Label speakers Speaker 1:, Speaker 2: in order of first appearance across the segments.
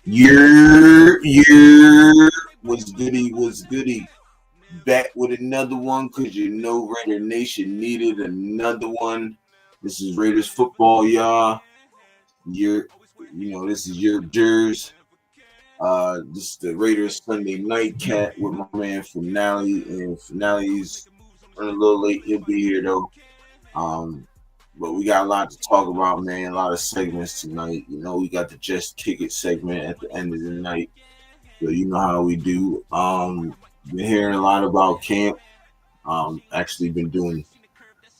Speaker 1: Year was goody. Back with another one because Raider Nation needed another one. This is Raiders football, y'all. This is your Durs. This is the Raiders Sunday NightCap with my man Finale, and Finale's running a little late. He'll be here though. But we got a lot to talk about, man. A lot of segments tonight. We got the Just Kick It segment at the end of the night. So you know how we do. Been hearing a lot about camp. Actually been doing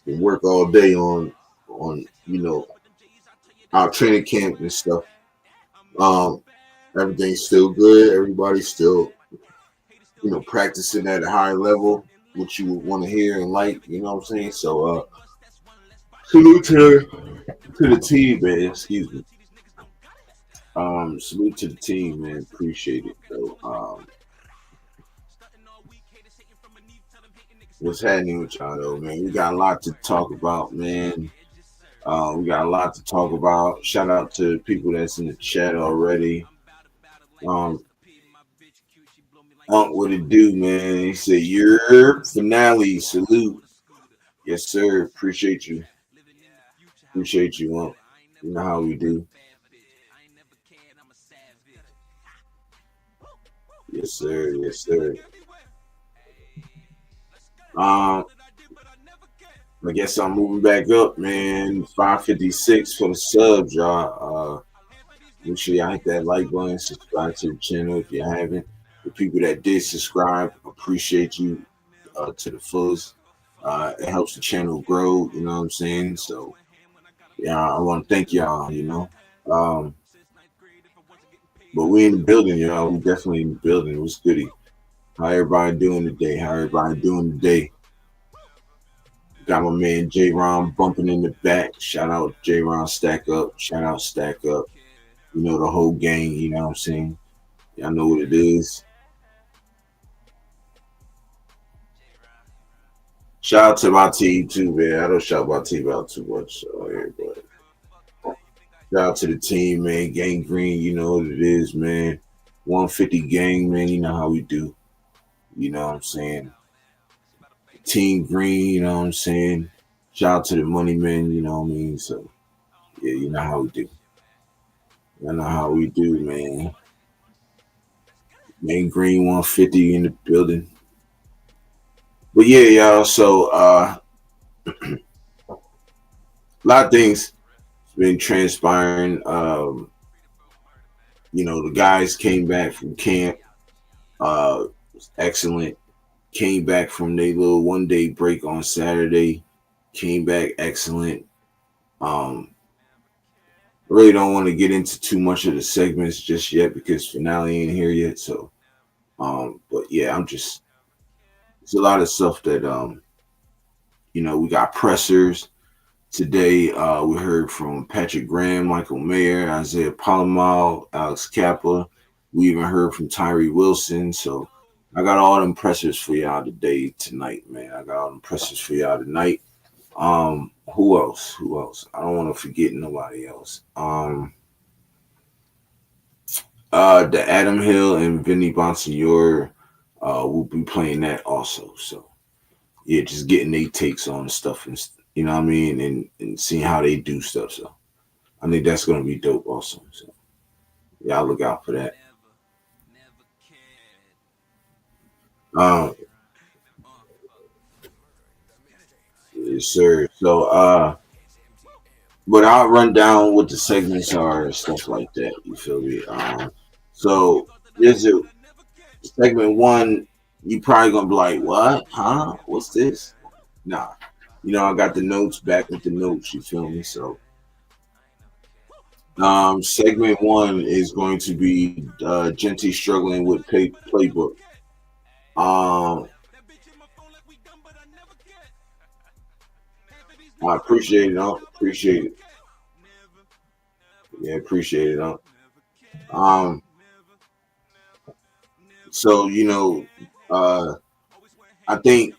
Speaker 1: the work all day on our training camp and stuff. Everything's still good. Everybody's still practicing at a high level, which you would want to hear and like. You know what I'm saying? So salute to the team, man. Excuse me. Salute to the team, man. Appreciate it, though. What's happening with y'all, though, man? We got a lot to talk about, man. We got a lot to talk about. Shout out to the people that's in the chat already. What it do, man? He said, "Your Finale, salute." Yes, sir. Appreciate you. Appreciate you, Unc. You know how we do. Yes, sir. Yes, sir. I guess I'm moving back up, man. 556 for the subs, y'all. Make sure y'all hit that like button, subscribe to the channel if you haven't. The people that did subscribe, appreciate you to the fullest. It helps the channel grow, you know what I'm saying? So, yeah, I want to thank y'all, But we in the building, y'all. We definitely in the building. It was goody. How everybody doing today? Got my man J Ron bumping in the back. Shout out J Ron Stack Up. Shout out Stack Up. The whole gang, you know what I'm saying? Y'all know what it is. Shout out to my team too, man. I don't shout my team out too much here, but shout out to the team, man. Gang Green, you know what it is, man. 150 gang, man. You know how we do. You know what I'm saying? Team Green, you know what I'm saying? Shout out to the money men, you know what I mean? So, yeah, you know how we do. You know how we do, man. Gang Green 150 in the building. But yeah, y'all, so a lot of things been transpiring. The guys came back from camp. Excellent. Came back from their little 1-day break on Saturday. Came back excellent. Really don't want to get into too much of the segments just yet because Finale ain't here yet. So, but yeah, there's a lot of stuff that we got pressers today. We heard from Patrick Graham, Michael Mayer, Isaiah Palomal, Alex Kappa. We even heard from Tyree Wilson. So I got all them pressers for y'all tonight, man. I got all them pressers for y'all tonight. Who else? I don't want to forget nobody else. The Adam Hill and Vinny Bonsignor will be playing that also. So yeah, just getting their takes on the stuff and you know what I mean, and seeing how they do stuff. So I think that's gonna be dope also. So y'all look out for that. Yes, sir. So but I'll run down what the segments are and stuff like that. You feel me? So there's a segment one. You probably gonna be like, "What? Huh? What's this?" Nah, I got the notes back with the notes. You feel me? So, segment one is going to be Genty struggling with playbook. I appreciate it. Appreciate it. Yeah, appreciate it. So I think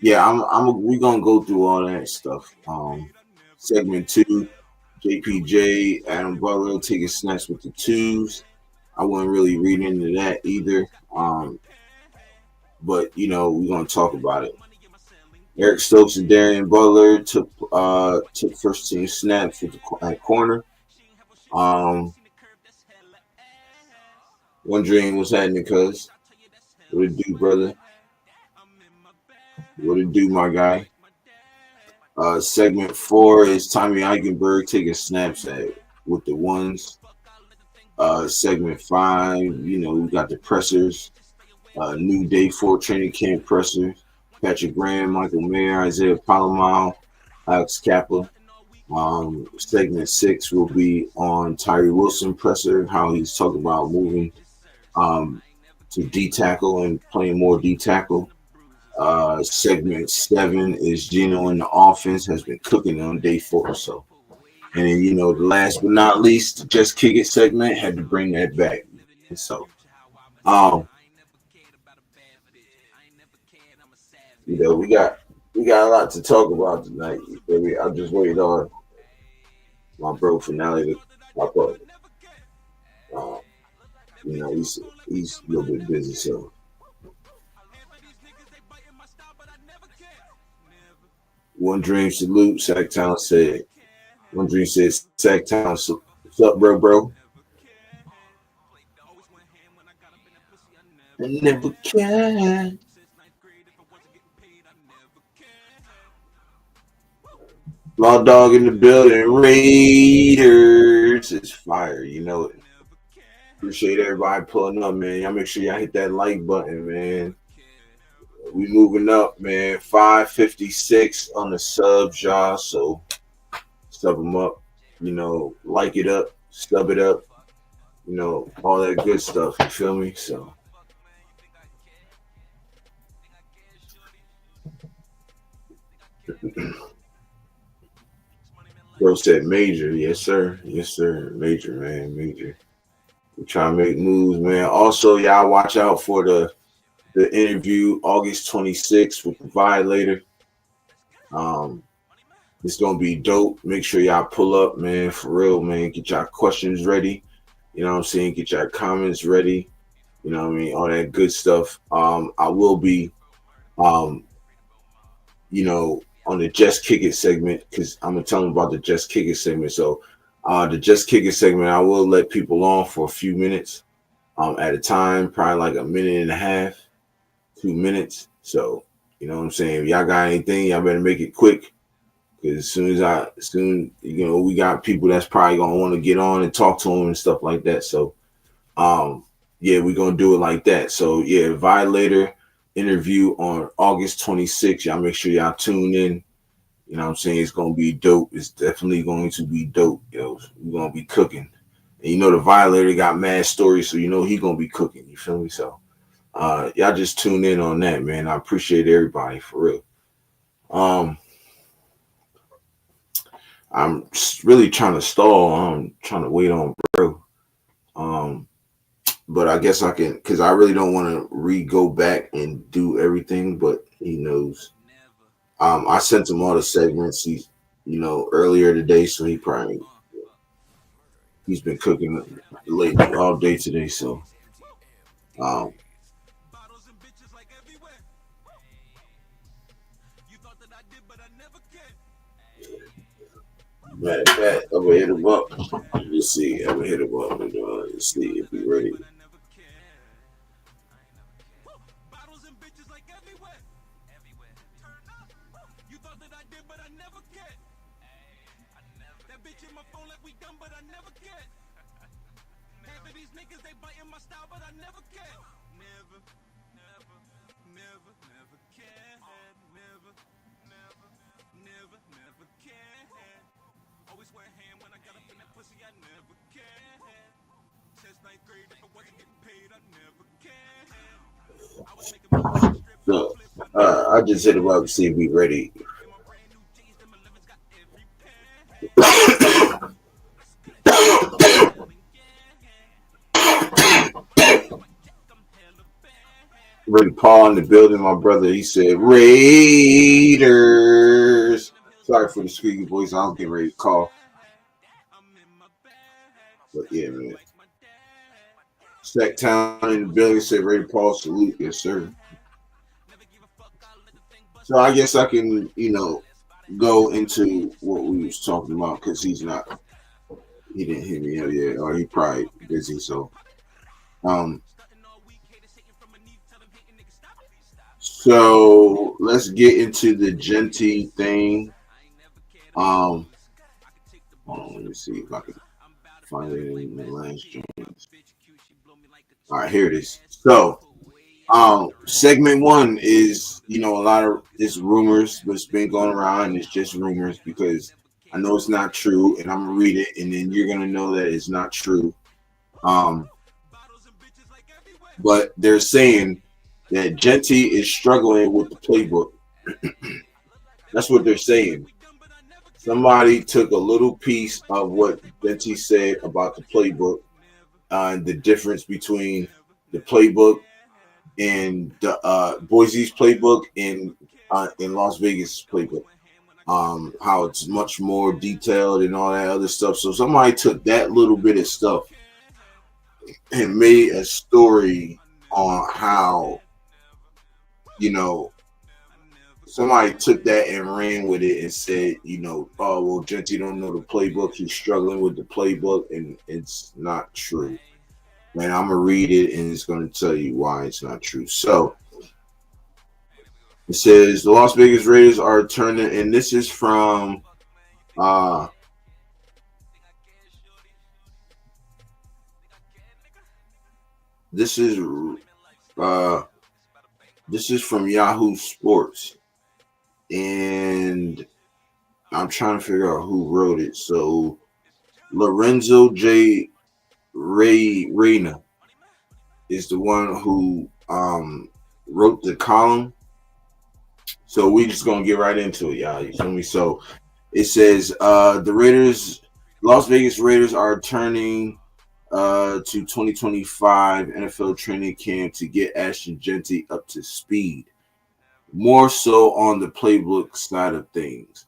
Speaker 1: Yeah, we gonna go through all that stuff. Segment two, JPJ, Adam Butler taking snaps with the twos. I wasn't really reading into that either. But we're gonna talk about it. Eric Stokes and Darian Butler took first team snaps with at corner. Um, wondering what's happening, cuz what it do, brother? What it do, my guy? Segment four is Tommy Eichenberg taking snaps with the ones. Segment five, we got the pressers. New day four training camp pressers. Patrick Graham, Michael Mayer, Isaiah Palomar, Alex Kappa. Segment six will be on Tyree Wilson presser, how he's talking about moving to D tackle and playing more D tackle. Segment seven is Gino in the offense has been cooking on day four. So, and then the last but not least, just kick it segment had to bring that back. So, um, we got a lot to talk about tonight. Baby. I just waited on my bro finale to pop up. Um, he's a little bit busy, so. One Dream salute. Sacktown said. One Dream said. Sacktown, what's up, bro? I never can. Law Dog in the building. Raiders is fire. You know it. Appreciate everybody pulling up, man. Y'all make sure y'all hit that like button, man. We moving up, man. 556 on the subs, y'all. So sub them up. Like it up, stub it up. All that good stuff. You feel me? So. Bro said major. Yes, sir. Yes, sir. Major, man. Major. We trying to make moves, man. Also, y'all watch out for the interview August 26th with the Violator. It's gonna be dope. Make sure y'all pull up, man. For real, man. Get y'all questions ready. You know what I'm saying? Get y'all comments ready. You know what I mean? All that good stuff. I will be on the Just Kick It segment, because I'm gonna tell them about the Just Kick It segment. So the Just Kick It segment, I will let people on for a few minutes at a time, probably like a minute and a half, 2 minutes. So you know what I'm saying? If y'all got anything, y'all better make it quick. Because as soon we got people that's probably gonna want to get on and talk to them and stuff like that. So yeah, we're gonna do it like that. So yeah, Violator interview on August 26th. Y'all make sure y'all tune in. You know what I'm saying? It's gonna be dope. It's definitely going to be dope. We're gonna be cooking. And the Violator got mad stories, so he gonna be cooking. You feel me? So y'all just tune in on that, man. I appreciate everybody for real. I'm really trying to stall. I'm trying to wait on bro. But I guess I can, because I really don't want to go back and do everything, but he knows. I sent him all the segments earlier today, so he's been cooking lately all day today. So um matter of fact, I'm gonna hit him up. Let's see. I'm gonna hit him up and let's see if he's ready. So I just hit him up to see if he's ready. Brady Paul in the building, my brother. He said Raiders. Sorry for the squeaky voice. I'm getting ready to call. But yeah, man. Stack Town in the building said Brady Paul salute. Yes, sir. So I guess I can, go into what we was talking about because he didn't hear me yet, or he probably busy. So, um, so let's get into the Genty thing. Um, hold on, let me see if I can find it in the last joint. All right, here it is. So, segment one is, a lot of it's rumors, but it's been going around. It's just rumors because I know it's not true, and I'm gonna read it, and then you're gonna know that it's not true. Um, but they're saying that Genty is struggling with the playbook. That's what they're saying. Somebody took a little piece of what Genty said about the playbook, and the difference between the playbook and the Boise's playbook and in Las Vegas playbook. How it's much more detailed and all that other stuff. So somebody took that little bit of stuff and made a story on how, you know, somebody took that and ran with it and said, oh well, Genty don't know the playbook. He's struggling with the playbook, and it's not true. And I'm gonna read it, and it's gonna tell you why it's not true. So it says the Las Vegas Raiders are turning, and this is from uh this is uh this is from Yahoo Sports, and I'm trying to figure out who wrote it. So Lorenzo J. Reyna is the one who wrote the column. So we just gonna get right into it, y'all. You feel me? So it says the Las Vegas Raiders are turning to 2025 NFL training camp to get Ashton Genty up to speed, more so on the playbook side of things.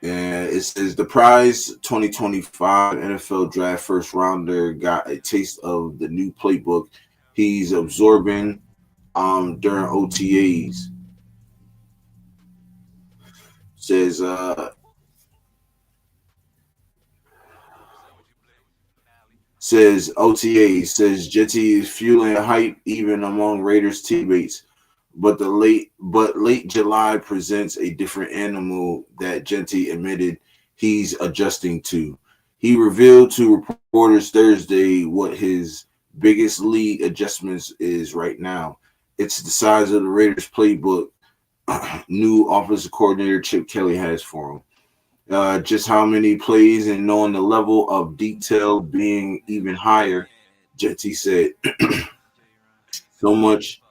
Speaker 1: And it says the prize 2025 NFL draft first rounder got a taste of the new playbook he's absorbing during OTAs. Says says Genty is fueling hype even among Raiders teammates. But late July presents a different animal that Genty admitted he's adjusting to. He revealed to reporters Thursday what his biggest league adjustments is right now. It's the size of the Raiders playbook new offensive coordinator Chip Kelly has for him. Just how many plays and knowing the level of detail being even higher, Genty said. so much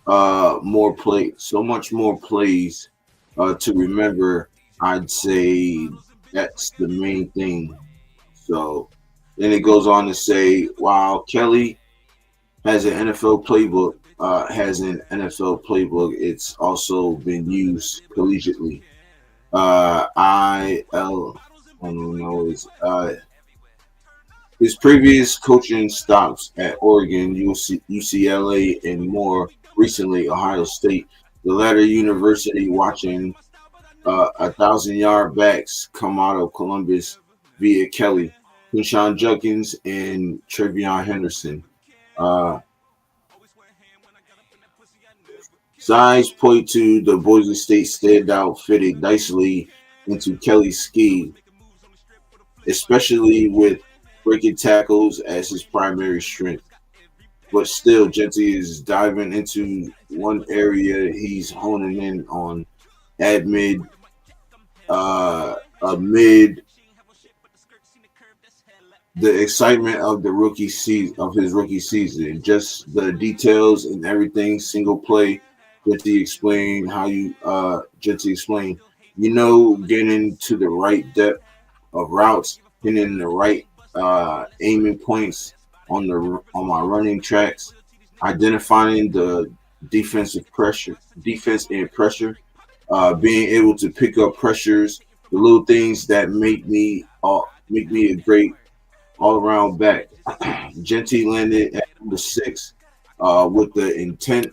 Speaker 1: so much more plays to remember. I'd say that's the main thing. So then it goes on to say, while Kelly has an NFL playbook, it's also been used collegiately. I don't know, his previous coaching stops at Oregon, UCLA, and more recently Ohio State. The latter university watching 1,000-yard backs come out of Columbus via Kelly, Quinshon Judkins, and Trevion Henderson. Size point to the Boise State standout fitted nicely into Kelly's scheme, especially with breaking tackles as his primary strength. But still, Genty is diving into one area he's honing in on amid the excitement of the rookie season of his rookie season. Just the details and everything, single play. Genty explained, getting to the right depth of routes, hitting the right aiming points on my running tracks. identifying the defense and pressure, being able to pick up pressures, the little things that make me a great all around back. Genty landed at number 6 with the intent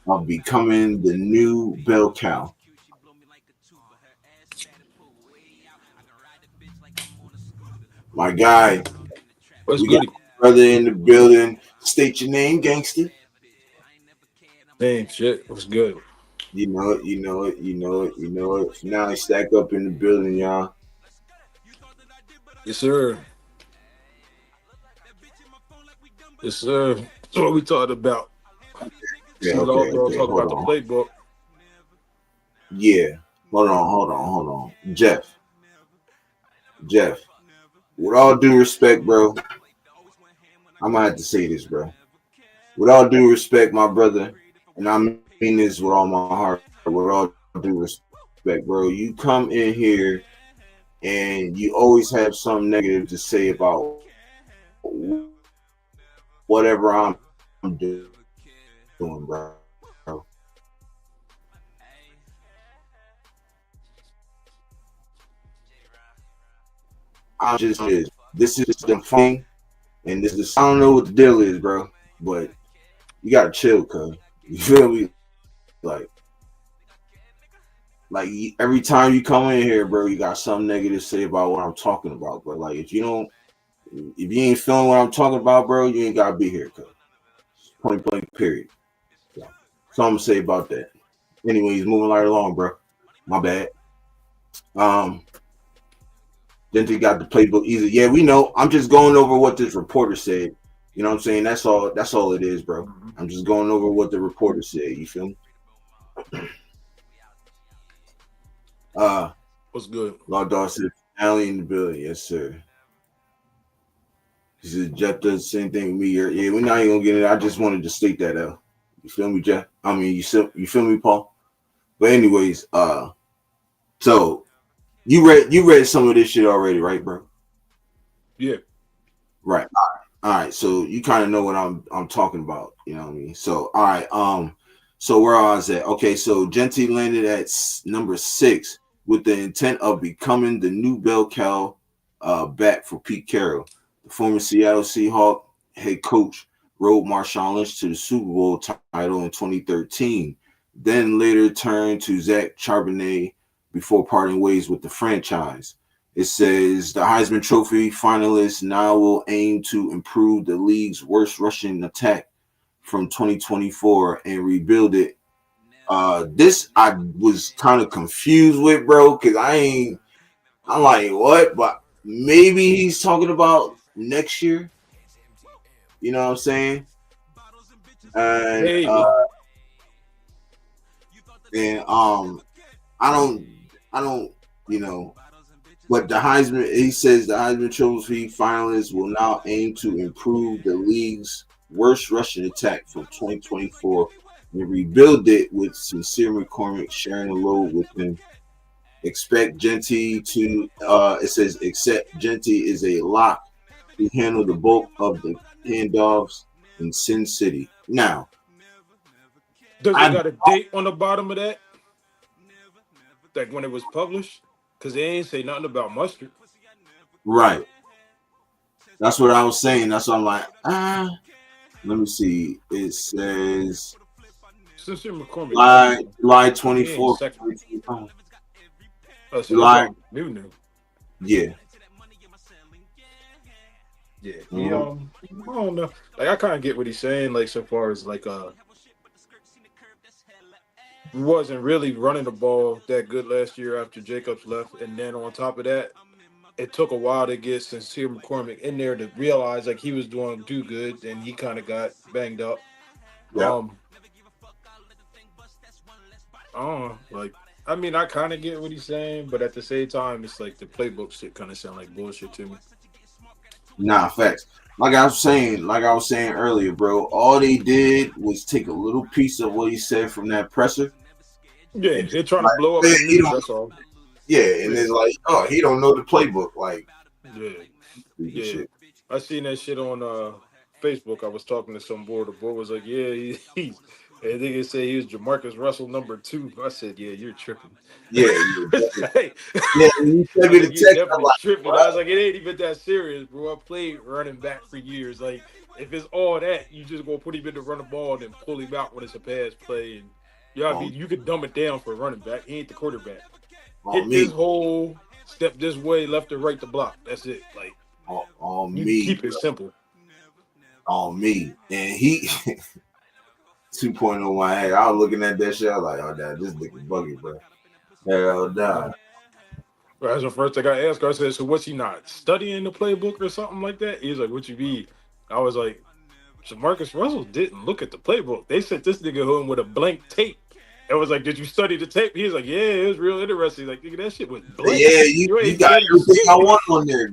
Speaker 1: of becoming the new bell cow. My guy,
Speaker 2: What's
Speaker 1: we got
Speaker 2: good?
Speaker 1: my brother in the building. State your name, gangster.
Speaker 2: Damn shit. What's good?
Speaker 1: You know it, you know it, you know it, you know it. Finale stack up in the building, y'all.
Speaker 2: Yes, sir. Yes, sir. That's what we talked about.
Speaker 1: Okay,
Speaker 2: Started off,
Speaker 1: okay,
Speaker 2: bro,
Speaker 1: okay.
Speaker 2: talk
Speaker 1: Hold
Speaker 2: about the
Speaker 1: on.
Speaker 2: playbook.
Speaker 1: Yeah. Hold on. Jeff. With all due respect, bro, I'm gonna have to say this, bro. With all due respect, my brother, and I mean this with all my heart, with all due respect, bro, you come in here and you always have some negative to say about whatever I'm doing, bro. I'm just this is the thing, and this is I don't know what the deal is, bro, but you gotta chill, cuz. You feel me? Like every time you come in here, bro, you got something negative to say about what I'm talking about, bro. Like if you ain't feeling what I'm talking about, bro, you ain't gotta be here, cuz. Point blank, period. So, that's all I'm gonna say about that. Anyways, moving right along, bro. My bad. Um, Dente got the playbook easy. Yeah, we know. I'm just going over what this reporter said. You know what I'm saying? That's all. That's all it is, bro.
Speaker 2: Mhm.
Speaker 1: I'm just going over what the reporter said. You feel me? Uh,
Speaker 2: What's good?
Speaker 1: Law Dawson, alley in the building. Yes, sir. He said Jeff does the same thing with me. Yeah, we're not even gonna get it. I just wanted to state that out. You feel me, Jeff? I mean, you feel me, Paul? But anyways, so you read some of this shit already, right, bro?
Speaker 2: Yeah.
Speaker 1: Right. All right, so you kind of know what I'm talking about, you know what I mean? So, all right, so where I was at? Okay, so Genty landed at number 6 with the intent of becoming the new bell cow back for Pete Carroll. The former Seattle Seahawk head coach rode Marshawn Lynch to the Super Bowl title in 2013, then later turned to Zach Charbonnet before parting ways with the franchise. It says the Heisman Trophy finalists now will aim to improve the league's worst rushing attack from 2024 and rebuild it. This I was kind of confused with, bro, because I'm like, what? But maybe he's talking about next year. You know what I'm saying? And
Speaker 2: Maybe.
Speaker 1: and I don't I don't you know. But the Heisman, he says the Heisman Trophy finalists will now aim to improve the league's worst rushing attack from 2024 and rebuild it with Sincere McCormick sharing the load with him. Expect Genty to, it says, except Genty is a lock to handle the bulk of the handoffs in Sin City. Now,
Speaker 2: Does it
Speaker 1: I,
Speaker 2: got a date on the bottom of that? Like when it was published? Because they ain't say nothing about mustard.
Speaker 1: right, that's what I was saying. That's what I'm like, let me see. It says
Speaker 2: Sincere McCormick new.
Speaker 1: July
Speaker 2: He ain't
Speaker 1: 24th,
Speaker 2: second.
Speaker 1: 2025.
Speaker 2: Oh, so this
Speaker 1: July,
Speaker 2: all new.
Speaker 1: yeah.
Speaker 2: Yeah. He
Speaker 1: Mhm.
Speaker 2: I don't know. Like I kind of get what he's saying. Like so far as like wasn't really running the ball that good last year after Jacobs left, and then on top of that, it took a while to get Sincere McCormick in there to realize like he was doing too good, and he kind of got banged up.
Speaker 1: Yep.
Speaker 2: Um, I don't know, like I mean, I kind of get what he's saying, but at the same time, it's like the playbook shit kind of sound like bullshit to me.
Speaker 1: Nah, facts. Like I was saying earlier, bro, all they did was take a little piece of what he said from that presser
Speaker 2: Yeah,
Speaker 1: and just
Speaker 2: they're trying to
Speaker 1: like,
Speaker 2: blow up
Speaker 1: man,
Speaker 2: the
Speaker 1: he
Speaker 2: news.
Speaker 1: don't,
Speaker 2: That's all.
Speaker 1: yeah, and
Speaker 2: Yeah,
Speaker 1: it's like, oh, he don't know the playbook, like
Speaker 2: yeah,
Speaker 1: stupid
Speaker 2: yeah.
Speaker 1: shit.
Speaker 2: I seen that shit on Facebook. I was talking to some boy. The boy was like, "Yeah, he's." And they say he was Jamarcus Russell #2. I said, "Yeah, you're tripping."
Speaker 1: Yeah, yeah, definitely.
Speaker 2: Hey,
Speaker 1: Yeah, when you
Speaker 2: I
Speaker 1: sent
Speaker 2: was
Speaker 1: me the
Speaker 2: like, "You're
Speaker 1: text, I'm
Speaker 2: definitely
Speaker 1: like,
Speaker 2: tripping." I
Speaker 1: what?
Speaker 2: was like, "It ain't even that serious, bro. I played running back for years. Like, if it's all that, you just gonna put him in to run the ball and then pull him out when it's a pass play, and yeah, I mean,
Speaker 1: On,
Speaker 2: you could dumb it down for a running back. He ain't the quarterback.
Speaker 1: on
Speaker 2: Hit this
Speaker 1: me,
Speaker 2: hole, step this way, left or right to block. That's it. Like,
Speaker 1: on
Speaker 2: you
Speaker 1: me,
Speaker 2: keep it simple."
Speaker 1: on me. And he 2.0 my head. I was looking at that shit. I was like, oh, nah, this nigga buggy, bro. Hell nah.
Speaker 2: That's the first thing I asked her. I said, "So what's he not studying the playbook or something like that?" He was like, "What you mean?" I was like, "Jamarcus Russell didn't look at the playbook. They sent this nigga home with a blank tape." It was like, "Did you study the tape?" He was like, "Yeah, it was real interesting." Like, nigga, that shit was blank.
Speaker 1: Yeah,
Speaker 2: You
Speaker 1: you
Speaker 2: ain't
Speaker 1: got
Speaker 2: study
Speaker 1: everything I
Speaker 2: shit.
Speaker 1: want on there.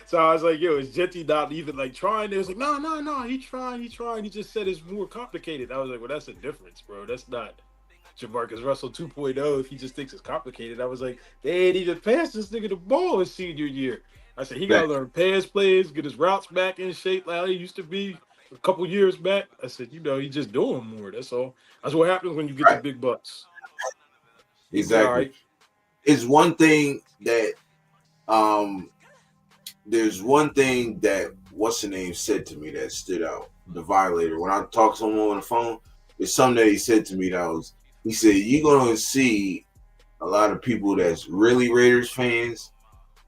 Speaker 2: So I was like, "Yo, is Jetty not even like trying?" They was like, "No, no, no, he trying, he trying. He just said it's more complicated." I was like, "Well, that's a difference, bro. That's not Jamarcus Russell 2.0 if he just thinks it's complicated." I was like, "They ain't even passed this nigga the ball his senior year." I said, "He got to learn pass plays, get his routes back in shape like he used to be a couple years back." I said, "He's just doing more. That's all. That's what happens when you get the
Speaker 1: Right.
Speaker 2: big bucks. He'll be all
Speaker 1: Exactly.
Speaker 2: right."
Speaker 1: It's one thing that um there's one thing that what's the name said to me that stood out. The violator. When I talked to him on the phone, there's something that he said to me that was he said, you're gonna see a lot of people that's really Raiders fans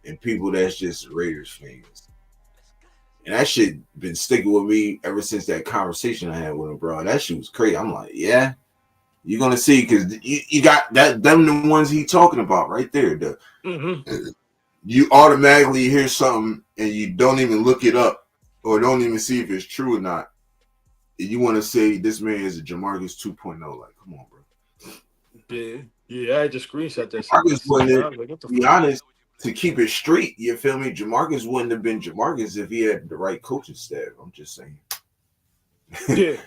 Speaker 1: and people that's just Raiders fans. And that shit been sticking with me ever since that conversation I had with him, bro. That shit was crazy. I'm like, yeah, you're gonna see because you got that them the ones he talking about right there.
Speaker 2: Mm-hmm.
Speaker 1: You automatically hear something and you don't even look it up or don't even see if it's true or not. And you want to say this man is a Jamarcus 2.0. Like, come on, bro.
Speaker 2: Yeah, yeah. I had to screenshot that shit
Speaker 1: Marcus
Speaker 2: yesterday.
Speaker 1: wouldn't
Speaker 2: I
Speaker 1: have,
Speaker 2: was like, "What the
Speaker 1: to be
Speaker 2: fuck?"
Speaker 1: honest, to keep it street, you feel me? Jamarcus wouldn't have been Jamarcus if he had the right coaching staff. I'm just saying.
Speaker 2: Yeah,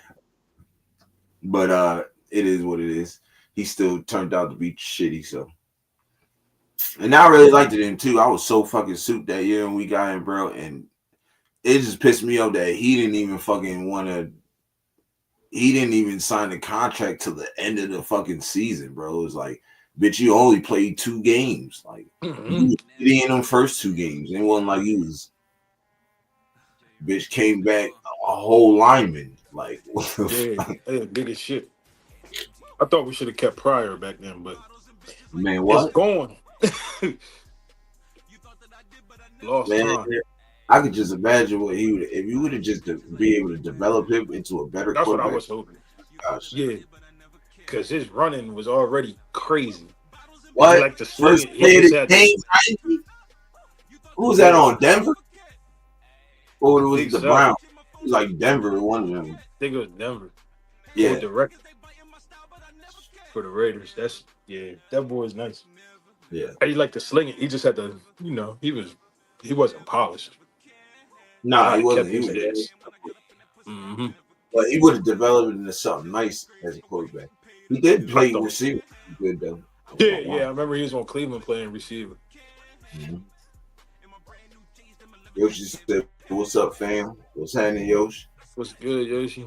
Speaker 1: But it is what it is. He still turned out to be shitty, so and I really liked him too. I was so fucking souped that year when we got him, bro, and it just pissed me off that he didn't even fucking want to. He didn't even sign the contract till the end of the fucking season, bro. It was like, bitch, you only played 2 games. Like you
Speaker 2: mm-hmm.
Speaker 1: was shitty in them first 2 games. It wasn't like you was bitch came back a whole lineman. Like what the
Speaker 2: Yeah,
Speaker 1: fuck?
Speaker 2: yeah, big as shit. I thought we should have kept Pryor back then, but
Speaker 1: Man,
Speaker 2: it's
Speaker 1: what?
Speaker 2: gone. Lost
Speaker 1: Man,
Speaker 2: time.
Speaker 1: I could just imagine what he would if you would have just to be able to develop him into a better
Speaker 2: That's what I
Speaker 1: quarterback.
Speaker 2: was hoping.
Speaker 1: Gosh.
Speaker 2: Yeah, because his running was already crazy, and he
Speaker 1: What?
Speaker 2: liked to sling
Speaker 1: First
Speaker 2: it. He
Speaker 1: play of
Speaker 2: just
Speaker 1: the
Speaker 2: had the.
Speaker 1: game, who was that
Speaker 2: Yeah,
Speaker 1: on? Denver? Or
Speaker 2: I
Speaker 1: it was
Speaker 2: think
Speaker 1: the
Speaker 2: so.
Speaker 1: Browns? It was like Denver, one of them.
Speaker 2: I think it was Denver. Pulled
Speaker 1: Yeah,
Speaker 2: direct for the Raiders. That's yeah. That boy is nice.
Speaker 1: yeah.
Speaker 2: And he liked to sling it. He just had to. He wasn't polished. I'd
Speaker 1: Nah, he
Speaker 2: have
Speaker 1: wasn't.
Speaker 2: kept
Speaker 1: He
Speaker 2: his
Speaker 1: was,
Speaker 2: ass. Hmm.
Speaker 1: but he would have developed into something nice as a quarterback. He did
Speaker 2: I
Speaker 1: play
Speaker 2: thought.
Speaker 1: receiver good though. I ain't
Speaker 2: Yeah,
Speaker 1: gonna
Speaker 2: yeah.
Speaker 1: lie.
Speaker 2: I remember he was on Cleveland playing receiver.
Speaker 1: Mm-hmm. Yoshi said, "What's up, fam? What's happening, Yoshi?"
Speaker 2: What's good, Yoshi?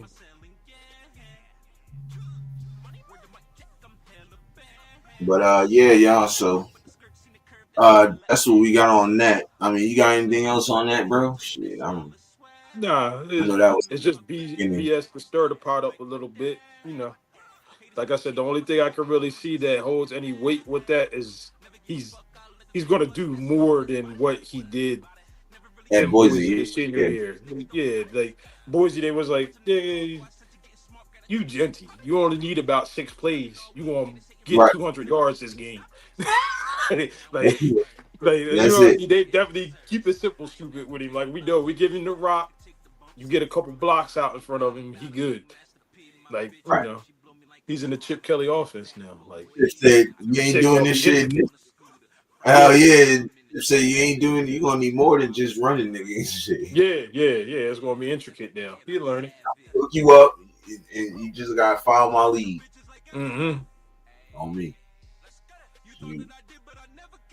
Speaker 1: But yeah, y'all. So that's what we got on that. I mean, you got anything else on that, bro? Shit,
Speaker 2: Nah,
Speaker 1: I know that was
Speaker 2: it's just
Speaker 1: beginning.
Speaker 2: BS to stir the pot up a little bit. Like I said, the only thing I can really see that holds any weight with that is he's he's gonna do more than what he did
Speaker 1: At
Speaker 2: in Boise
Speaker 1: Boise,
Speaker 2: his senior
Speaker 1: yeah,
Speaker 2: year. Yeah, like Boise, they was like, yeah, you genty. You only need about 6 plays. You gonna get
Speaker 1: right.
Speaker 2: 200 yards this game. like,
Speaker 1: That's
Speaker 2: like,
Speaker 1: it.
Speaker 2: you
Speaker 1: That's
Speaker 2: know what I
Speaker 1: it.
Speaker 2: mean? They definitely keep it simple, stupid with him. Like we know, we give him the rock. You get a couple blocks out in front of him, he good. Like
Speaker 1: Right.
Speaker 2: he's in the Chip Kelly offense now. Like
Speaker 1: If said you ain't
Speaker 2: shit
Speaker 1: doing
Speaker 2: gonna
Speaker 1: this
Speaker 2: be
Speaker 1: shit,
Speaker 2: intricate.
Speaker 1: hell
Speaker 2: Yeah,
Speaker 1: yeah. If say you ain't doing, you gonna need more than just running, nigga. Shit.
Speaker 2: yeah, yeah, yeah. It's gonna be intricate now. He learning.
Speaker 1: Hook you up, and you just gotta follow my lead
Speaker 2: Mm-hmm.
Speaker 1: on me. Shoot.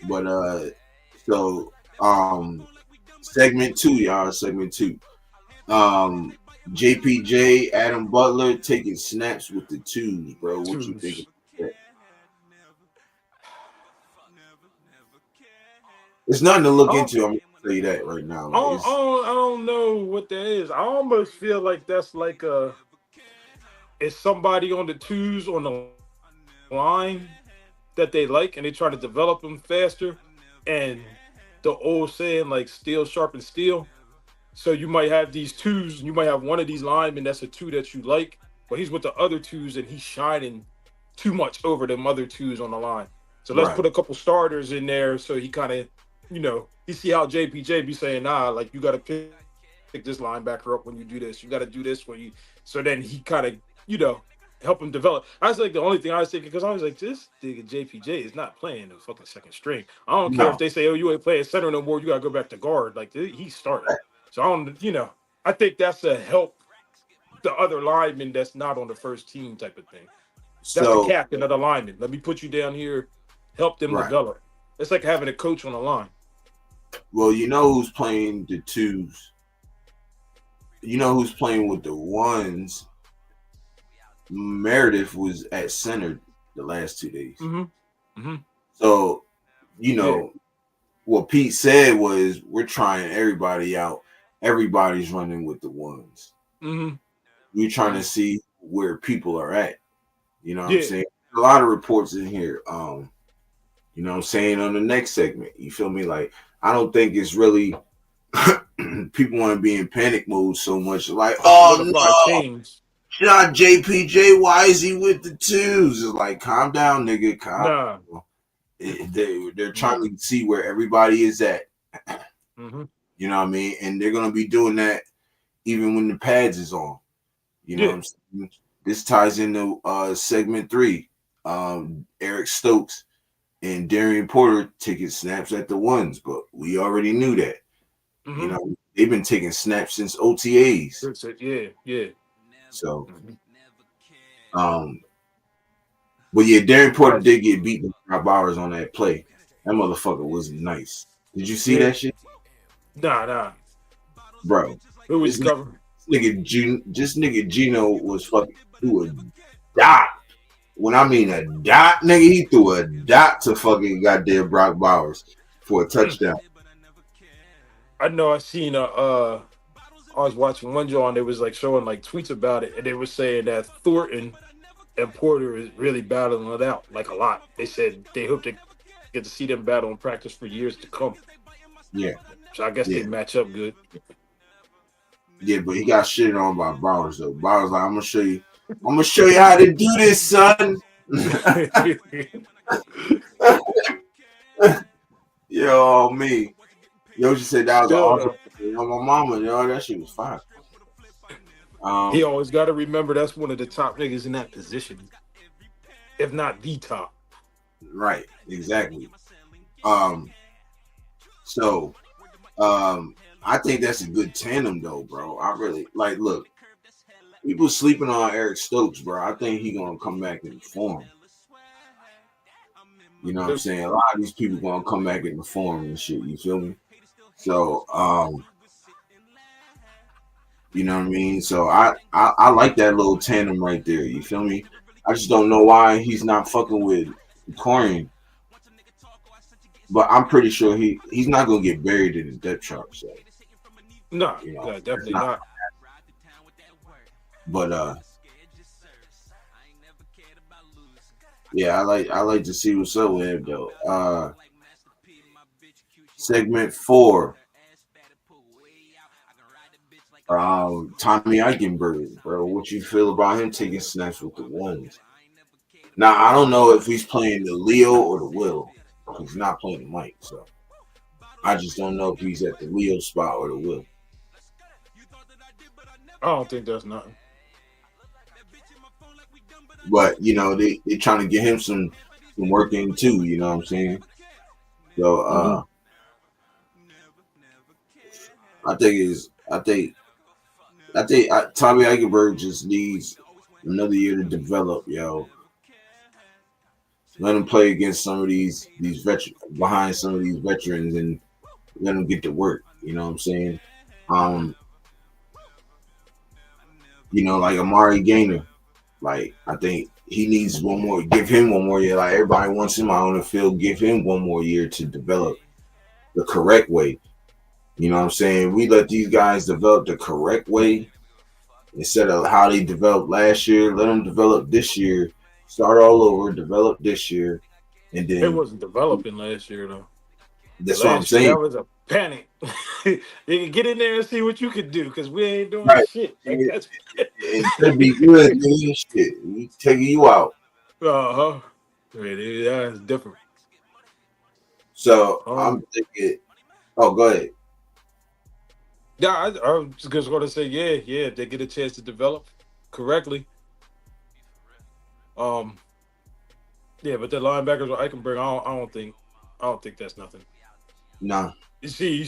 Speaker 1: But so um segment two, y'all. Segment two. Um, JPJ, Adam Butler taking snaps with the twos, bro. What you think?
Speaker 2: Twos.
Speaker 1: It's nothing to
Speaker 2: I
Speaker 1: look
Speaker 2: don't,
Speaker 1: into. I'm gonna tell you that right now. Like it's
Speaker 2: I don't know what that is. I almost feel like that's like it's somebody on the twos on the line that they like, and they try to develop them faster. And the old saying like steel sharpens steel. So you might have these twos, and you might have one of these linemen that's a two that you like, but he's with the other twos and he's shining too much over them other twos on the line. So let's
Speaker 1: right.
Speaker 2: put a couple starters in there so he kind of, you see how JPJ be saying, nah, like you got to pick this linebacker up when you do this. You got to do this when you. So then he kind of, help him develop. I was like, the only thing I was thinking, because I was like, this nigga JPJ is not playing the fucking second string. I don't care if they
Speaker 1: No.
Speaker 2: say, oh, you ain't playing center no more. You got to go back to guard. Like he's starting. So I don't, I think that's a help the other lineman that's not on the first team type of thing. That's the
Speaker 1: So
Speaker 2: captain of the lineman. Let me put you down here, help them
Speaker 1: right.
Speaker 2: develop. It's like having a coach on the line.
Speaker 1: Well, you know who's playing the twos. You know who's playing with the ones. Meredith was at center the last 2 days.
Speaker 2: Mm-hmm. Mm-hmm.
Speaker 1: So,
Speaker 2: Yeah.
Speaker 1: what Pete said was we're trying everybody out. Everybody's running with the ones.
Speaker 2: Mm-hmm.
Speaker 1: We're trying
Speaker 2: Mm-hmm.
Speaker 1: to see where people are at. You know what I'm
Speaker 2: Yeah.
Speaker 1: saying? A lot of reports in here. You know what I'm saying, on the next segment. You feel me? Like, I don't think it's really people want to be in panic mode so much. Like, oh
Speaker 2: Solidify
Speaker 1: no,
Speaker 2: teams.
Speaker 1: not JPJ. Why is he with the twos? It's like, calm down, nigga. Calm
Speaker 2: Nah.
Speaker 1: down. They're trying
Speaker 2: Nah.
Speaker 1: to see where everybody is at.
Speaker 2: Mm-hmm.
Speaker 1: You know what I mean? And they're gonna be doing that even when the pads is on. You know what
Speaker 2: Yeah.
Speaker 1: I'm saying? This ties into segment three. Eric Stokes and Darian Porter taking snaps at the ones, but we already knew that. You
Speaker 2: Mm-hmm.
Speaker 1: know, they've been taking snaps since OTAs.
Speaker 2: That's it. Yeah. Yeah.
Speaker 1: So,
Speaker 2: Mm-hmm.
Speaker 1: um, but yeah, Darian Porter
Speaker 2: Nice.
Speaker 1: did get beat by Bowers on that play. That motherfucker was nice. Did you see
Speaker 2: Yeah.
Speaker 1: that shit,
Speaker 2: Nah. Nah.
Speaker 1: bro?
Speaker 2: Who was
Speaker 1: This
Speaker 2: covering?
Speaker 1: nigga Gino was fucking threw a dot. When I mean a dot, nigga, he threw a dot to fucking goddamn Brock Bowers for a
Speaker 2: Mm.
Speaker 1: touchdown.
Speaker 2: I know. I seen I was watching one Joe and they was like showing like tweets about it, and they were saying that Thornton and Porter is really battling it out like a lot. They said they hope to get to see them battle in practice for years to come.
Speaker 1: Yeah,
Speaker 2: So I guess they
Speaker 1: yeah,
Speaker 2: match up good.
Speaker 1: yeah. But he got shitted on by Bowers though. Bowers like, I'm gonna show you. I'm gonna show you how to do this, son. Yo, me. Yo, she said that was an
Speaker 2: Still
Speaker 1: awesome.
Speaker 2: though,
Speaker 1: You know, my mama, that shit was fine.
Speaker 2: he
Speaker 1: Um,
Speaker 2: always got to remember that's one of the top niggas in that position, if not the top.
Speaker 1: right, exactly. Um, so, I think that's a good tandem though, bro. I really like. Look, people sleeping on Eric Stokes, bro. I think he gonna come back in form. You know what I'm
Speaker 2: Yep.
Speaker 1: saying? A lot of these people gonna come back in the form and shit. You feel me? So, you know what I mean? So I like that little tandem right there. You feel me? I just don't know why he's not fucking with Corian. But I'm pretty sure he's not gonna get buried in the depth chart. So
Speaker 2: Nah,
Speaker 1: you know,
Speaker 2: nah,
Speaker 1: that's
Speaker 2: definitely
Speaker 1: not.
Speaker 2: not.
Speaker 1: But yeah, I like to see what's up with him though. Segment four. Tommy Eichenberg, bro. What you feel about him taking snaps with the ones? Now I don't know if he's playing the Leo or the Will. He's not playing the Mike, so I just don't know if he's at the Leo spot or the Will.
Speaker 2: I don't think that's nothing.
Speaker 1: But they trying to get him some work in too. You know what I'm saying? So
Speaker 2: Mm-hmm.
Speaker 1: I think is Tommy Eichenberg just needs another year to develop, yo. Let him play against some of these veterans behind some of these veterans and let him get to work. You know what I'm saying? Um, like Amari Gainer. Like I think he needs one more. Give him one more year. Like everybody wants him out on the field. Give him one more year to develop the correct way. You know what I'm saying? We let these guys develop the correct way instead of how they developed last year. Let them develop this year. Start all over. Develop this year, and
Speaker 2: It
Speaker 1: then
Speaker 2: wasn't developing last year though.
Speaker 1: that's what I'm
Speaker 2: Last year
Speaker 1: saying.
Speaker 2: that was a panic. You can get in there and see what you could do because we ain't doing
Speaker 1: Right.
Speaker 2: shit. Like
Speaker 1: And
Speaker 2: that's
Speaker 1: it could be good, nigga. Shit, we taking you out.
Speaker 2: uh-huh. That's different.
Speaker 1: So I'm
Speaker 2: Um
Speaker 1: thinking. Oh, go ahead.
Speaker 2: yeah, I was just gonna say, yeah, if they get a chance to develop correctly. Um yeah, but the linebackers I can bring, I don't think that's nothing.
Speaker 1: Nah.
Speaker 2: You see,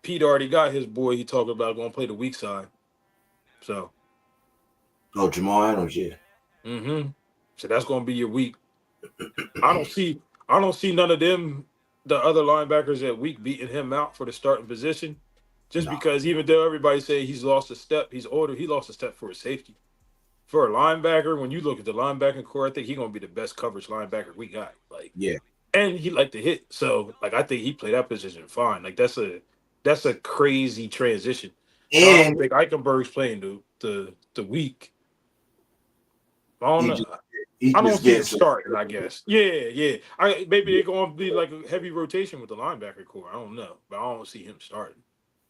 Speaker 2: Pete already got his boy he talking about gonna play the weak side. So
Speaker 1: Oh, Jamal Adams. Yeah.
Speaker 2: mm-hmm. So that's gonna be your weak. I don't see I don't see none of them the other linebackers at week beating him out for the starting position. Just
Speaker 1: Nah.
Speaker 2: because even though everybody say he's lost a step, he's older, he lost a step for a safety. For a linebacker, when you look at the linebacking core, I think he's gonna be the best coverage linebacker we got. Like
Speaker 1: Yeah.
Speaker 2: and he like to hit. So like I think he played that position fine. Like that's a crazy transition. So I don't
Speaker 1: And
Speaker 2: think Eichenberg's playing the week. I don't
Speaker 1: he
Speaker 2: know.
Speaker 1: just he
Speaker 2: I don't
Speaker 1: just
Speaker 2: see him
Speaker 1: gets some.
Speaker 2: starting. I guess. Yeah. I maybe
Speaker 1: Yeah.
Speaker 2: they're going to be like a heavy rotation with the linebacker core. I don't know, but I don't see him starting.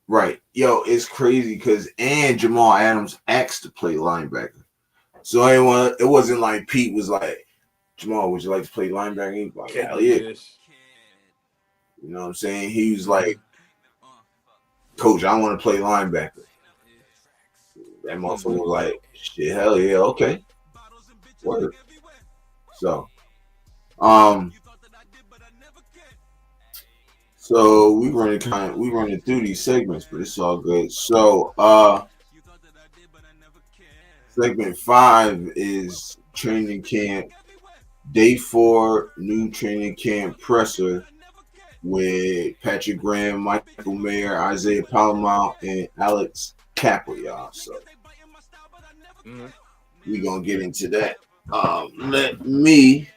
Speaker 1: Right. Yo, it's crazy because and Jamal Adams asked to play linebacker. So anyone, it wasn't like Pete was like, Jamal, would you like to play linebacker? He's like,
Speaker 2: Can't
Speaker 1: hell
Speaker 2: do
Speaker 1: yeah.
Speaker 2: this.
Speaker 1: You know what I'm saying? He was
Speaker 2: Mm-hmm.
Speaker 1: like, Coach, I want to play linebacker. That motherfucker
Speaker 2: Mm-hmm.
Speaker 1: was like, shit, hell yeah, okay, word. So, um, so we running through these segments, but it's all good. So, segment 5 is training camp. Day 4, new training camp presser with Patrick Graham, Michael Mayer, Isaiah Palomar, and Alex Kappa, y'all. So
Speaker 2: Mm-hmm.
Speaker 1: we gonna get into that. Let me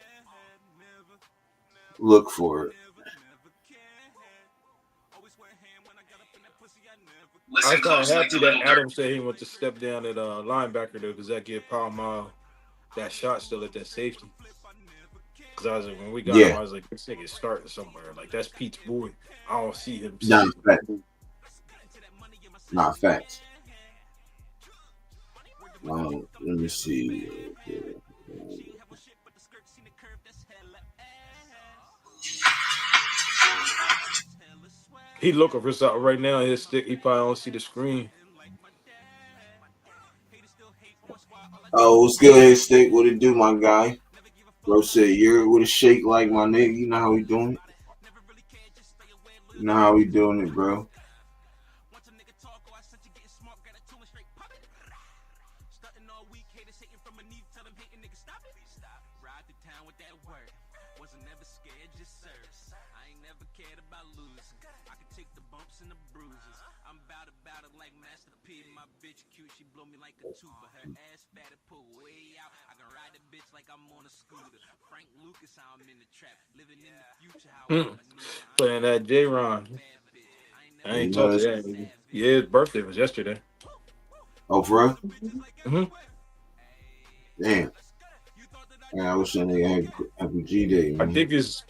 Speaker 1: look for it.
Speaker 2: I was
Speaker 1: Listen
Speaker 2: kind of
Speaker 1: closely
Speaker 2: happy
Speaker 1: to
Speaker 2: that
Speaker 1: Little Dirk.
Speaker 2: Adam said he went to step down at linebacker though, because that gave Paul Mile that shot still at that safety. Because I was like, when we got him,
Speaker 1: Yeah,
Speaker 2: I was like, this nigga's starting somewhere. Like that's Pete's boy. I don't see him
Speaker 1: not
Speaker 2: sitting.
Speaker 1: facts. Not facts. Let me see.
Speaker 2: He looking for something right now. His stick. He probably don't see the screen.
Speaker 1: Oh, what's good, head stick? What it do, my guy? Bro said you're with a shake like my nigga. You know how we doing it. You know how we doing it, bro.
Speaker 2: Mm. Playing that J Ron. I
Speaker 1: You
Speaker 2: ain't
Speaker 1: know
Speaker 2: talked to
Speaker 1: this.
Speaker 2: that nigga. Yeah, his birthday was yesterday.
Speaker 1: Oh, for real?
Speaker 2: Hmm.
Speaker 1: Damn. Man, I wish that nigga had happy G Day,
Speaker 2: I
Speaker 1: man.
Speaker 2: think his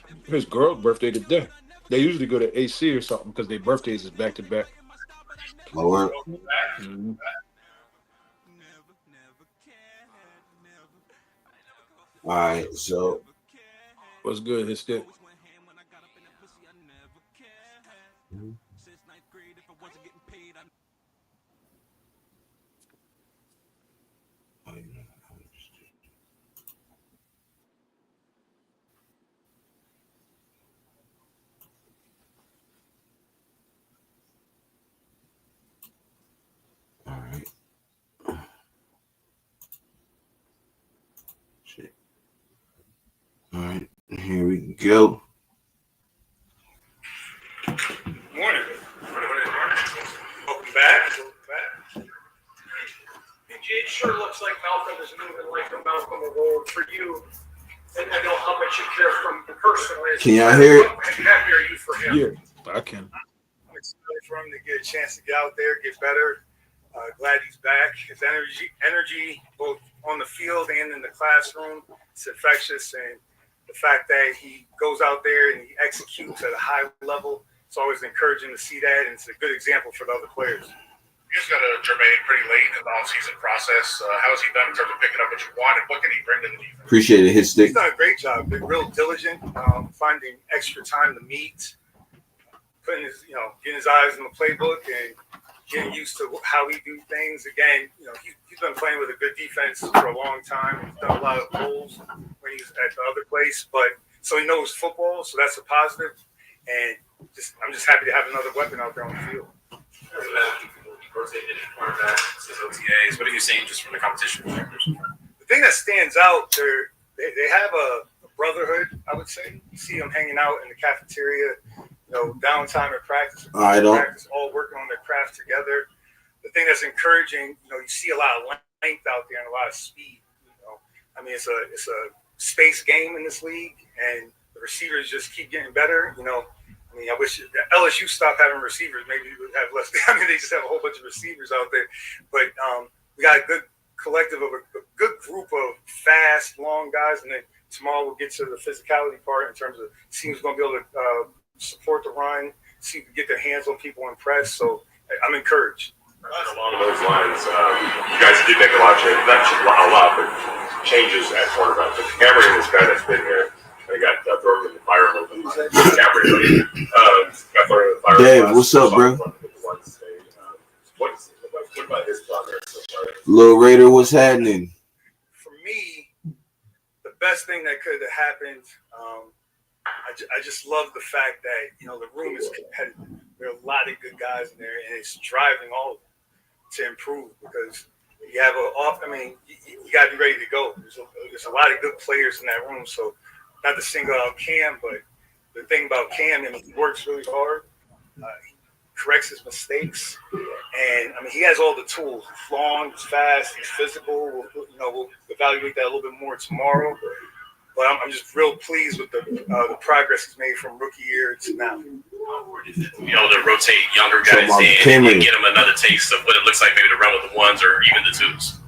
Speaker 2: girl's birthday today. They usually go to AC or something because their birthdays is back to back.
Speaker 1: My word.
Speaker 2: Mhm.
Speaker 1: All right, so
Speaker 2: What's good, his stick?
Speaker 1: all right, shit. All right, here we go.
Speaker 3: it sure looks like Malcolm is moving like a Malcolm of old for you. And I know how much you care from him personally.
Speaker 1: Can y'all hear it?
Speaker 3: How happy are you for him?
Speaker 2: Yeah, I can.
Speaker 4: I'm excited for him to get a chance to get out there, get better. Glad he's back. His energy, both on the field and in the classroom, it's infectious. And the fact that he goes out there and he executes at a high level, it's always encouraging to see that. And it's a good example for the other players.
Speaker 5: You just got a Jermaine pretty late in the offseason process. How has he done in terms of picking up what you want, and what can he bring to the defense?
Speaker 1: Appreciate it. His stick.
Speaker 4: He's done a great job. Been real diligent, finding extra time to meet, putting his, getting his eyes in the playbook and getting used to how we do things. Again, he's been playing with a good defense for a long time. He's done a lot of goals when he's at the other place, so he knows football, so that's a positive. And I'm just happy to have another weapon out there on the field.
Speaker 6: Rotated cornerback since OTAs. What have you seen just from the competition perspective?
Speaker 4: The thing that stands out, they have a brotherhood, I would say. You see them hanging out in the cafeteria, downtime at practice. All working on their craft together. The thing that's encouraging, you see a lot of length out there and a lot of speed. It's a space game in this league, and the receivers just keep getting better. I wish LSU stopped having receivers. Maybe we would have less. They just have a whole bunch of receivers out there. But we got a good collective of a good group of fast, long guys. And then tomorrow we'll get to the physicality part in terms of seeing who's going to be able to support the run, see if we can get their hands on people and press. So I'm encouraged.
Speaker 7: Along those lines, you guys did make a lot of changes. Not a lot, but changes at quarterback. But Cameron is the guy that's been here. They got thrown in the fire a little bit. Got thrown in the fire.
Speaker 1: Dave, what's up, bro?
Speaker 7: What about his progress so far?
Speaker 1: Little Raider, what's happening?
Speaker 4: For me, the best thing that could have happened, I just love the fact that, the room is competitive. There are a lot of good guys in there, and it's driving all of them to improve because you have you got to be ready to go. There's a lot of good players in that room, so not to single out Cam, but the thing about Cam, he works really hard. He corrects his mistakes, and he has all the tools. He's long, he's fast, he's physical. We'll evaluate that a little bit more tomorrow. But I'm just real pleased with the progress he's made from rookie year to now.
Speaker 6: To be able to rotate younger guys in and get them another taste of what it looks like maybe to run with the ones or even the twos.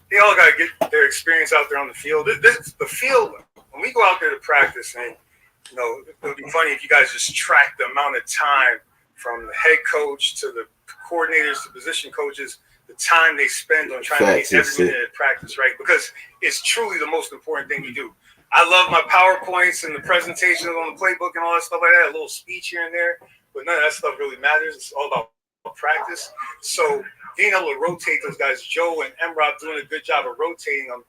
Speaker 4: They all got to get their experience out there on the field. The field, when we go out there to practice, and it would be funny if you guys just track the amount of time from the head coach to the coordinators to position coaches, the time they spend on trying to make every minute of practice right, because it's truly the most important thing we do. I love my PowerPoints and the presentations on the playbook and all that stuff like that, a little speech here and there, but none of that stuff really matters. It's all about practice. So being able to rotate those guys, Joe and Emrob doing a good job of rotating them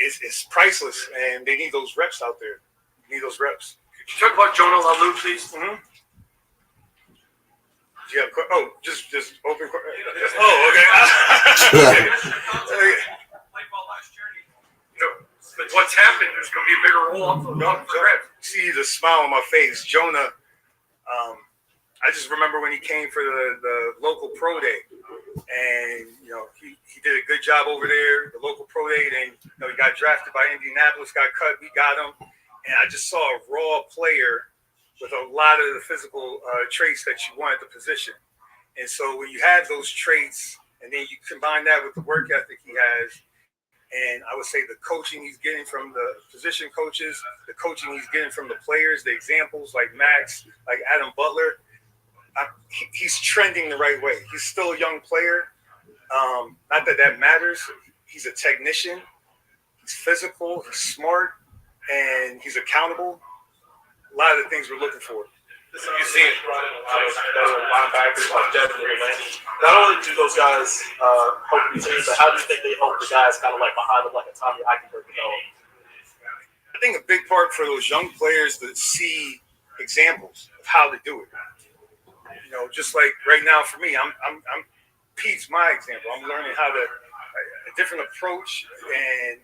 Speaker 4: is priceless, and they need those reps out there. They need those reps.
Speaker 3: Could you talk about Jonah Lalu, please?
Speaker 4: Mm-hmm. Do you have just open question? Oh, okay.
Speaker 3: But what's happened, there's going to be a bigger role up for Red.
Speaker 4: See the smile on my face. Jonah, I just remember when he came for the local pro day, and he did a good job over there, the local pro day. Then he got drafted by Indianapolis, got cut, we got him, and I just saw a raw player with a lot of the physical traits that you want at the position. And so when you have those traits, and then you combine that with the work ethic he has, and I would say the coaching he's getting from the position coaches, the coaching he's getting from the players, the examples like Max, like Adam Butler, he's trending the right way. He's still a young player. Not that matters. He's a technician. He's physical. He's smart. And he's accountable. A lot of the things we're looking for.
Speaker 7: You see it linebackers like Devin and Randy. Not only do those guys help the team, but how do you think they help the guys kind of like behind them, like a Tommy Eichenberg?
Speaker 4: I think a big part for those young players to see examples of how to do it. Just like right now for me, I'm Pete's my example. I'm learning how to a different approach, and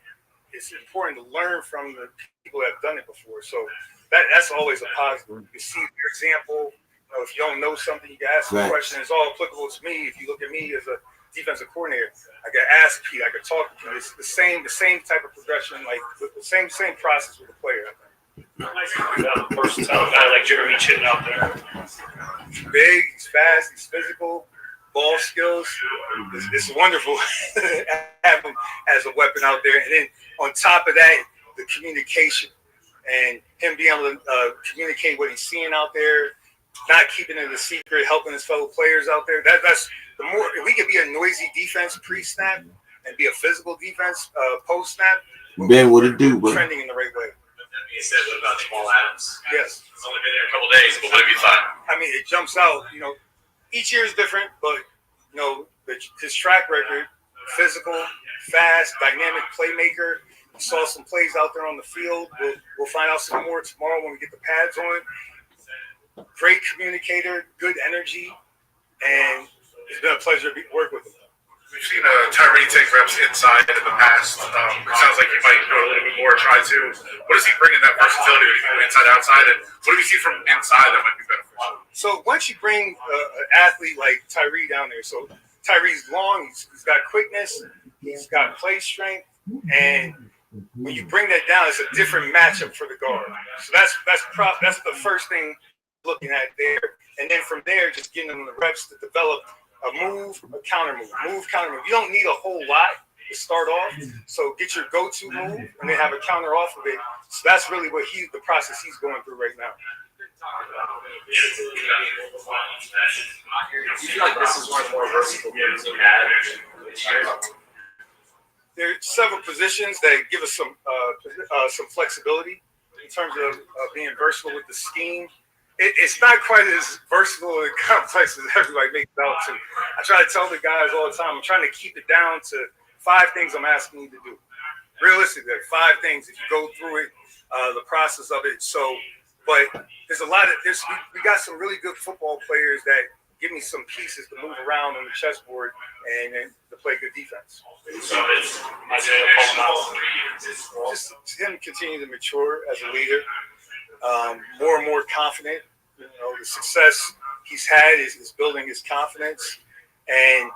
Speaker 4: it's important to learn from the people that have done it before. So that's always a positive. You see their example. If you don't know something, you can ask a question. It's all applicable to me. If you look at me as a defensive coordinator. I could ask Pete. I could talk to Pete. It's the same type of progression, like the same process with the player.
Speaker 3: Versatile guy like Jeremy Chitton out there.
Speaker 4: He's big, he's fast, he's physical, ball skills. It's wonderful to have him as a weapon out there. And then on top of that, the communication and him being able to communicate what he's seeing out there, not keeping it a secret, helping his fellow players out there. That's the more. If we could be a noisy defense pre-snap and be a physical defense post-snap,
Speaker 1: Ben, what it do, bro?
Speaker 4: Trending in the right way.
Speaker 6: You said, what about Jamal Adams?
Speaker 4: Yes.
Speaker 6: He's only been there a couple days, but what have you thought?
Speaker 4: I mean, it jumps out. Each year is different, but his track record: physical, fast, dynamic playmaker. We saw some plays out there on the field. We'll find out some more tomorrow when we get the pads on. Great communicator, good energy, and it's been a pleasure to work with him.
Speaker 5: We've seen Tyree take reps inside in the past. It sounds like he might go a little bit more, try to. What does he bring in that versatility? Inside, outside? And what do we see from inside that might be beneficial?
Speaker 4: So once you bring an athlete like Tyree down there, so Tyree's long, he's got quickness, he's got play strength, and when you bring that down, it's a different matchup for the guard. So that's the first thing looking at there. And then from there, just getting them the reps to develop a move, a counter move, counter move. You don't need a whole lot to start off. So get your go-to move and then have a counter off of it. So that's really what the process he's going through right now.
Speaker 3: Do you feel like this is one of the more versatile games we've had?
Speaker 4: There are several positions that give us some flexibility in terms of being versatile with the scheme. It's not quite as versatile and complex as everybody makes it out to. I try to tell the guys all the time, I'm trying to keep it down to 5 things I'm asking you to do. Realistically, 5 things if you go through it, the process of it. So, but there's a lot of this. We got some really good football players that give me some pieces to move around on the chessboard and to play good defense.
Speaker 3: So it's
Speaker 4: just him continue to mature as a leader, more and more confident. The success he's had is building his confidence, and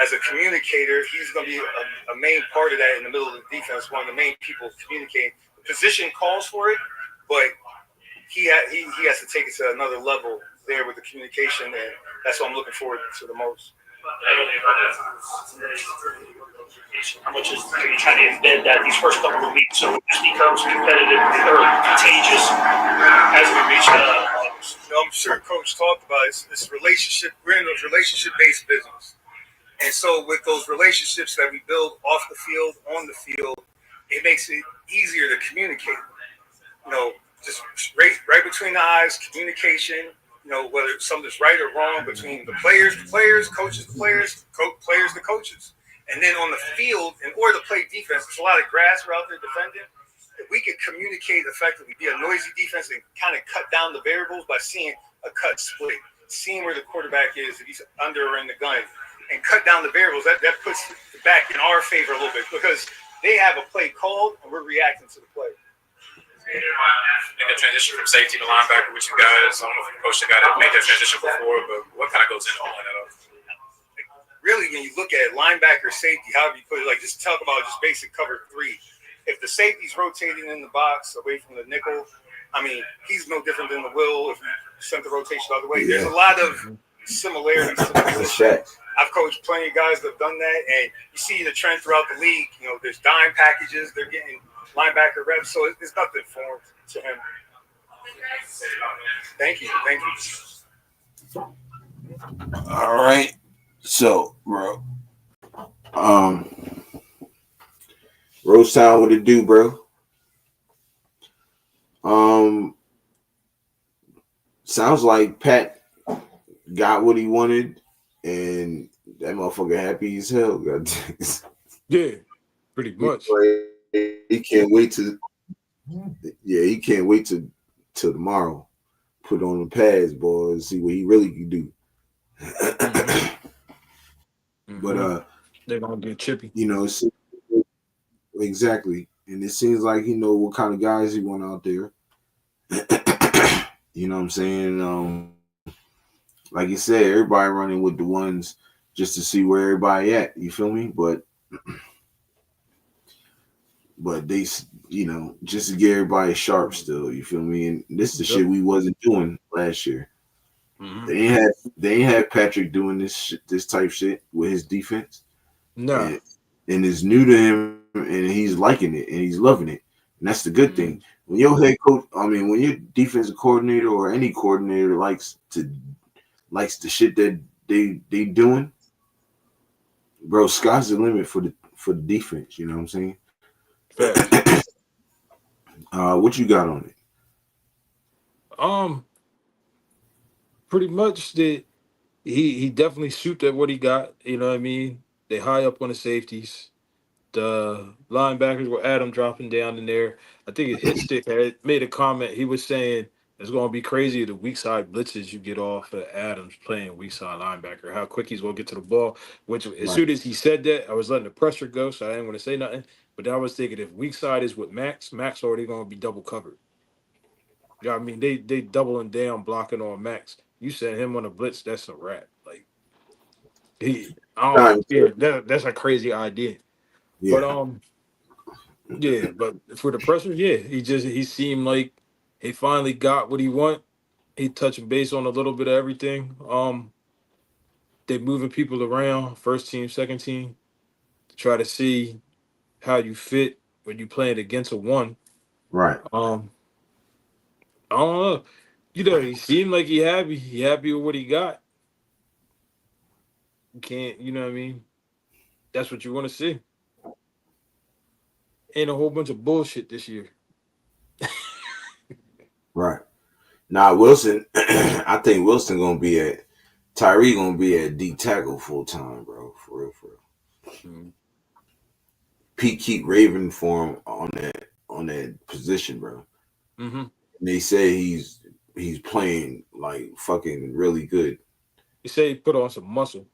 Speaker 4: as a communicator, he's going to be a main part of that in the middle of the defense. One of the main people communicating. The position calls for it, but he has to take it to another level there with the communication, and that's what I'm looking forward to the most.
Speaker 3: How much are you trying to embed that these first couple of weeks so it just becomes competitive or contagious as we reach
Speaker 4: I'm sure Coach talked about it. This relationship. We're in those relationship-based business, and so with those relationships that we build off the field, on the field, it makes it easier to communicate. Just right between the eyes, communication. Whether something's right or wrong between the players, coaches, the players, players, the coaches. And then on the field, in order to play defense, there's a lot of grass we're out there defending. If we could communicate effectively, be a noisy defense and kind of cut down the variables by seeing a cut split, seeing where the quarterback is, if he's under or in the gun, and cut down the variables, that puts it back in our favor a little bit because they have a play called and we're reacting to the play.
Speaker 6: Make the transition from safety to linebacker with you guys. I don't know if you coached a guy that made that transition before, but what kind of goes into pulling that off?
Speaker 4: Really, when you look at linebacker, safety, however you put it, just talk about just basic cover 3. If the safety's rotating in the box away from the nickel, he's no different than the will if you sent the rotation the other way. Yeah. There's a lot of similarities to the position. I've coached plenty of guys that have done that, and you see the trend throughout the league. There's dime packages. They're getting linebacker reps, so it's nothing foreign to him. Thank you.
Speaker 1: All right. So, bro, Rose Town, what it do, bro? Sounds like Pat got what he wanted, and that motherfucker happy as hell.
Speaker 2: Yeah, pretty much.
Speaker 1: He can't wait to. Yeah, he can't wait till tomorrow. Put on the pads, boys. See what he really can do. But
Speaker 2: they're gonna get chippy.
Speaker 1: Exactly, and it seems like he know what kind of guys he want out there. You know what I'm saying? Like you said, everybody running with the ones just to see where everybody at. You feel me? But they, just to get everybody sharp still. You feel me? And this is the shit we wasn't doing last year.
Speaker 2: Mm-hmm.
Speaker 1: They ain't had Patrick doing this type shit with his defense.
Speaker 2: No.
Speaker 1: And it's new to him, and he's liking it and he's loving it. And that's the good thing. When your head coach, when your defensive coordinator or any coordinator likes the shit that they doing, bro, sky's the limit for the defense. You know what I'm saying? What you got on it?
Speaker 2: Pretty much that he definitely shoot at what he got. You know what I mean? They high up on the safeties. The linebackers were Adam dropping down in there. I think it hit stick had made a comment. He was saying it's going to be crazy the weak side blitzes you get off of Adams playing weak side linebacker. How quick he's going to get to the ball. Which as soon as he said that, I was letting the pressure go, so I didn't want to say nothing. But then I was thinking if weak side is with Max already going to be double covered. Yeah, I mean they doubling down blocking on Max. You send him on a blitz, that's a wrap. Like that's a crazy idea.
Speaker 1: Yeah.
Speaker 2: But for the pressure, he seemed like he finally got what he want. He touching base on a little bit of everything. They moving people around, first team, second team, to try to see how you fit when you playing against a one.
Speaker 1: Right.
Speaker 2: I don't know. He seemed like he happy. He happy with what he got. You can't, you know what I mean? That's what you want to see. Ain't a whole bunch of bullshit this year.
Speaker 1: Right. Now Wilson, I think Wilson gonna be at Tyree gonna be at D tackle full time, bro. For real.
Speaker 2: Mm-hmm.
Speaker 1: Pete keep raving for him on that position, bro.
Speaker 2: Mm-hmm.
Speaker 1: And they say he's playing like fucking really good.
Speaker 2: He said he put on some muscle.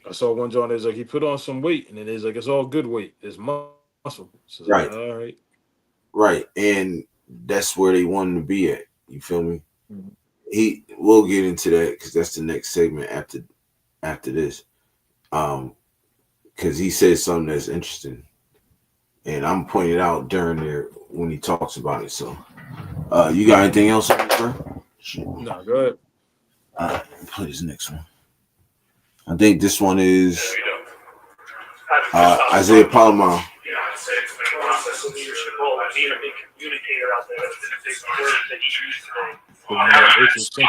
Speaker 2: I saw one John is like he put on some weight, and then it's like it's all good weight. It's muscle. So
Speaker 1: Right.
Speaker 2: All right.
Speaker 1: Right. And that's where they want him to be at. You feel me?
Speaker 2: Mm-hmm.
Speaker 1: We'll get into that because that's the next segment after this. Because he said something that's interesting, and I'm pointing out during there when he talks about it. So, you got anything else on it, bro?
Speaker 2: No, go ahead.
Speaker 1: Play this next one. I think this one is Isaiah Palomar.
Speaker 3: Leadership role, being a big communicator out there. That's been a big word that he used today. How we see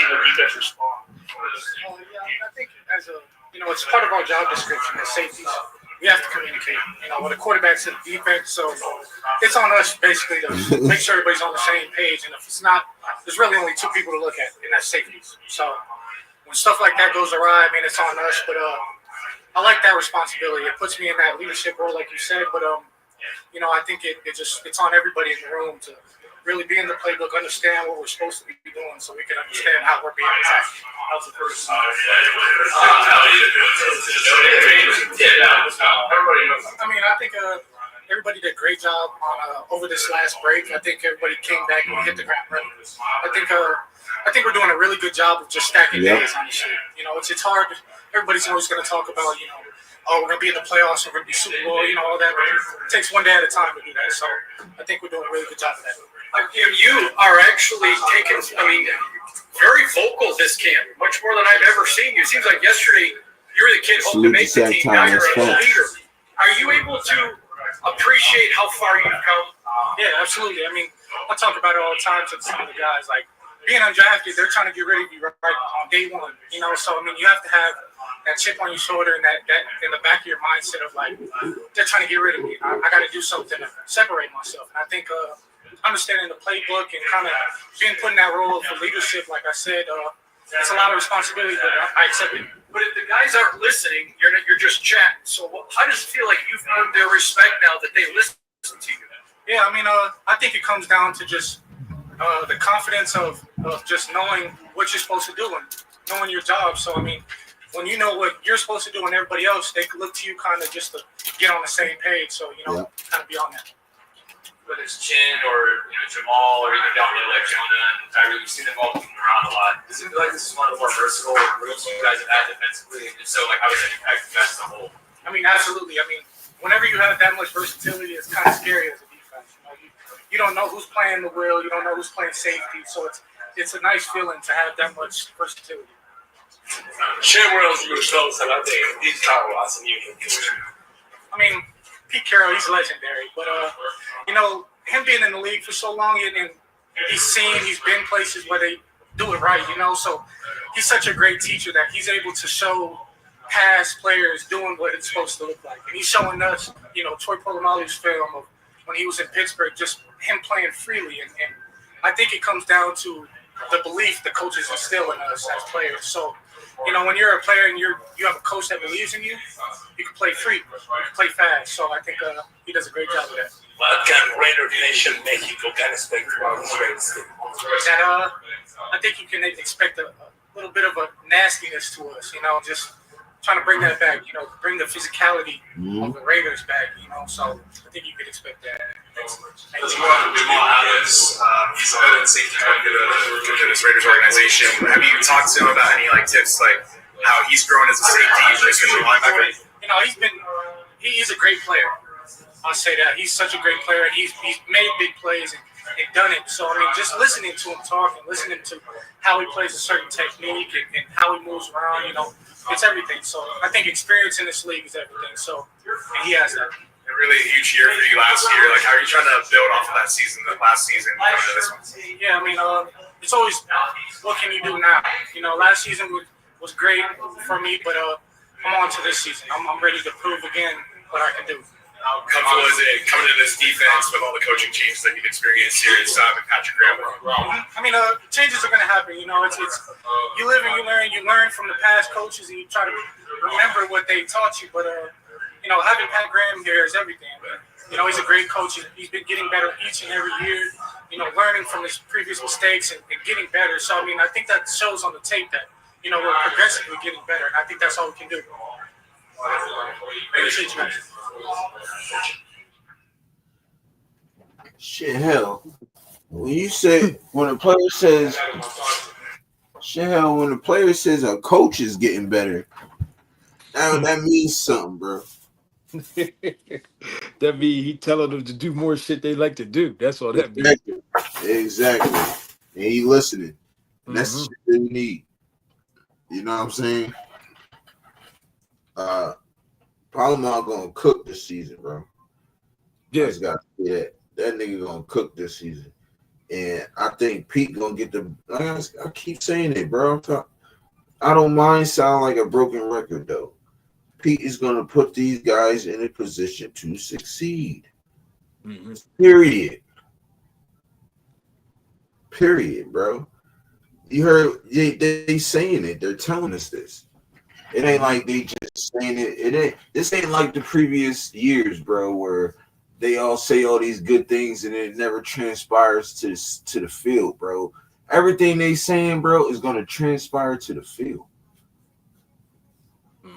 Speaker 3: the defense respond.
Speaker 4: I think it's part of our job description as safeties. We have to communicate. With a quarterback to the defense, so it's on us basically to make sure everybody's on the same page. And if it's not, there's really only two people to look at, and that's safeties. So when stuff like that goes awry, it's on us. But I like that responsibility. It puts me in that leadership role, like you said. But I think it's on everybody in the room to really be in the playbook, understand what we're supposed to be doing, so we can understand how we're being attacked. How's the first? I think everybody did a great job on over this last break. I think everybody came back and hit the ground running. I think we're doing a really good job of just stacking days on this shit. It's hard. Everybody's always going to talk about, we're going to be in the playoffs, we're going to be Super Bowl, all that. But it takes one day at a time to do that. So I think we're doing a really good job of that.
Speaker 8: You are actually taking, very vocal this camp, much more than I've ever seen you. It seems like yesterday you were the kid hoping to make the team. Now you're a leader. Are you able to appreciate how far you've come?
Speaker 4: Yeah, absolutely. I talk about it all the time to some of the guys. Like, being undrafted, they're trying to get rid of you right on day one. So, you have to have that chip on your shoulder and that in the back of your mindset of, like, they're trying to get rid of me. I got to do something to separate myself. And I think understanding the playbook and kind of being put in that role for leadership, like I said, it's a lot of responsibility, but I accept it.
Speaker 8: But if the guys aren't listening, you're just chatting. So how does it feel like you've earned their respect now that they listen to you?
Speaker 4: Yeah, I think it comes down to just the confidence of just knowing what you're supposed to do and knowing your job. So, when you know what you're supposed to do and everybody else, they can look to you kind of just to get on the same page. So, kind of be on that.
Speaker 6: whether it's Chin or Jamal or even down there like Jonah and Tyree, we've seen them all moving around a lot. Does it feel like this is one of the more versatile groups you guys have had defensively? And so, like, how does that impact you guys as a whole?
Speaker 8: I mean, absolutely. I mean, whenever you have that much versatility, it's kind of scary as a defense. You don't know who's playing the will, you don't know who's playing safety, so it's a nice feeling to have that much versatility.
Speaker 9: Shamwell's shows that I think these Towers and you.
Speaker 8: I mean, Pete Carroll, he's legendary, but him being in the league for so long and he's been places where they do it right, so he's such a great teacher that he's able to show past players doing what it's supposed to look like. And he's showing us, Troy Polamalu's film of when he was in Pittsburgh, just him playing freely. And I think it comes down to the belief the coaches instill in us as players. So, when you're a player and you have a coach that believes in you, you can play free, you can play fast. So I think he does a great job of that.
Speaker 9: What can Raider Nation Mexico can expect from this Raiders team?
Speaker 8: That I think you can expect a little bit of a nastiness to us, just trying to bring that back, bring the physicality of the Raiders back, so I think you could expect that.
Speaker 6: Jamal Adams, he's a veteran safety coach to this Raiders organization. Have you talked to him about any tips, like how he's grown as a safety, just as a linebacker?
Speaker 8: He's a great player. I'll say that. He's such a great player, and he's made big plays and done it. So, I mean, just listening to him talk and listening to how he plays a certain technique and how he moves around, it's everything. So I think experience in this league is everything. So, and he has that.
Speaker 6: A really huge year for you last year. Like, how are you trying to build off of that season, the last season, into this one?
Speaker 8: Yeah, I mean, it's always what can you do now? Last season was great for me, but I'm on to this season. I'm ready to prove again what I can do.
Speaker 6: How comfortable is it coming into this defense with all the coaching changes that you've experienced here at Sam and Patrick Graham?
Speaker 8: I mean, changes are going to happen. It's you live and you learn. You learn from the past coaches, and you try to remember what they taught you. But having Pat Graham here is everything. He's a great coach. He's been getting better each and every year. Learning from his previous mistakes and getting better. So I mean, I think that shows on the tape that we're progressively getting better, and I think that's all we can do. Appreciate you guys.
Speaker 1: Shit, hell. When a player says a coach is getting better, now that means something, bro.
Speaker 2: That means he telling them to do more shit they like to do. That's all that means.
Speaker 1: Exactly. And he listening. That's the shit they need. You know what I'm saying? Palomar gonna cook this season, bro.
Speaker 2: Yeah.
Speaker 1: I just gotta say that. That nigga gonna cook this season. And I think Pete gonna get I keep saying it, bro. I don't mind sounding like a broken record, though. Pete is gonna put these guys in a position to succeed. Period, bro. You heard they saying it. They're telling us this. It ain't like they just saying it. This ain't like the previous years, bro, where they all say all these good things and it never transpires to the field, bro. Everything they saying, bro, is gonna transpire to the field.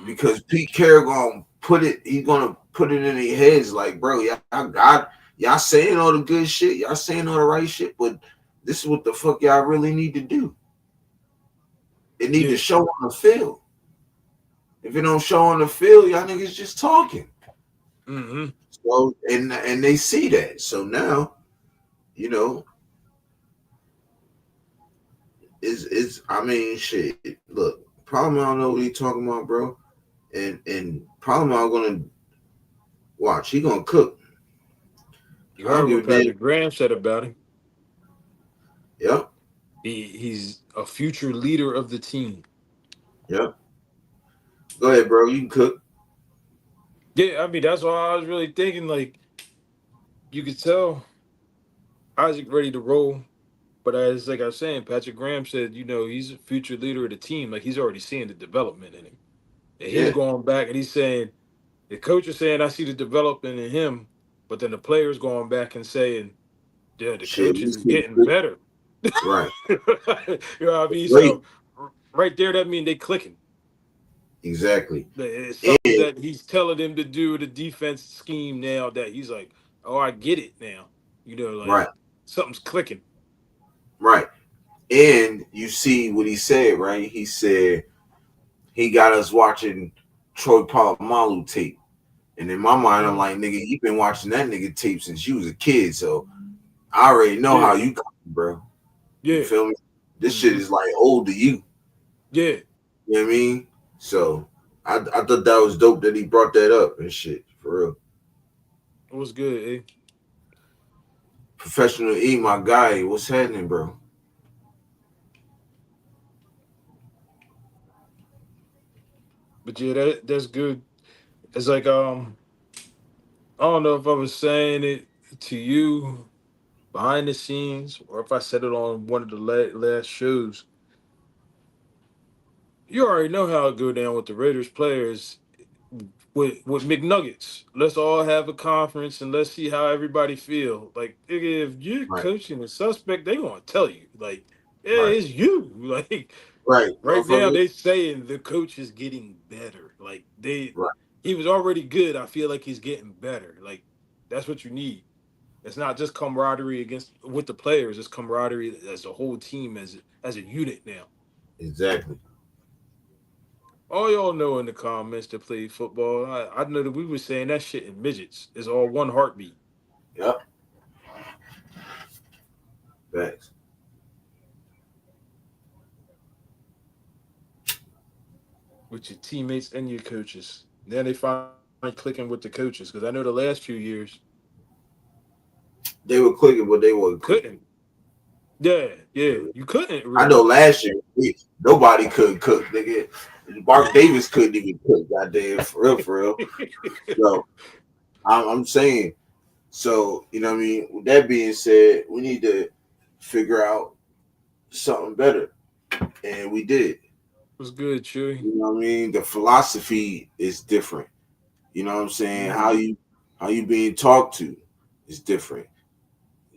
Speaker 1: Because Pete Carroll gonna he's gonna put it in their heads like, bro, y'all saying all the good shit, y'all saying all the right shit, but this is what the fuck y'all really need to do. It need to show on the field. If it don't show on the field, y'all niggas just talking. So and they see that. So now, is I mean shit. Look, probably I don't know what he talking about, bro. And probably I'm gonna watch. He gonna cook.
Speaker 2: You heard what Patrick Graham said about him.
Speaker 1: Yep.
Speaker 2: He's a future leader of the team.
Speaker 1: Yep. Go ahead, bro. You can cook.
Speaker 2: Yeah, I mean, that's what I was really thinking. Like, you could tell Isaac ready to roll. But as like I was saying, Patrick Graham said, he's a future leader of the team. Like, he's already seeing the development in him. And he's going back and he's saying, the coach is saying, I see the development in him. But then the player's going back and saying, yeah, the coach is getting better.
Speaker 1: Right.
Speaker 2: You know what I mean? So right there, that means they clicking.
Speaker 1: Exactly.
Speaker 2: It's something that he's telling them to do the defense scheme now that he's like, oh, I get it now. You know, like
Speaker 1: Right.
Speaker 2: something's clicking.
Speaker 1: Right. And you see what he said, right? He said he got us watching Troy Polamalu tape. And in my mind, I'm like, nigga, you been watching that nigga tape since you was a kid. So I already know how you come, bro. You
Speaker 2: Yeah.
Speaker 1: feel me? This shit is like old to you.
Speaker 2: Yeah.
Speaker 1: You know what I mean? So I thought that was dope that he brought that up and shit. For real.
Speaker 2: It was good, eh?
Speaker 1: Professional E, my guy. What's happening, bro?
Speaker 2: But yeah, that's good. It's like I don't know if I was saying it to you behind the scenes or if I said it on one of the last shows. You already know how it go down with the Raiders players with McNuggets. Let's all have a conference and let's see how everybody feel. Like if you're
Speaker 1: Right.
Speaker 2: coaching a suspect, they gonna tell you. Like, yeah,
Speaker 1: Right.
Speaker 2: it's you. Like
Speaker 1: Right.
Speaker 2: right now,
Speaker 1: Motherfucker.
Speaker 2: they saying the coach is getting better. Like
Speaker 1: Right.
Speaker 2: he was already good. I feel like he's getting better. Like that's what you need. It's not just camaraderie with the players. It's camaraderie as a whole team, as a unit now.
Speaker 1: Exactly.
Speaker 2: All y'all know in the comments that play football. I know that we were saying that shit in midgets. It's all one heartbeat
Speaker 1: Yep. Facts.
Speaker 2: with your teammates and your coaches. Then they finally clicking with the coaches because I know the last few years
Speaker 1: They were clicking, but they weren't clicking.
Speaker 2: couldn't. Yeah, yeah, you couldn't
Speaker 1: I know
Speaker 2: really.
Speaker 1: last year nobody could cook, nigga. Mark Davis couldn't even cook, goddamn, for real, for real. So I'm saying, so you know what I mean. With that being said, we need to figure out something better, and we did.
Speaker 2: Was good, Chewy.
Speaker 1: You know what I mean. The philosophy is different. You know what I'm saying. How you being talked to is different.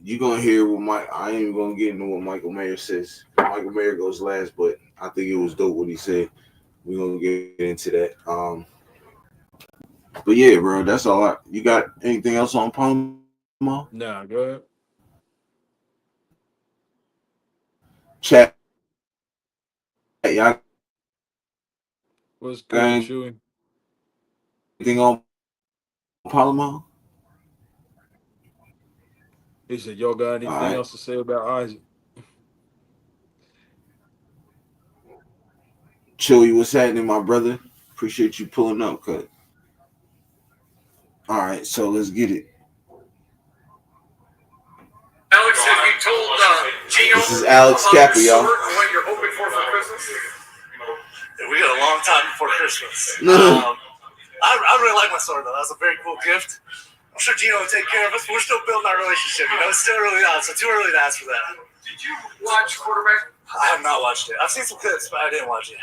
Speaker 1: You're gonna hear what I ain't even gonna get into what Michael Mayer says. Michael Mayer goes last, but I think it was dope what he said. We're gonna get into that. But yeah, bro, that's all you got anything else on Palma?
Speaker 2: Nah, go ahead.
Speaker 1: Chat, y'all
Speaker 2: What's
Speaker 1: got
Speaker 2: good,
Speaker 1: anything
Speaker 2: Chewy?
Speaker 1: on Palma?
Speaker 2: He said, y'all got
Speaker 1: All
Speaker 2: anything
Speaker 1: right.
Speaker 2: else to say about Isaac?
Speaker 1: Chewy, what's happening, my brother? Appreciate you pulling up, cut. All right, so let's get it.
Speaker 8: Alex, have you told Gino
Speaker 1: This is Alex
Speaker 8: about
Speaker 1: Kappa,
Speaker 8: your
Speaker 1: y'all.
Speaker 8: sword and what you're hoping for Christmas?
Speaker 9: Yeah, we got a long time before Christmas. I really like my sword though. That's a very cool gift. I'm sure Gino will take care of us, but we're still building our relationship. You know, it's still early on, so too early to ask for that.
Speaker 8: Did you watch quarterback?
Speaker 9: I have not watched it. I've seen some clips, but I didn't watch it.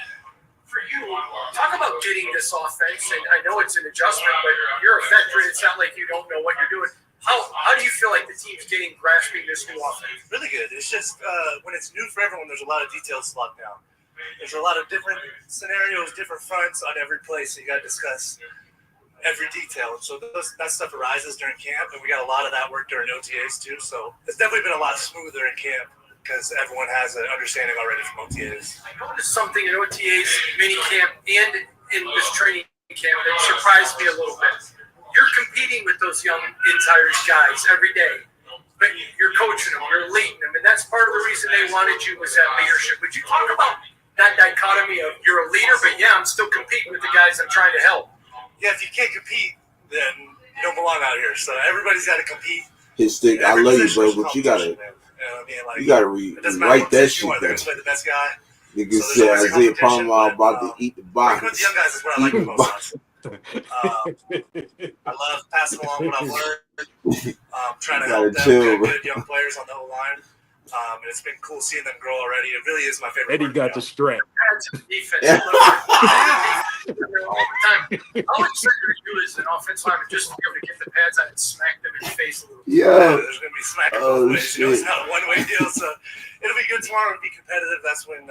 Speaker 8: For you, talk about getting this offense, and I know it's an adjustment, but you're a veteran. It's not like you don't know what you're doing. How do you feel like the team's grasping this new offense?
Speaker 9: Really good. It's just when it's new for everyone, there's a lot of details to lock down. There's a lot of different scenarios, different fronts on every play, so you got to discuss every detail. So that stuff arises during camp, and we got a lot of that work during OTAs too. So it's definitely been a lot smoother in camp because everyone has an understanding already from OTAs.
Speaker 8: I noticed something in OTAs, mini camp, and in this training camp that surprised me a little bit. You're competing with those young Irish guys every day, but you're coaching them, you're leading them, and that's part of the reason they wanted you was that leadership. Would you talk about that dichotomy of you're a leader, but yeah, I'm still competing with the guys I'm trying to help?
Speaker 9: Yeah, if you can't compete, then you don't belong out here. So everybody's got to compete.
Speaker 1: His stick, I love you, bro, but you gotta rewrite that shit.
Speaker 9: They're gonna play the best guy.
Speaker 1: Nigga said Isaiah Palmer about to eat the box.
Speaker 9: Working with the young guys is what I like the most. I love passing along what I've learned. Trying to help them get good young players on the O-line. And it's been cool seeing them grow already. It really is my favorite.
Speaker 2: Eddie got the strength.
Speaker 8: Defense. How excited are you as an offensive lineman just to be able to get the pads on and smack them in the face a little bit?
Speaker 1: Yeah.
Speaker 9: There's going to be smacking both ways. You know, it's not a one-way deal. So it'll be good tomorrow. It'll be competitive. That's when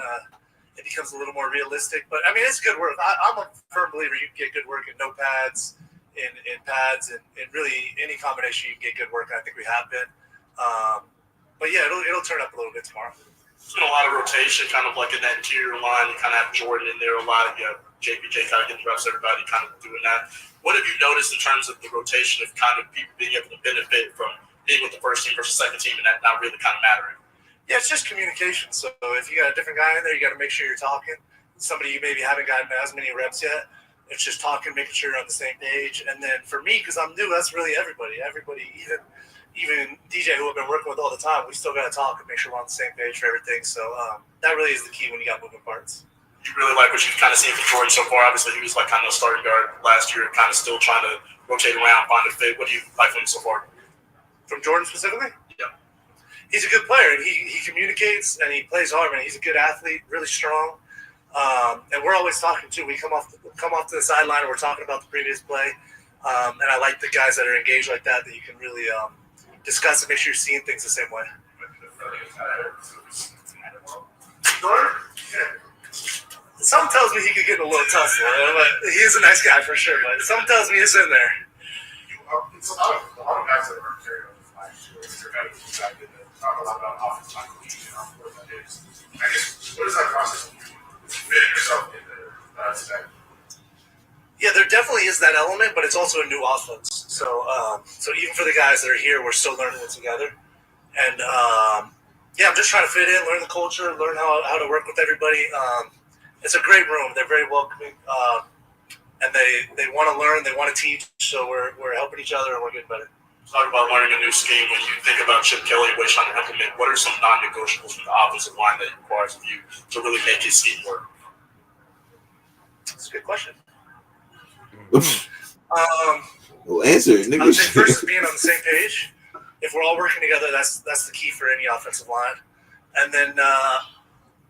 Speaker 9: it becomes a little more realistic. But, I mean, it's good work. I'm a firm believer you can get good work in no pads, in pads, and really any combination you can get good work. And I think we have been. But yeah, it'll turn up a little bit tomorrow.
Speaker 3: There's been a lot of rotation, kind of like in that interior line. You kind of have Jordan in there a lot. You have JPJ kind of getting reps, everybody kind of doing that. What have you noticed in terms of the rotation of kind of people being able to benefit from being with the first team versus second team and that not really kind of mattering?
Speaker 9: Yeah, it's just communication. So if you got a different guy in there, you got to make sure you're talking. Somebody you maybe haven't gotten as many reps yet. It's just talking, making sure you're on the same page. And then for me, because I'm new, that's really everybody. Everybody, even DJ, who I've been working with all the time, we still got to talk and make sure we're on the same page for everything. So that really is the key when you got moving parts.
Speaker 3: You really like what you've kind of seen from Jordan so far. Obviously, he was like kind of a starting guard last year, kind of still trying to rotate around, find a fit. What do you like from him so far?
Speaker 9: From Jordan specifically?
Speaker 3: Yeah.
Speaker 9: He's a good player. He communicates and he plays hard, man. He's a good athlete, really strong. And we're always talking too. We come off to the sideline and we're talking about the previous play. And I like the guys that are engaged like that you can really discuss and make sure you're seeing things the same way. Some tells me he could get in a little tussle, but he is a nice guy for sure. But some tells me it's in there.
Speaker 5: It's a lot of guys that are carrying on the flag. You're kind of excited to talk a lot about offensive line coaching and what that is. I guess, what is that process of fitting yourself into today?
Speaker 9: Yeah, there definitely is that element, but it's also a new offense. So even for the guys that are here, we're still learning it together. And yeah, I'm just trying to fit in, learn the culture, learn how to work with everybody. It's a great room. They're very welcoming, and they want to learn. They want to teach. So we're helping each other, and we're getting better.
Speaker 3: Talk about learning a new scheme. When you think about Chip Kelly and what he's trying to implement, what are some non-negotiables from the offensive line that it requires of you to really make his scheme work?
Speaker 9: That's a good question.
Speaker 1: Well, answer it,
Speaker 9: I would say first is being on the same page. If we're all working together, that's the key for any offensive line. And then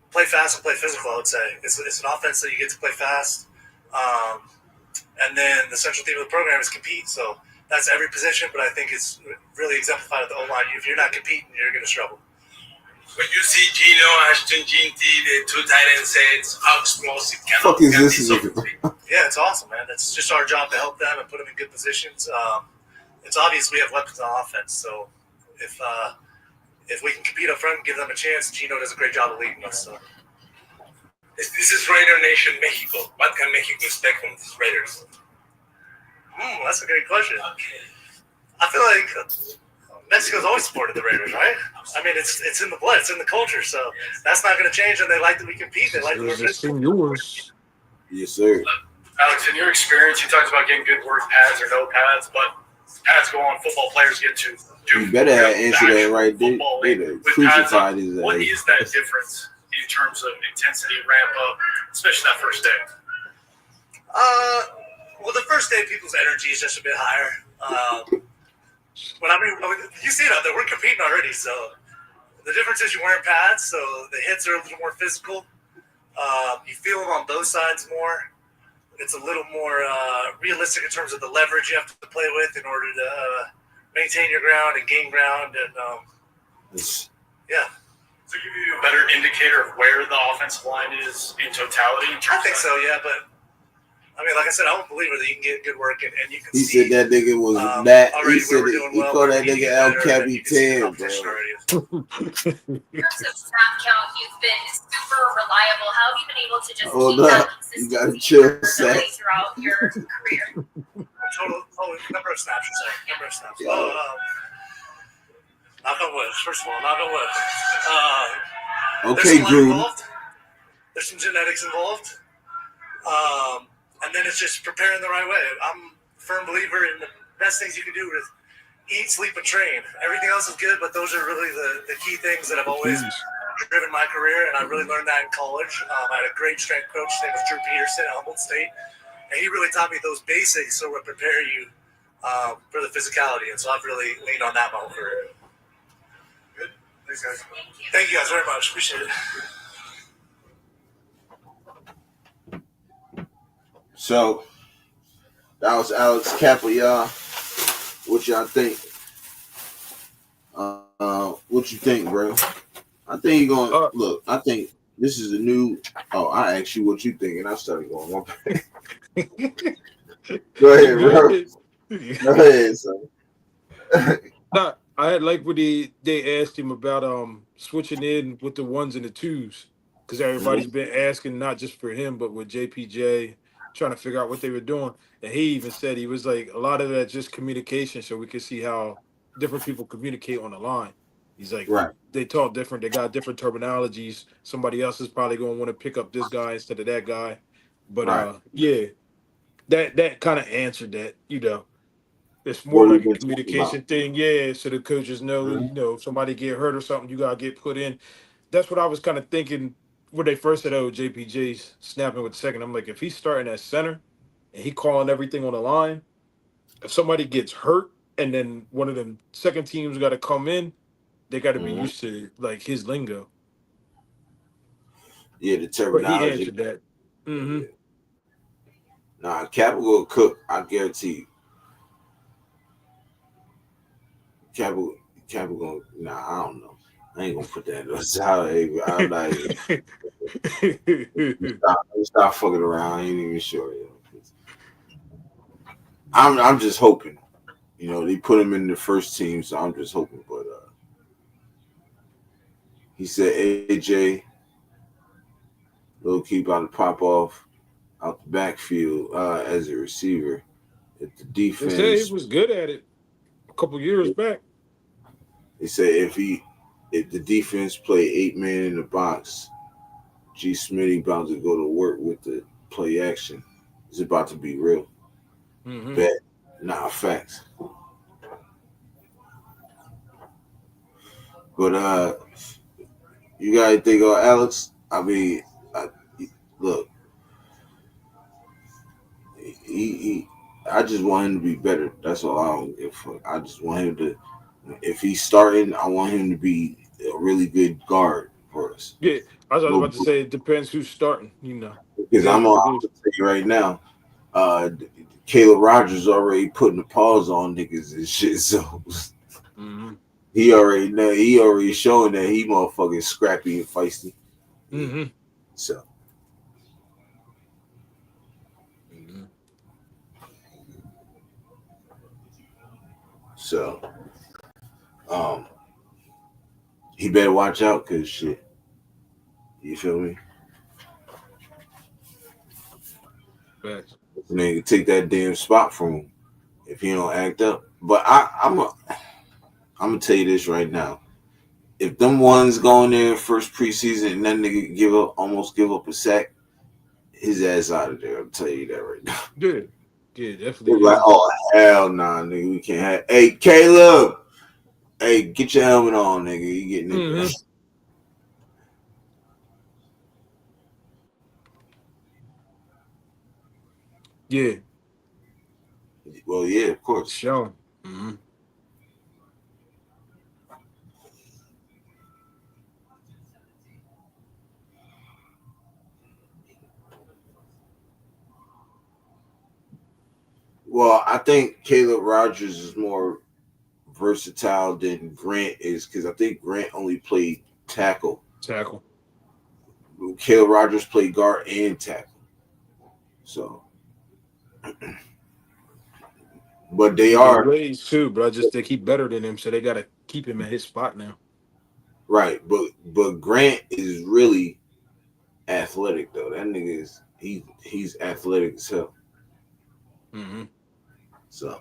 Speaker 9: play fast and play physical, I would say. It's an offense that you get to play fast. And then the central theme of the program is compete. So that's every position, but I think it's really exemplified at the O-line. If you're not competing, you're going to struggle.
Speaker 10: When you see Gino, Ashton, Ginty, the two tight end sets, how explosive can
Speaker 1: is
Speaker 10: be
Speaker 1: this?
Speaker 10: so
Speaker 9: Yeah, it's awesome, man. It's just our job to help them and put them in good positions. It's obvious we have weapons on offense, so if we can compete up front and give them a chance, Gino does a great job of leading us. So.
Speaker 10: This is Raider Nation Mexico. What can Mexico expect from these Raiders?
Speaker 9: That's a great question. Okay. I feel like Mexico's always supported the Raiders, right? I mean, it's in the blood, it's in the culture, so that's not going to change. And they like that we compete. They like that we're physical.
Speaker 2: Yours.
Speaker 1: Yes, sir.
Speaker 8: Alex, in your experience, you talked about getting good work pads or no pads, but pads go on. Football players get to do.
Speaker 1: You better answer that right there.
Speaker 8: With pads on. What is that difference in terms of intensity, ramp up, especially that first day?
Speaker 9: Well, the first day, people's energy is just a bit higher. You see it out there. We're competing already, so the difference is you're wearing pads, so the hits are a little more physical. You feel them on both sides more. It's a little more realistic in terms of the leverage you have to play with in order to maintain your ground and gain ground. And yeah.
Speaker 8: So give you a better indicator of where the offensive line is in totality?
Speaker 9: I think so, yeah, but I mean, like I said, I'm a believer that you can get good work and you can
Speaker 1: He
Speaker 9: see.
Speaker 1: said that nigga was that. He said he
Speaker 9: well,
Speaker 1: called that nigga El Capitan, bro.
Speaker 11: In terms of snap count, you've been super reliable. How have you been able to just keep that
Speaker 1: You gotta chill,
Speaker 11: consistently throughout your career?
Speaker 9: Number of snaps, you're saying. Number of snaps. Yeah. Knock on wood. First of all, knock on wood.
Speaker 1: Okay, Drew.
Speaker 9: There's some genetics involved. And then it's just preparing the right way. I'm a firm believer in the best things you can do is eat, sleep, and train. Everything else is good, but those are really the key things that I've always driven my career, and I really learned that in college. I had a great strength coach. His name was Drew Peterson at Humboldt State, and he really taught me those basics so it would prepare you for the physicality, and so I've really leaned on that my whole career.
Speaker 5: Good. Thanks, guys.
Speaker 9: Thank you guys very much. Appreciate it.
Speaker 1: So that was Alex Kappa, y'all. What y'all think? What you think, bro? I think you're going look. I think this is a new. Oh, I asked you what you think, and I started going. Go ahead, bro. Go ahead, son.
Speaker 2: I had like when they asked him about switching in with the ones and the twos because everybody's been asking not just for him but with JPJ trying to figure out what they were doing, and he even said he was like a lot of that just communication so we could see how different people communicate on the line. He's like
Speaker 1: Right.
Speaker 2: they talk different, they got different terminologies. Somebody else is probably going to want to pick up this guy instead of that guy, but
Speaker 1: Right.
Speaker 2: yeah, that kind of answered that, you know. It's more
Speaker 1: What
Speaker 2: like
Speaker 1: we've
Speaker 2: a
Speaker 1: been talking about.
Speaker 2: communication thing, yeah. So the coaches know,
Speaker 1: Mhm.
Speaker 2: if somebody get hurt or something, you gotta get put in. That's what I was kind of thinking when they first said, "Oh, JPJ's snapping with second." I'm like, if he's starting at center and he calling everything on the line, if somebody gets hurt and then one of them second teams got to come in, they got to be
Speaker 1: Mhm.
Speaker 2: used to like his lingo.
Speaker 1: Yeah, the
Speaker 2: But he
Speaker 1: terminology.
Speaker 2: answered that. Mm-hmm.
Speaker 1: Yeah. Nah, Cap will cook. I guarantee you. Cap will, Cap will gonna. Nah, I don't know. I ain't gonna put that. I'm not even. Stop fucking around. I ain't even sure. I'm just hoping. They put him in the first team, so I'm just hoping. But he said AJ low key about to pop off out the backfield as a receiver. If the
Speaker 2: They say he
Speaker 1: defense,
Speaker 2: was good at it a couple years back.
Speaker 1: they say if the defense play 8 man in the box, G. Smitty about to go to work with the play action. It's about to be real.
Speaker 2: Mm-hmm.
Speaker 1: Bet, nah, facts. But you gotta think of Alex. I mean, look, he I just want him to be better. That's all I don't give a fuck. I just want him to. If he's starting, I want him to be a really good guard for us.
Speaker 2: Yeah, I was
Speaker 1: No,
Speaker 2: about to say it depends who's starting. You know,
Speaker 1: because
Speaker 2: it is
Speaker 1: I'm
Speaker 2: what
Speaker 1: gonna
Speaker 2: it is.
Speaker 1: tell you right now. Uh, Caleb Rogers already putting the paws on niggas and shit. So
Speaker 2: Mm-hmm.
Speaker 1: he already know. He already showing that he motherfucking scrappy and feisty. Yeah.
Speaker 2: Mm-hmm.
Speaker 1: So
Speaker 2: Mm-hmm.
Speaker 1: so um, he better watch out, cause shit. You feel me?
Speaker 2: Facts.
Speaker 1: Nigga take that damn spot from him if he don't act up. But I'm gonna tell you this right now. If them ones going there first preseason and that nigga almost give up a sack, his ass out of there. I'll tell you that right now.
Speaker 2: Yeah, yeah, definitely
Speaker 1: They're like,
Speaker 2: is.
Speaker 1: oh hell nah, nigga, we can't have. Hey Caleb, hey, get your helmet on, nigga. You getting it
Speaker 2: Mm-hmm.
Speaker 1: back?
Speaker 2: Yeah,
Speaker 1: Well, yeah, of course.
Speaker 2: sure. Mm-hmm.
Speaker 1: Well, I think Caleb Rogers is more versatile than Grant is because I think Grant only played tackle.
Speaker 2: Tackle.
Speaker 1: Caleb Rogers played guard and tackle. So, but they
Speaker 2: He got
Speaker 1: are
Speaker 2: ways too, but I just think he better than him, so they got to keep him at his spot now.
Speaker 1: right. But Grant is really athletic though. That nigga is he's athletic as hell.
Speaker 2: Mm-hmm.
Speaker 1: So,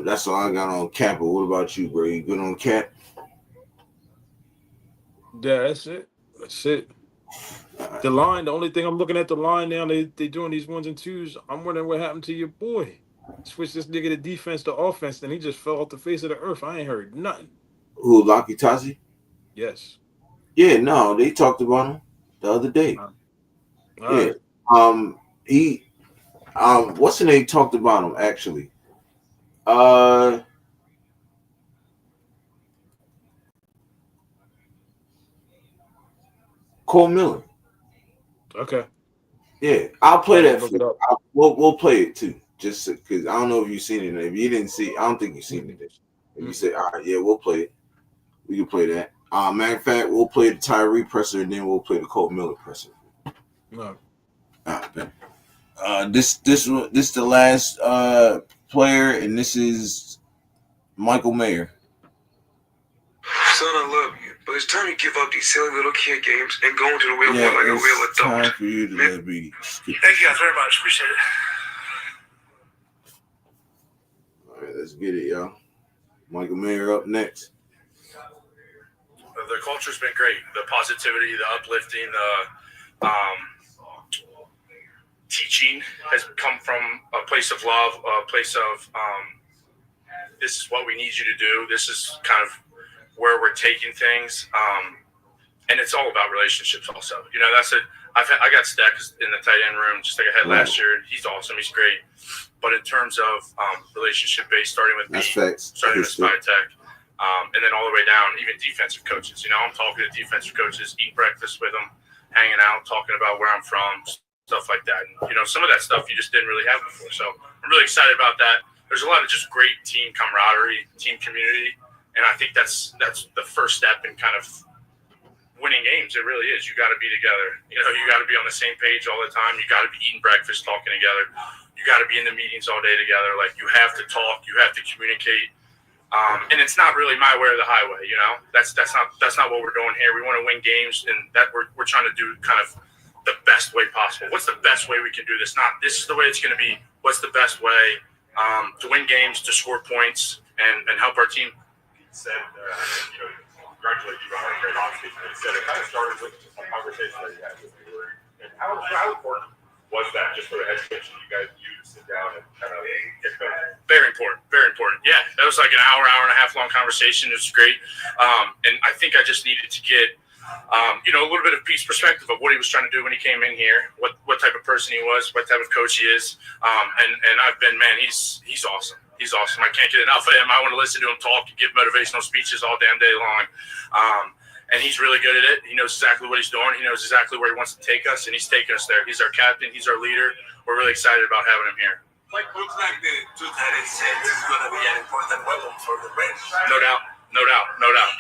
Speaker 1: that's all I got on Cap. But what about you, bro? You good on Cap?
Speaker 2: Yeah, that's it. That's it. The line, the only thing I'm looking at the line now, they doing these ones and twos. I'm wondering what happened to your boy. Switch this nigga to defense to offense, then he just fell off the face of the earth. I ain't heard nothing.
Speaker 1: Who, Laki Tazi?
Speaker 2: Yes.
Speaker 1: Yeah, no, they talked about him the other day.
Speaker 2: All
Speaker 1: Yeah.
Speaker 2: right.
Speaker 1: He what's the name talked about him actually? Uh Cole Miller.
Speaker 2: Okay.
Speaker 1: Yeah, I'll play
Speaker 2: I'm gonna
Speaker 1: that
Speaker 2: look
Speaker 1: for
Speaker 2: it
Speaker 1: you.
Speaker 2: up.
Speaker 1: We'll play it too. Just because I don't know if you've seen it. If you didn't see, I don't think you've seen it. If you
Speaker 2: Mm-mm.
Speaker 1: say, all right, yeah, we'll play it. We can play that. Matter of fact, we'll play the Tyree presser and then we'll play the Cole Miller presser.
Speaker 2: No.
Speaker 1: Bet. This the last player, and this is Michael Mayer.
Speaker 12: Son, I love you, but it's time you give up these silly little kid games and go into the real world like a real adult.
Speaker 1: It's time for you to let me skip.
Speaker 9: Thank you guys very much. Appreciate it.
Speaker 1: All right, let's get it, y'all. Michael Mayer up next.
Speaker 13: The culture's been great. The positivity, the uplifting, the teaching has come from a place of love, a place of this is what we need you to do. This is kind of where we're taking things, and it's all about relationships. Also, you know, I got Steck in the tight end room just like I had last year. He's awesome. He's great. But in terms of relationship based, starting with me, starting with Spytech, and then all the way down, even defensive coaches. You know, I'm talking to defensive coaches, eating breakfast with them, hanging out, talking about where I'm from, stuff like that. And, you know, some of that stuff you just didn't really have before. So I'm really excited about that. There's a lot of just great team camaraderie, team community, and I think that's the first step in kind of winning games. It really is. You got to be together. You know, you got to be on the same page all the time. You got to be eating breakfast, talking together. You got to be in the meetings all day together. Like, you have to talk. You have to communicate. And it's not really my way or the highway. You know, that's not what we're doing here. We want to win games, and that we're trying to do kind of the best way possible. What's the best way we can do this? Not this is the way it's going to be. What's the best way to win games, to score points, and help our team?
Speaker 7: Said, you know, congratulate you on a great offseason. He said it kind of started with a conversation that you had with you. And how important was that just for the head coach you guys to sit down and kind of get better?
Speaker 13: Very important. Very important. Yeah, that was like an hour and a half long conversation. It was great. And I think I just needed to get, you know, a little bit of Pete's perspective of what he was trying to do when he came in here, what type of person he was, what type of coach he is. And I've been, man, he's awesome. He's awesome. I can't get enough of him. I want to listen to him talk and give motivational speeches all damn day long. And he's really good at it. He knows exactly what he's doing. He knows exactly where he wants to take us, and he's taking us there. He's our captain. He's our leader. We're really excited about having him here.
Speaker 10: Like, looks like the two tight end sets is going to be an important weapon for the Raiders.
Speaker 13: No doubt.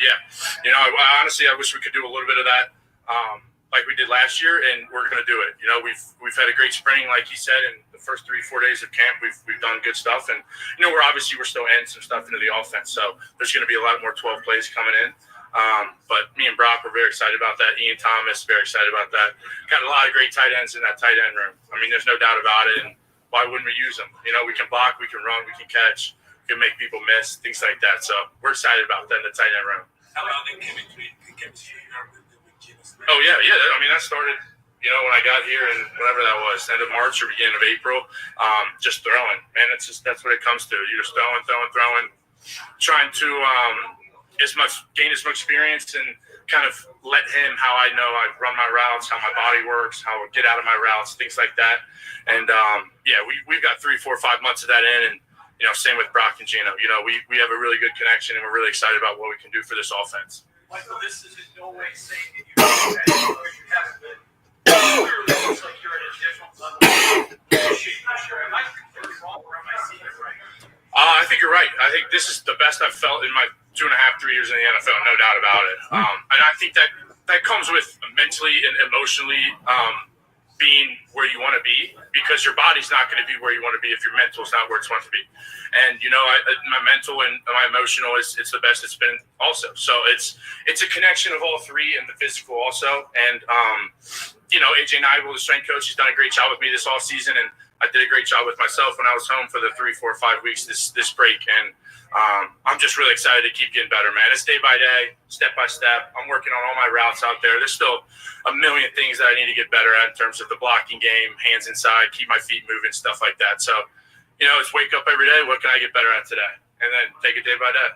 Speaker 13: Yeah. You know, honestly, I wish we could do a little bit of that, like we did last year, and we're going to do it. You know, we've had a great spring, like he said, and the first 3-4 days of camp, we've done good stuff, and you know, we're still adding some stuff into the offense, so there's going to be a lot more 12 plays coming in. But me and Brock were very excited about that. Ian Thomas, very excited about that. Got a lot of great tight ends in that tight end room. I mean, there's no doubt about it. And why wouldn't we use them? You know, we can block, we can run, we can catch, we can make people miss, things like that. So we're excited about that in the tight end room.
Speaker 10: How about the chemistry?
Speaker 13: Oh, yeah. I mean, that started, you know, when I got here and whenever that was, end of March or beginning of April, just throwing. Man, that's what it comes to. You're just throwing, trying to gain as much experience and kind of let him how I know I run my routes, how my body works, how I get out of my routes, things like that. And, yeah, we've got 3, 4, 5 months of that in. And, you know, same with Brock and Gino. You know, we have a really good connection, and we're really excited about what we can do for this offense.
Speaker 8: Michael, this is in no way saying that you haven't been. It looks like you're at a different level. Am I thinking wrong, or am I seeing it right?
Speaker 13: I think you're right. I think this is the best I've felt in my 2.5, 3 years in the NFL, no doubt about it. And I think that comes with mentally and emotionally being where you want to be, because your body's not going to be where you want to be if your mental is not where it's meant to be. And, you know, my mental and my emotional it's the best it's been also. So it's a connection of all three, and the physical also. And, you know, AJ Nibel, the strength coach, he's done a great job with me this off season, and I did a great job with myself when I was home for the 3, 4, 5 weeks this break. And I'm just really excited to keep getting better, man. It's day by day, step by step. I'm working on all my routes out there. There's still a million things that I need to get better at in terms of the blocking game, hands inside, keep my feet moving, stuff like that. So, you know, it's wake up every day. What can I get better at today? And then take it day by day.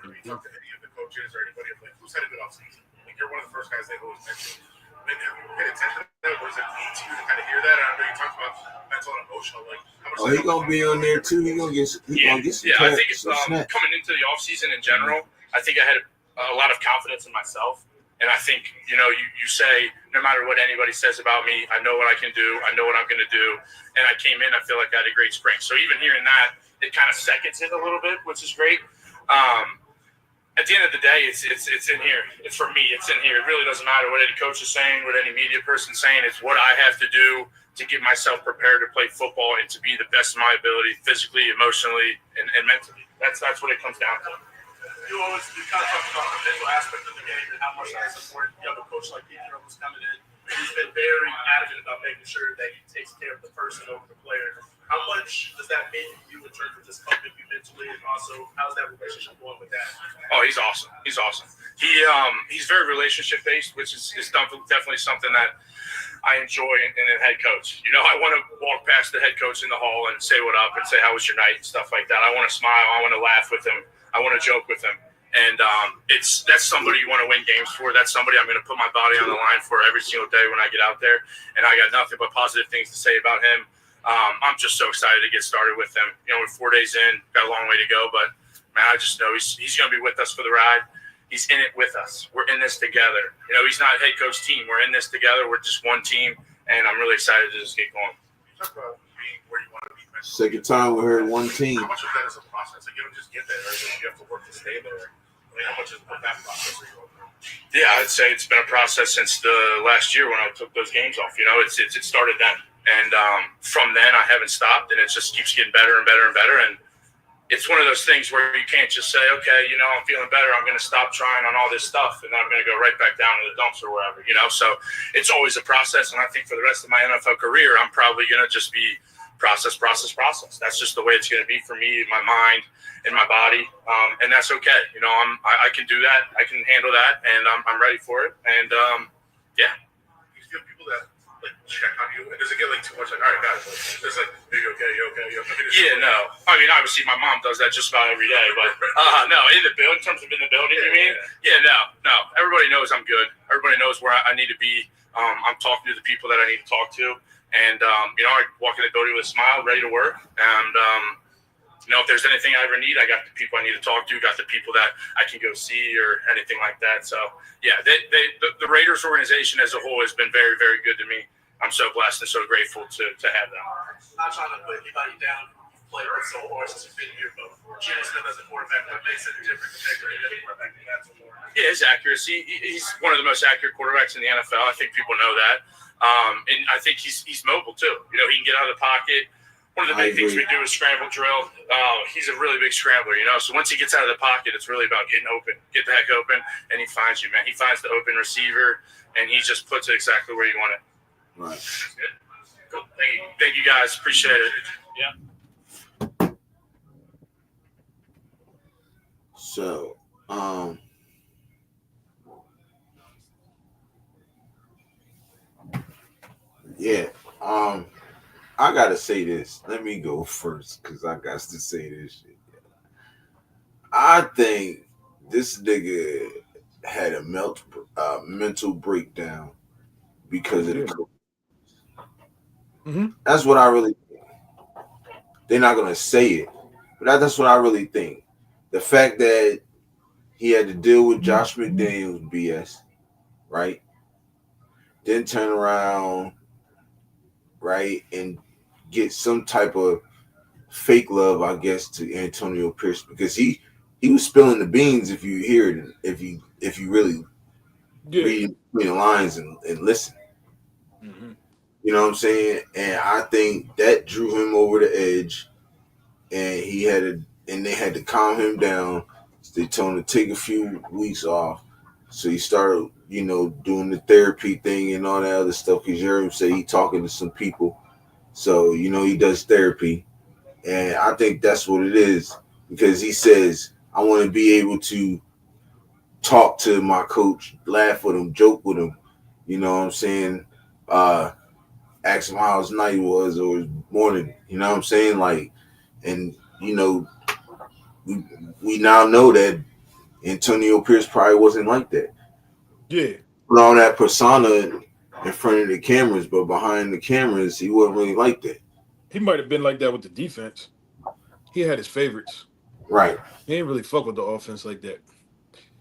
Speaker 5: When you talk to any of the coaches or anybody who's had a good offseason, like, you're one of the first guys they always mention. Maybe have you paid attention to that? What does it mean to you to kind of hear that? I know you talked about mental and emotional. Like, how much
Speaker 1: he's gonna be on there too. He's gonna get some.
Speaker 13: I think it's coming into the offseason in general. I think I had a lot of confidence in myself, and I think, you know, you say no matter what anybody says about me, I know what I can do. I know what I'm going to do. And I came in, I feel like I had a great spring. So even hearing that, it kind of seconds it a little bit, which is great. At the end of the day, it's in here. It's for me. It's in here. It really doesn't matter what any coach is saying, what any media person is saying. It's what I have to do to get myself prepared to play football and to be the best of my ability, physically, emotionally, and mentally. That's what it comes down to.
Speaker 3: You kind of talked about the mental aspect of the game and how much that's important. You have a coach like Peter who's coming in. He's been very adamant about making sure that he takes care of the person over the player. How much does that mean to you in terms of just helping you mentally, and also how's that relationship going with that?
Speaker 13: Oh, he's awesome. He's awesome. He's very relationship based, which is definitely something that I enjoy in a head coach. You know, I want to walk past the head coach in the hall and say what up and say how was your night and stuff like that. I want to smile. I want to laugh with him. I want to joke with him. And that's somebody you want to win games for. That's somebody I'm going to put my body on the line for every single day when I get out there. And I got nothing but positive things to say about him. I'm just so excited to get started with him. You know, we're 4 days in, got a long way to go, but man, I just know he's going to be with us for the ride. He's in it with us. We're in this together. You know, he's not a head coach team. We're in this together. We're just one team, and I'm really excited to just get going.
Speaker 3: You talk about being where you want to be.
Speaker 1: Second time we heard one team.
Speaker 3: How much of that is a process? Like, you don't just get there, or you have to work to stay there. I mean, how much is that process are you going through?
Speaker 13: Yeah, I'd say it's been a process since the last year when I took those games off. You know, it started then. And from then, I haven't stopped, and it just keeps getting better and better and better. And it's one of those things where you can't just say, okay, you know, I'm feeling better. I'm going to stop trying on all this stuff, and then I'm going to go right back down to the dumps or wherever, you know. So it's always a process, and I think for the rest of my NFL career, I'm probably going to just be process. That's just the way it's going to be for me, my mind, and my body, and that's okay. You know, I can do that. I can handle that, and I'm ready for it. And yeah.
Speaker 3: You feel people that like check on you, and does it get like too much? Like, all right, guys, it's like, are you okay? You okay? You okay?
Speaker 13: Yeah, no. I mean, obviously, my mom does that just about every day, but no, in terms of in the building, you mean? Yeah, no. Everybody knows I'm good. Everybody knows where I need to be. I'm talking to the people that I need to talk to, and you know, I walk in the building with a smile, ready to work, and you know, if there's anything I ever need, I got the people I need to talk to, got the people that I can go see or anything like that. So, yeah, the Raiders organization as a whole has been very, very good to me. I'm so blessed and so grateful to have them.
Speaker 3: Not trying to put anybody down. You've played with so hard since you've been here, but Geno Smith as a quarterback, what makes it different compared to any other quarterback you had before?
Speaker 13: Yeah, his accuracy. He's one of the most accurate quarterbacks in the NFL. I think people know that. And I think he's mobile, too. You know, he can get out of the pocket. One of the big things we do is scramble drill. He's a really big scrambler, you know. So once he gets out of the pocket, it's really about getting open, get the heck open, and he finds you, man. He finds the open receiver, and he just puts it exactly where you want it.
Speaker 1: Right.
Speaker 13: Good. Cool. Thank you guys. Appreciate it. Yeah.
Speaker 1: So, yeah, I gotta say this. Let me go first because I got to say this shit. I think this nigga had a mental breakdown because of the coach.
Speaker 2: Mm-hmm.
Speaker 1: That's what I really think. They're not gonna say it, but that's what I really think. The fact that he had to deal with Josh McDaniels BS, right? Then turn around, right, and get some type of fake love, I guess, to Antonio Pierce because he was spilling the beans. If you hear it, if you really read between the lines and listen, you know what I'm saying. And I think that drew him over the edge, and they had to calm him down. They told him to take a few weeks off, so he started, you know, doing the therapy thing and all that other stuff. Because you heard him say he talking to some people. So, you know, he does therapy. And I think that's what it is. Because he says, I want to be able to talk to my coach, laugh with him, joke with him. You know what I'm saying? Ask him how his night was or his morning. You know what I'm saying? Like, and, you know, we now know that Antonio Pierce probably wasn't like that.
Speaker 2: Yeah.
Speaker 1: Put on that persona in front of the cameras, but behind the cameras, he wasn't really like that.
Speaker 2: He might have been like that with the defense. He had his favorites.
Speaker 1: Right.
Speaker 2: He didn't really fuck with the offense like that.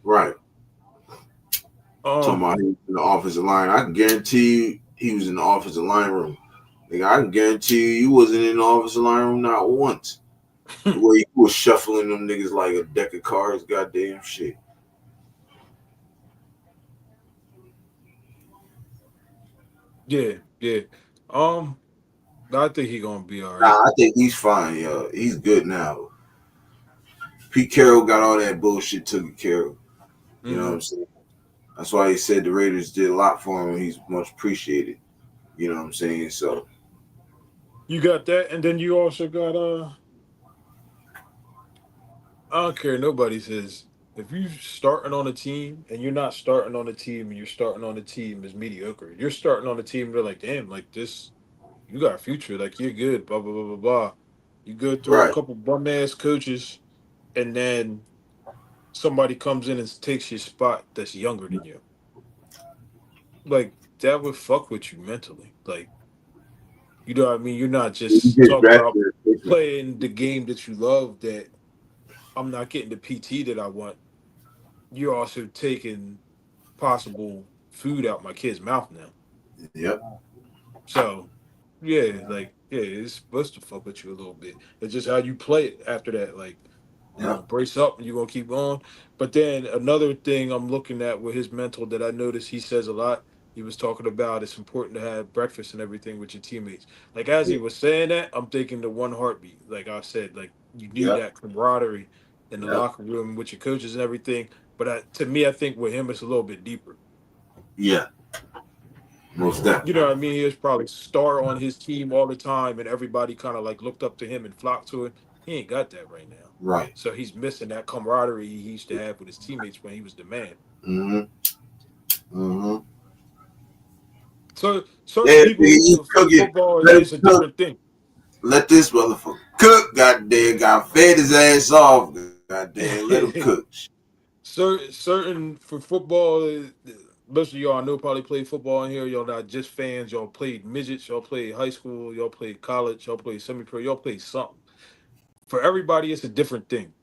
Speaker 1: Right. Talking about he was in the offensive line. I can guarantee you he was in the offensive line room. Like, I can guarantee you wasn't in the offensive line room not once. Where he was shuffling them niggas like a deck of cards, goddamn shit.
Speaker 2: Yeah. I think he gonna be all right.
Speaker 1: Nah, I think he's fine, yo. He's good now. Pete Carroll got all that bullshit taken care of. You know what
Speaker 2: Mm-hmm.
Speaker 1: I'm saying? That's why he said the Raiders did a lot for him. And he's much appreciated. You know what I'm saying? So
Speaker 2: You got that, and then you also got I don't care. Nobody says if you starting on a team and you're not starting on a team and you're starting on a team is mediocre. You're starting on a team. They're like, damn, like this, you got a future. Like you're good. Blah blah blah blah blah. You go through a
Speaker 1: right,
Speaker 2: couple bum ass coaches, and then somebody comes in and takes your spot that's younger than you. Like that would fuck with you mentally. Like you know what I mean. You're not
Speaker 1: you
Speaker 2: just
Speaker 1: get
Speaker 2: talking about
Speaker 1: drafted.
Speaker 2: playing the game that you love. That I'm not getting the PT that I want. You're also taking possible food out my kid's mouth now.
Speaker 1: Yep,
Speaker 2: So yeah, like yeah, it's supposed to fuck with you a little bit. It's just how you play it after that. Like you're gonna
Speaker 1: yep,
Speaker 2: brace up and you're gonna keep going. But then another thing I'm looking at with his mental that I noticed he says a lot. He was talking about it's important to have breakfast and everything with your teammates. Like as he
Speaker 1: yeah,
Speaker 2: was saying that, I'm thinking the one heartbeat. Like I said, like you need
Speaker 1: yep,
Speaker 2: that camaraderie in the
Speaker 1: yep,
Speaker 2: locker room with your coaches and everything. But to me, I think with him, it's a little bit deeper.
Speaker 1: yeah, most
Speaker 2: You know
Speaker 1: definitely.
Speaker 2: what I mean? He was probably star on his team all the time, and everybody kind of like looked up to him and flocked to him. He ain't got that right now,
Speaker 1: Right.
Speaker 2: so he's missing that camaraderie he used to have with his teammates when he was the man.
Speaker 1: Mm-hmm. Mm-hmm.
Speaker 2: So certain
Speaker 1: Yeah,
Speaker 2: people
Speaker 1: he
Speaker 2: for
Speaker 1: cook it.
Speaker 2: football,
Speaker 1: Let him
Speaker 2: it's a
Speaker 1: cook.
Speaker 2: different thing.
Speaker 1: Let this motherfucker cook. Goddamn, got fed his ass off. Goddamn, let him cook.
Speaker 2: Certain for football, most of y'all I know probably play football in here. Y'all not just fans. Y'all played midgets. Y'all played high school. Y'all played college. Y'all played semi-pro. Y'all played something. For everybody, it's a different thing.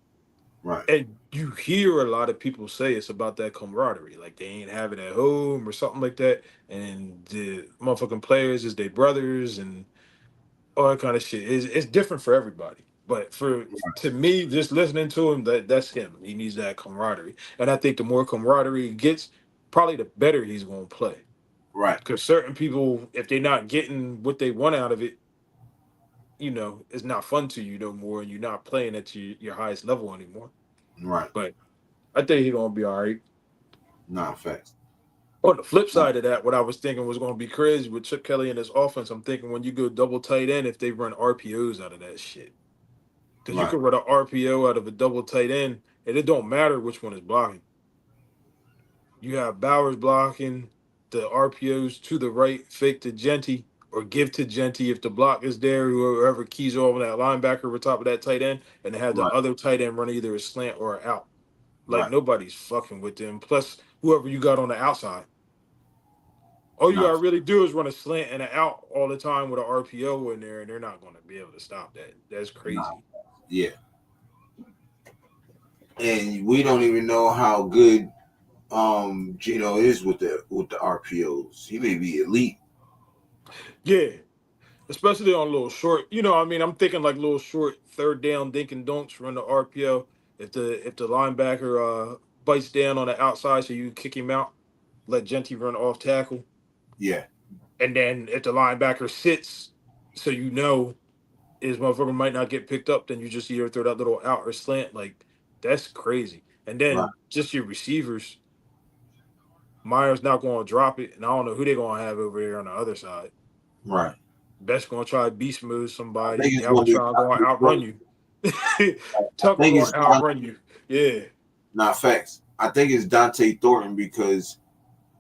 Speaker 1: Right.
Speaker 2: And you hear a lot of people say it's about that camaraderie, like they ain't have it at home or something like that. And the motherfucking players is their brothers and all that kind of shit. It's different for everybody. But for to me, just listening to him, that's him. He needs that camaraderie. And I think the more camaraderie he gets, probably the better he's gonna play.
Speaker 1: Right.
Speaker 2: Because certain people, if they're not getting what they want out of it, it's not fun to you no more, and you're not playing at your highest level anymore.
Speaker 1: Right.
Speaker 2: But I think he's gonna be all right.
Speaker 1: Nah, facts.
Speaker 2: On the flip
Speaker 1: Nah,
Speaker 2: side of that, what I was thinking was going to be crazy with Chip Kelly and his offense. I'm thinking when you go double tight end, if they run RPOs out of that shit, because you
Speaker 1: right.
Speaker 2: could run an RPO out of a double tight end, and it don't matter which one is blocking. You have Bowers blocking the RPOs to the right, fake to Genty, or give to Genty if the block is there. Whoever keys over that linebacker over top of that tight end, and have the
Speaker 1: Right.
Speaker 2: other tight end run either a slant or an out. Like
Speaker 1: Right.
Speaker 2: nobody's fucking with them. Plus, whoever you got on the outside. All you
Speaker 1: Nah.
Speaker 2: gotta really do is run a slant and an out all the time with an RPO in there, and they're not gonna be able to stop that. That's
Speaker 1: Nah.
Speaker 2: crazy.
Speaker 1: Yeah. And we don't even know how good Gino is with the RPOs. He may be elite.
Speaker 2: Yeah, especially on little short. I mean, I'm thinking like little short third down dink and don'ts run the RPO. If the linebacker bites down on the outside, so you kick him out, let Genty run off tackle,
Speaker 1: Yeah.
Speaker 2: and then if the linebacker sits, so his motherfucker might not get picked up, then you just either throw that little out or slant. Like that's crazy. And
Speaker 1: Right.
Speaker 2: then just your receivers. Myers not going to drop it, and I don't know who they're going to have over here on the other side.
Speaker 1: Right.
Speaker 2: Best going to try beast mode
Speaker 1: I
Speaker 2: somebody.
Speaker 1: think it's going to be.
Speaker 2: Galvatron going to outrun you.
Speaker 1: I
Speaker 2: Tucker
Speaker 1: think
Speaker 2: going
Speaker 1: it's
Speaker 2: to outrun you. Yeah.
Speaker 1: not facts. I think it's Dante Thornton because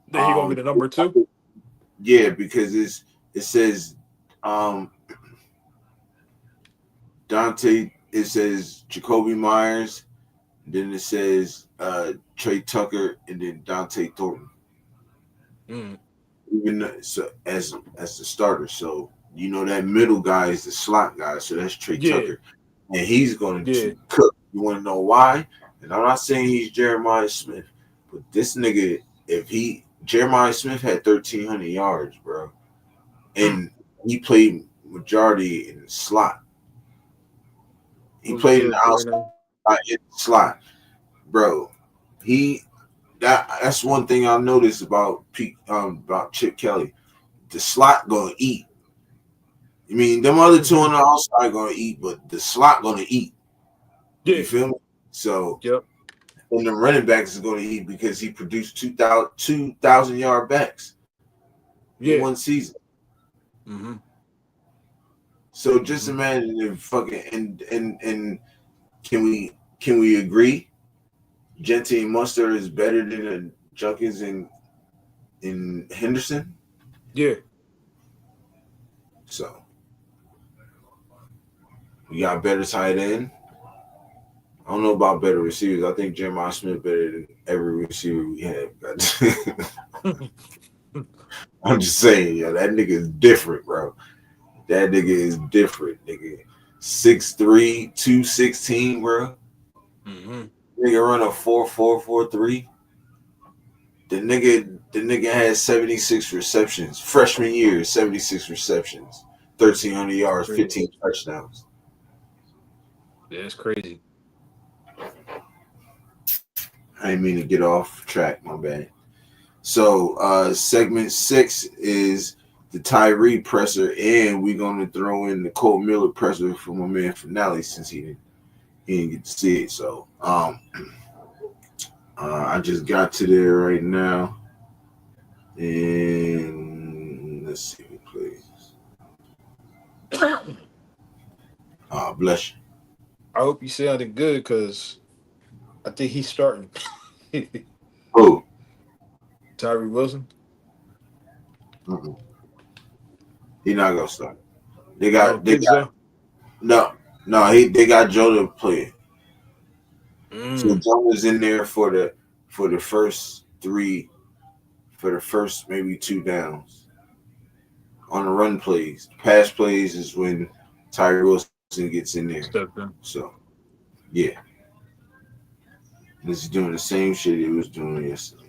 Speaker 2: Then he going to be the number 2.
Speaker 1: yeah, because it says Dante, it says Jacoby Myers, then it says Trey Tucker, and then Dante Thornton.
Speaker 2: Mm.
Speaker 1: Even so, as the starter, so that middle guy is the slot guy, so that's Trey
Speaker 2: Yeah.
Speaker 1: Tucker, and he's going
Speaker 2: Yeah.
Speaker 1: to cook. You want to know why? And I'm not saying he's Jeremiah Smith, but this nigga, Jeremiah Smith had 1,300 yards, bro, and he played majority in the slot. He
Speaker 2: Who's
Speaker 1: played in
Speaker 2: good,
Speaker 1: the outside in the slot, bro. That's one thing I noticed about Chip Kelly. The slot gonna eat. Them other two on the outside gonna eat, but the slot gonna eat.
Speaker 2: Yeah.
Speaker 1: You feel me? So,
Speaker 2: yep.
Speaker 1: And the running backs is going to eat because he produced 2,000-yard backs in one season.
Speaker 2: Mm-hmm.
Speaker 1: So just imagine if fucking and can we agree? Genty and Mustard is better than the Junkins in Henderson.
Speaker 2: Yeah.
Speaker 1: So we got better tight end. I don't know about better receivers. I think Jeremiah Smith better than every receiver we have. I'm just saying, yo, that nigga is different, bro. That nigga is different, nigga. 6'3", 216, bro.
Speaker 2: Mm-hmm.
Speaker 1: Nigga run a 4.443. The nigga has 76 receptions. Freshman year, 76 receptions, 1,300 yards, 15 touchdowns.
Speaker 2: Yeah, it's crazy.
Speaker 1: I didn't mean to get off track, my bad. So segment 6 is the Tyree presser, and we're gonna throw in the Colt Miller presser for my man Finale since he didn't get to see it. So I just got to there right now, and let's see who plays. Bless you.
Speaker 2: I hope you sounded good because I think he's starting.
Speaker 1: Who?
Speaker 2: Tyree Wilson.
Speaker 1: He's not gonna start. They got Joe to play. So Joe was in there for the first maybe 2 downs on the run plays. Pass plays is when Tyree Wilson gets in there. So yeah, this is doing the same shit he was doing yesterday.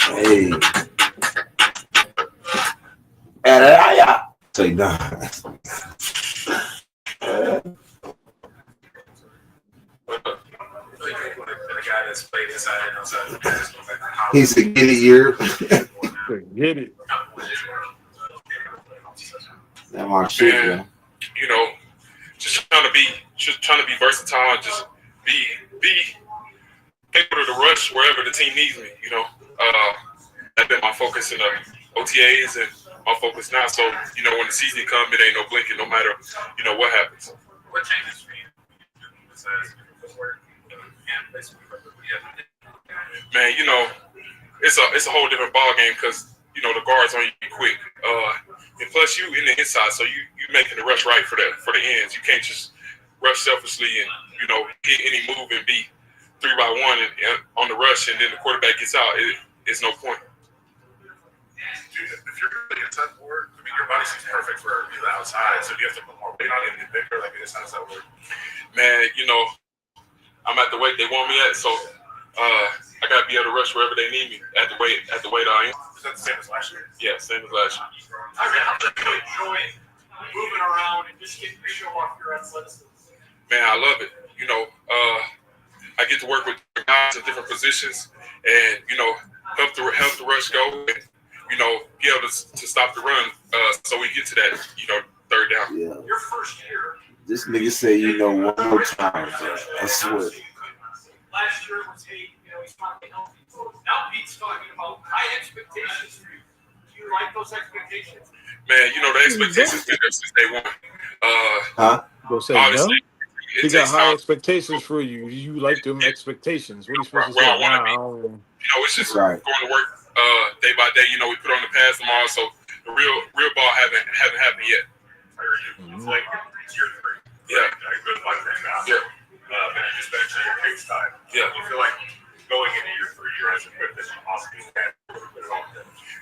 Speaker 1: Hey. Say nah. He's a get it year.
Speaker 2: Get it.
Speaker 1: That my shit,
Speaker 14: man. You know, just trying to be versatile and just be able to rush wherever the team needs me. You know, that's been my focus in the OTAs and my focus now. So you know, when the season comes, it ain't no blinking, no matter what happens.
Speaker 6: What changes for you besides footwork and placement?
Speaker 14: Man, it's a whole different ball game because the guards on you quick, and plus you in the inside, so you making the rush right for the ends. You can't just rush selfishly and get any move and be 3-by-1 and on the rush, and then the quarterback gets out. It's no point.
Speaker 5: Dude, if you're really inside the board, I mean, your body seems perfect for the outside, so do you have to put more weight on it and get bigger? Like, it's not that work.
Speaker 14: Man, I'm at the weight they want me at, so I gotta be able to rush wherever they need me at the weight I am.
Speaker 5: Is that the same as last year?
Speaker 14: Yeah, same as last year.
Speaker 8: How do you enjoy moving around and just getting to show off your athleticism?
Speaker 14: Man, I love it. I get to work with guys in different positions, and help the rush go, and be able to stop the run, so we get to that 3rd down.
Speaker 1: Yeah.
Speaker 8: Your first year.
Speaker 1: This nigga say one more time. I swear.
Speaker 8: Last year was he's talking healthy. Now Pete's talking about high expectations for you. Do you like those expectations?
Speaker 14: Man, the expectations been there since day one.
Speaker 2: Go say
Speaker 14: obviously,
Speaker 2: no. He got high expectations for you. You like them expectations. What are you supposed to say?
Speaker 14: I want to be. It's just going to work day by day. We put on the pads tomorrow, so the real ball haven't happened yet.
Speaker 5: It's like year 3.
Speaker 14: Yeah.
Speaker 5: Good luck right now.
Speaker 14: Yeah.
Speaker 5: And you just mentioned your pace time.
Speaker 14: Yeah.
Speaker 5: You feel like going into year 3, you're as equipped as you possibly can.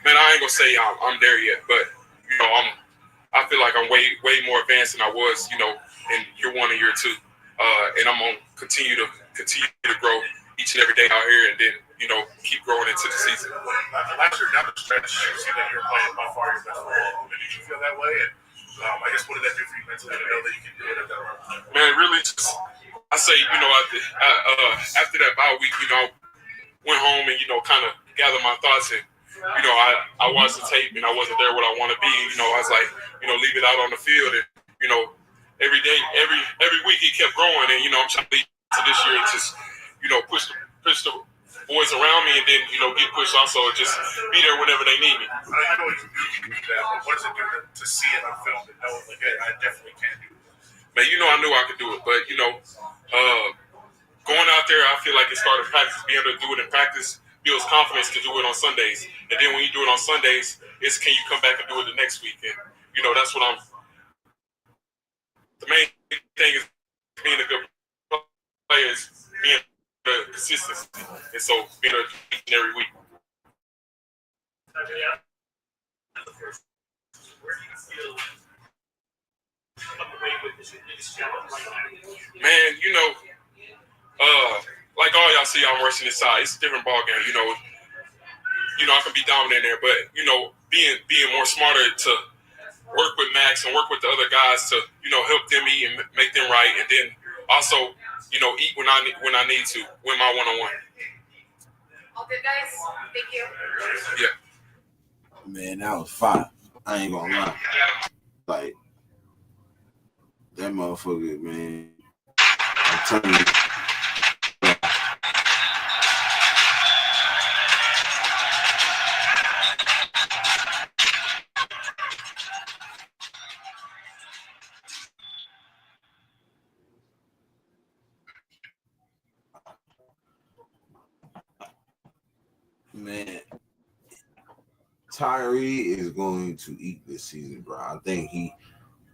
Speaker 14: Man, I ain't gonna say I'm there yet, but I feel like I'm way more advanced than I was, in year 1 and year 2, and I'm gonna continue to grow each and every day out here, and then keep growing into the season.
Speaker 5: Last year down the stretch, you see that you were playing by far your best football. Did you feel that way? And I guess what did that do for you mentally to know that you can do it at that level?
Speaker 14: Man, really, just I say, after that bye week, I went home and kind of gathered my thoughts and I watched the tape and I wasn't there what I want to be. I was like, leave it out on the field and every day, every week he kept growing and I'm trying to lead to this year and just push the boys around me and then get pushed also and just be there whenever they need me.
Speaker 5: I know you can do that, but what does it do to see it on film and know like, hey, I definitely can do it?
Speaker 14: Man, I knew I could do it, but going out there, I feel like it started practice. Being able to do it in practice builds confidence to do it on Sundays. And then when you do it on Sundays, it's can you come back and do it the next week? And that's what the main thing is being a good player is being consistency. And so being a each and every week. Man, like all y'all see, I'm rushing inside. It's a different ball game. I can be dominant there, but being more smarter to work with Max and work with the other guys to help them eat and make them right, and then also eat when I need to win my one-on-one.
Speaker 11: All good, guys. Thank you.
Speaker 14: Yeah.
Speaker 1: Man, that was fire. I ain't gonna lie. Like that motherfucker, man. I'm telling you. Man, Tyree is going to eat this season, bro. I think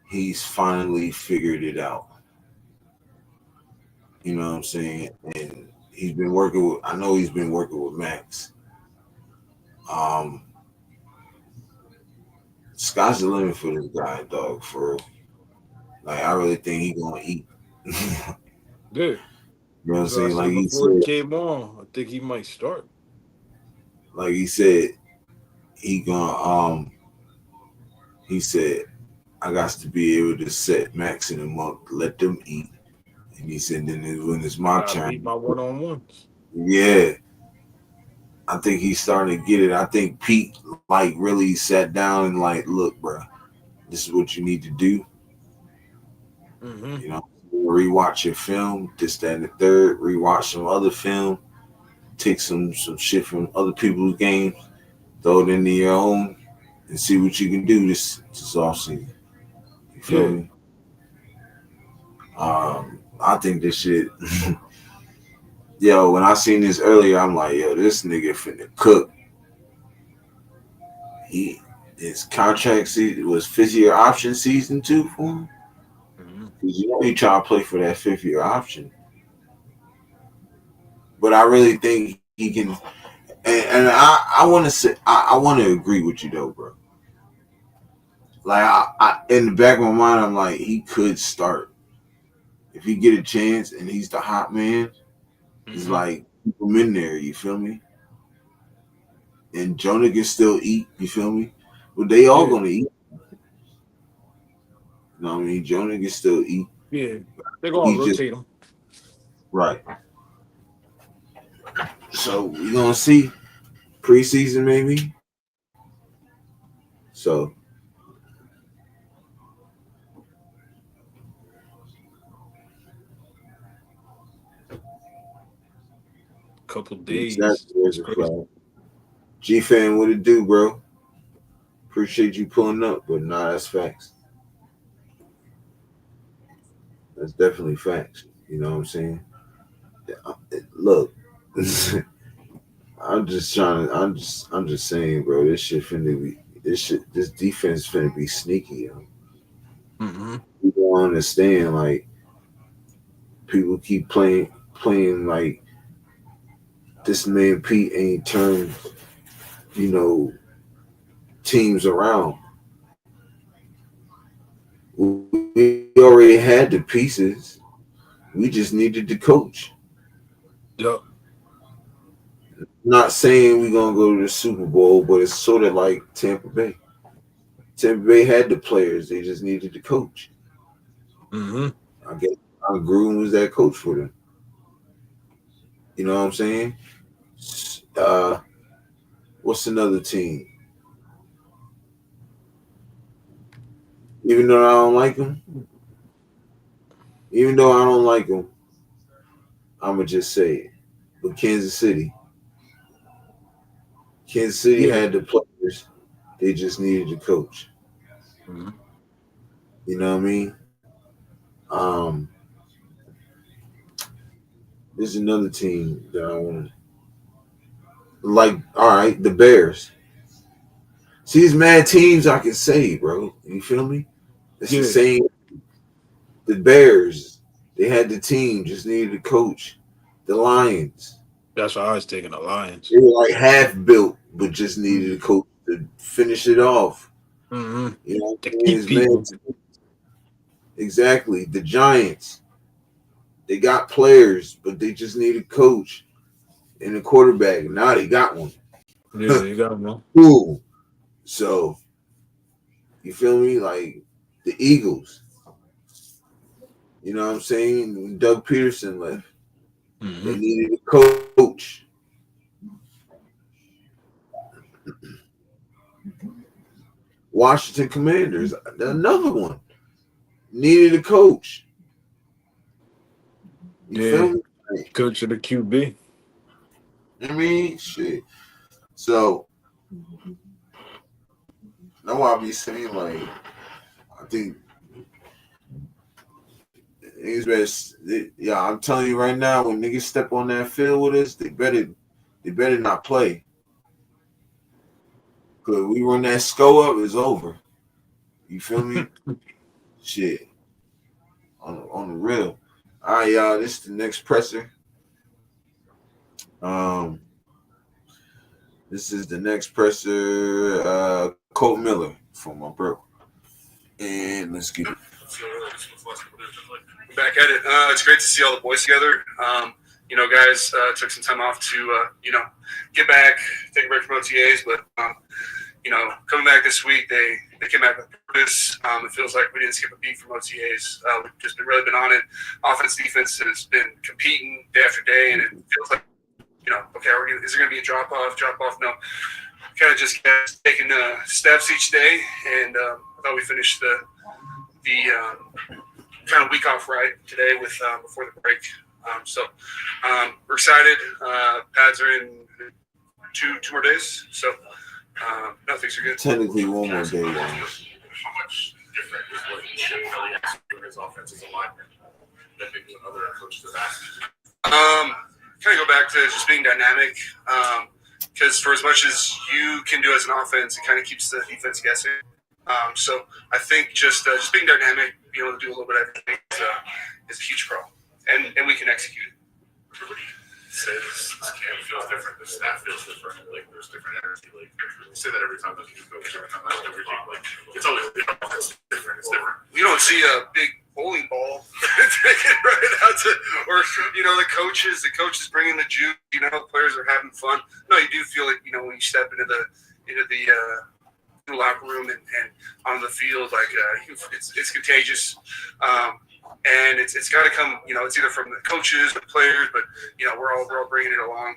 Speaker 1: he's finally figured it out. You know what I'm saying? And he's been working with. I know he's been working with Max. Sky's the limit for this guy, dog. For real. Like, I really think he's gonna eat.
Speaker 2: Good.
Speaker 1: You know what I'm saying? Like he
Speaker 2: before he
Speaker 1: said,
Speaker 2: came on, I think he might start.
Speaker 1: like he said, he said, I got to be able to set Max and them up, let them eat. And he said, then when it's my turn,
Speaker 2: Beat my one-on-ones.
Speaker 1: yeah. I think he's starting to get it. I think Pete like really sat down and like, look, bro, this is what you need to do.
Speaker 2: Mm-hmm.
Speaker 1: Rewatch your film, this, that, and the third. Rewatch some other film. Take some shit from other people's games, throw it into your own, and see what you can do this offseason. You feel me? I think this shit. Yo, when I seen this earlier, I'm like, yo, this nigga finna cook. His contract season was 5th-year option season 2 for him. Mm-hmm. He trying to play for that 5th-year option. But I really think he can, and I want to say I want to agree with you though, bro. Like I in the back of my mind, I'm like he could start if he get a chance and he's the hot man. Mm-hmm. It's like keep him in there. You feel me? And Jonah can still eat. You feel me? But they all gonna eat. You know what I mean? Jonah can still eat.
Speaker 2: Yeah, they're gonna rotate him.
Speaker 1: Right. So we're gonna see preseason maybe. So
Speaker 2: couple days.
Speaker 1: G-Fan, what it do, bro? Appreciate you pulling up, but nah, that's facts. That's definitely facts. You know what I'm saying? Look, I'm just saying, bro. This defense finna be sneaky, yo.
Speaker 2: Mm-hmm.
Speaker 1: You don't understand, like people keep playing like this man Pete ain't turned, teams around. We already had the pieces. We just needed the coach.
Speaker 2: Yep.
Speaker 1: Not saying we're gonna go to the Super Bowl, but it's sort of like Tampa Bay. Tampa Bay had the players. They just needed the coach.
Speaker 2: Mm-hmm.
Speaker 1: I guess Gruden was that coach for them. You know what I'm saying? What's another team? Even though I don't like them, I'm gonna just say it. But Kansas City
Speaker 2: Yeah.
Speaker 1: had the players. They just needed the coach.
Speaker 2: Mm-hmm.
Speaker 1: You know what I mean? There's another team that I want to like. All right, the Bears. See, these mad teams I can say, bro. You feel me? It's the same. The Bears, they had the team, just needed a coach. The Lions.
Speaker 2: That's why I was taking the Lions.
Speaker 1: They were like half built, but just needed a coach to finish it off.
Speaker 2: Mm-hmm.
Speaker 1: You know,
Speaker 2: To keep people.
Speaker 1: Exactly. The Giants, they got players, but they just need a coach and a quarterback. Now they got one.
Speaker 2: Yeah, you got one.
Speaker 1: Cool. So, you feel me? Like the Eagles. You know what I'm saying? When Doug Peterson left, they needed a coach. Washington Commanders, another one, needed a coach. You feel me?
Speaker 2: Coach of the QB.
Speaker 1: I mean, shit. So, that's why I be saying, like, I think niggas better, yeah, I'm telling you right now, when niggas step on that field with us, they better not play. Cause we run that SCO up, it's over. You feel me? Shit. On the real. All right, y'all. This is the next presser. This is the next presser. Colt Miller from my bro. And let's get it.
Speaker 6: Back at it. It's great to see all the boys together. Guys took some time off to get back, take a break from OTAs, but coming back this week, they came back with purpose. It feels like we didn't skip a beat from OTAs. We've just really been on it. Offense, defense has been competing day after day, and it feels like, okay, is there going to be a drop off? No. Kind of just kept taking steps each day, and I thought we finished the kind of week off right today with before the break. We're excited. Pads are in two more days, so things are good.
Speaker 1: Technically, one more day.
Speaker 5: How much different is what Philly has to do in his offensive alignment than maybe other coaches have asked you to?
Speaker 6: Kind of go back to just being dynamic, because for as much as you can do as an offense, it kind of keeps the defense guessing. So I think just being dynamic, being able to do a little bit of everything is a huge pro, and we can execute it.
Speaker 5: Everybody says this camp feels different, the staff feels different, like there's different energy. Like you say that every time that you go, every time that every game, like it's always different. It's different.
Speaker 6: You don't see a big bowling ball taken right out to, or the coaches bringing the juice. Players are having fun. No, you do feel it. When you step into the locker room and on the field, like it's contagious. And it's got to come, it's either from the coaches, the players, but we're all bringing it along.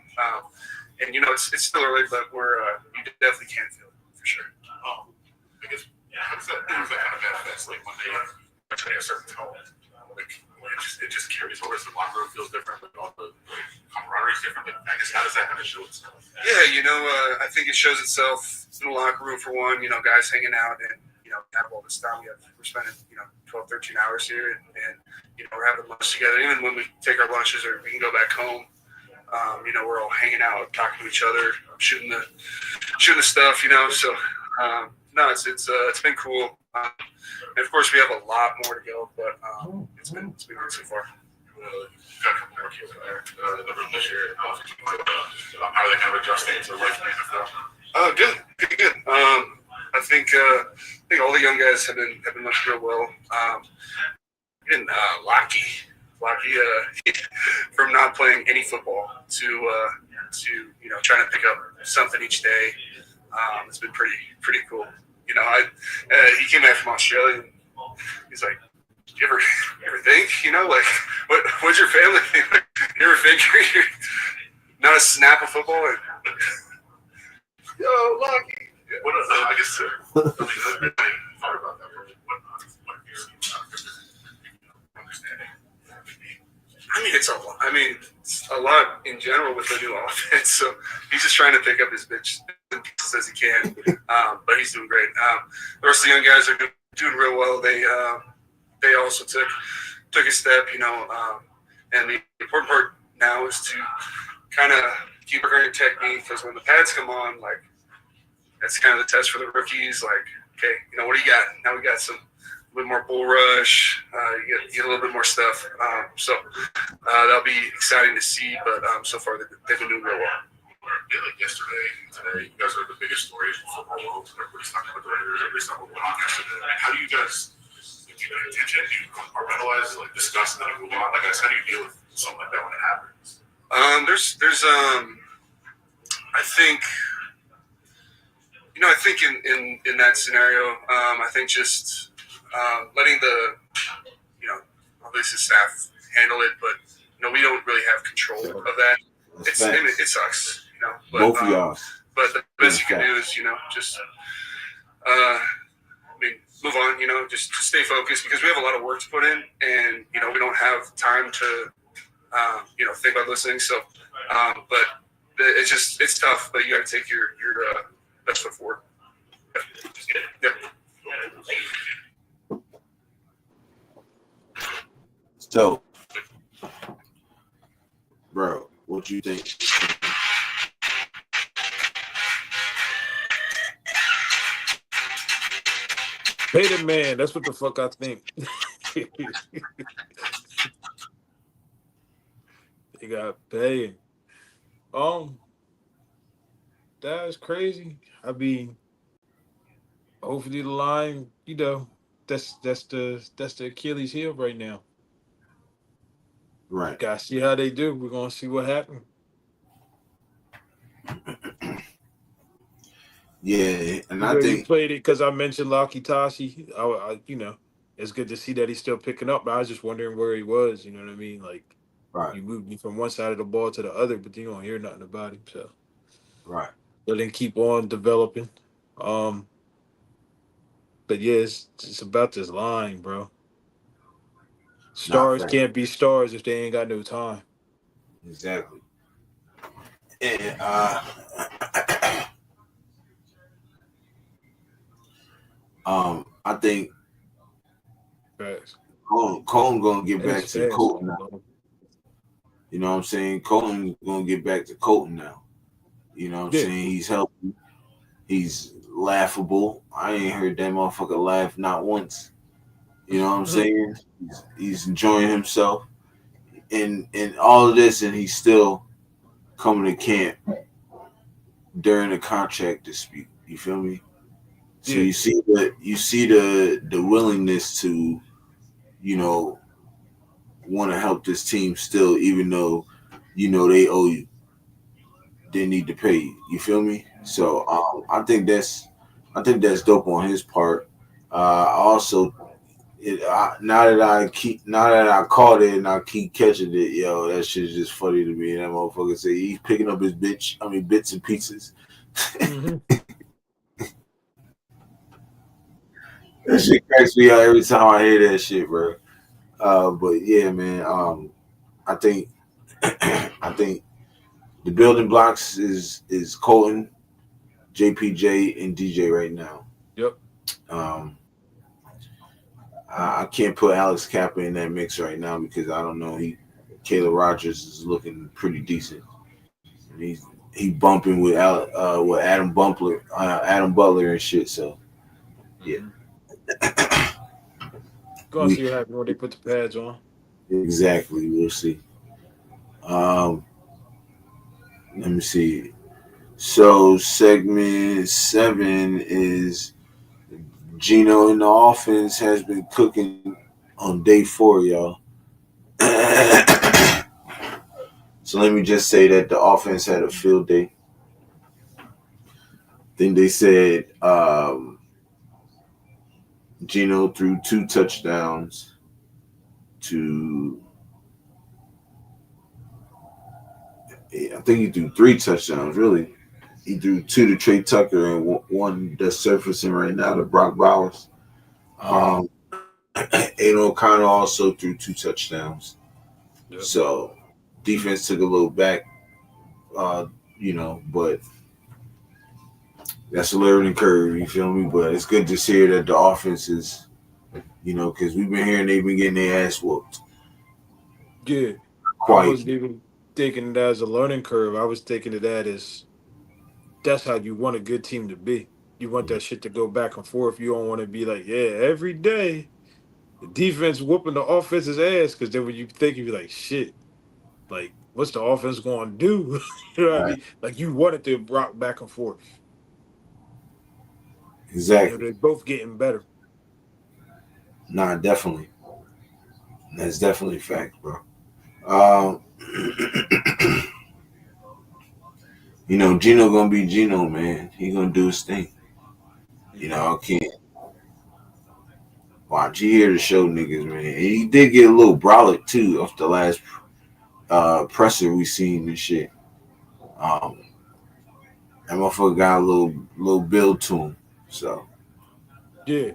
Speaker 6: It's still early, but you definitely can feel it for sure.
Speaker 5: I guess how does that kind of manifest? Like when they a certain tone, like it just carries over. So the locker room feels different, but all the camaraderie is different. But I guess how does that kind of show itself?
Speaker 6: Yeah, I think it shows itself in the locker room for one. Guys hanging out and have all this time. We're spending 12, 13 hours here, and we're having lunch together. Even when we take our lunches or we can go back home, we're all hanging out, talking to each other, shooting the stuff. So no, it's been cool. And of course, we have a lot more to go, but it's been good so far.
Speaker 5: Got a couple more kids in there. The room this year. How are they kind of adjusting to life in the NFL?
Speaker 6: Good. I think all the young guys have been much real well. Been lucky from not playing any football to trying to pick up something each day. It's been pretty cool.
Speaker 5: You know, he came back from Australia. And he's like, you ever think, you know, like, what's your family think? Like, you ever think you're not a snap of football? And, yo, Lucky. Yeah.
Speaker 3: What is I guess, I mean, I thought about that. What do you see? Understanding.
Speaker 5: It's a lot in general with the new offense. So he's just trying to pick up his bitch as he can. But he's doing great. The rest of the young guys are doing real well. They also took a step, you know. And the important part now is to kind of keep working your technique, because when the pads come on, like, that's kind of the test for the rookies. Like, okay, you know, what do you got? Now we got a bit more bull rush. You get a little bit more stuff. So that'll be exciting to see. But so far, they've been doing real well.
Speaker 3: Yeah, like yesterday and today, you guys are the biggest stories in football world. Everybody's talking about the Raiders. Everybody's talking about what happened yesterday. Like, how do you guys do you pay attention? Do you compartmentalize, like, discuss, and then move on? Like, how do you deal with something like that when it happens?
Speaker 5: There's I think. You know, I think in that scenario, I think just letting the, you know, obviously staff handle it, but, you know, we don't really have control of that. It sucks, you know. But,
Speaker 1: both of y'all.
Speaker 5: But the best you can do is, you know, just, move on, you know, just stay focused, because we have a lot of work to put in, and, you know, we don't have time to, you know, think about those things. So, but it's tough, but you got to take your best foot forward. Yeah.
Speaker 1: So, bro, what you think?
Speaker 2: Pay the man. That's what the fuck I think. They got paid. That's crazy. I mean, hopefully the line, you know, that's the Achilles heel right now.
Speaker 1: Right.
Speaker 2: Gotta see how they do. We're gonna see what happens.
Speaker 1: Yeah, and
Speaker 2: I
Speaker 1: think
Speaker 2: he played it because I mentioned Laki Tashi. I, you know, it's good to see that he's still picking up. But I was just wondering where he was. You know what I mean? Like,
Speaker 1: right.
Speaker 2: You moved me from one side of the ball to the other, but you don't hear nothing about him. So,
Speaker 1: right.
Speaker 2: Let him keep on developing. But yeah, it's about this line, bro. Stars can't be stars if they ain't got no time.
Speaker 1: Exactly. And I think Colton gonna get back to Colton now. You know what I'm saying? Colton gonna get back to Colton now. You know what I'm saying? He's healthy. He's laughable. I ain't heard that motherfucker laugh not once. You know what I'm saying? He's enjoying himself in all of this, and he's still coming to camp during the contract dispute. You feel me? So you see the willingness to, you know, want to help this team still, even though, you know, they owe you. They need to pay you. You feel me? So I think that's dope on his part. Also, now that I caught it and I keep catching it, yo, that shit's just funny to me. That motherfucker say he's picking up his bits and pieces. Mm-hmm. That shit cracks me out every time I hear that shit, bro. But yeah, man. I think the building blocks is Colton, JPJ, and DJ right now.
Speaker 2: Yep.
Speaker 1: I can't put Alex Kappa in that mix right now because I don't know. Kayla Rogers is looking pretty decent. And he bumping with Adam Butler and shit. So yeah.
Speaker 2: Go see what happens when they put the pads on.
Speaker 1: Exactly. We'll see. Let me see. So segment 7 is Gino in the offense has been cooking on day 4, y'all. So let me just say that the offense had a field day. Then they said Gino threw 2 touchdowns to. I think he threw 3 touchdowns. Really, he threw 2 to Trey Tucker and one that's surfacing right now to Brock Bowers. Aiden O'Connell also threw 2 touchdowns.
Speaker 2: Yep.
Speaker 1: So defense took a little back, but that's a learning curve. You feel me? But it's good to see that the offense is, because we've been hearing they've been getting their ass whooped.
Speaker 2: Yeah. I
Speaker 1: Quite.
Speaker 2: wasn't even thinking that as a learning curve. I was thinking of that as that's how you want a good team to be. You want that shit to go back and forth. You don't want to be like, every day the defense whooping the offense's ass, because then when you think, you be like, shit, like, what's the offense going to do? You know what I mean? Like, you want it to rock back and forth.
Speaker 1: Exactly.
Speaker 2: They're both getting better.
Speaker 1: Nah, definitely. That's definitely a fact, bro. Gino gonna be Gino, man. He gonna do his thing. I can't watch. He here to show niggas, man. And he did get a little brolic too off the last presser we seen and shit. That motherfucker got a little build to him. So
Speaker 2: yeah,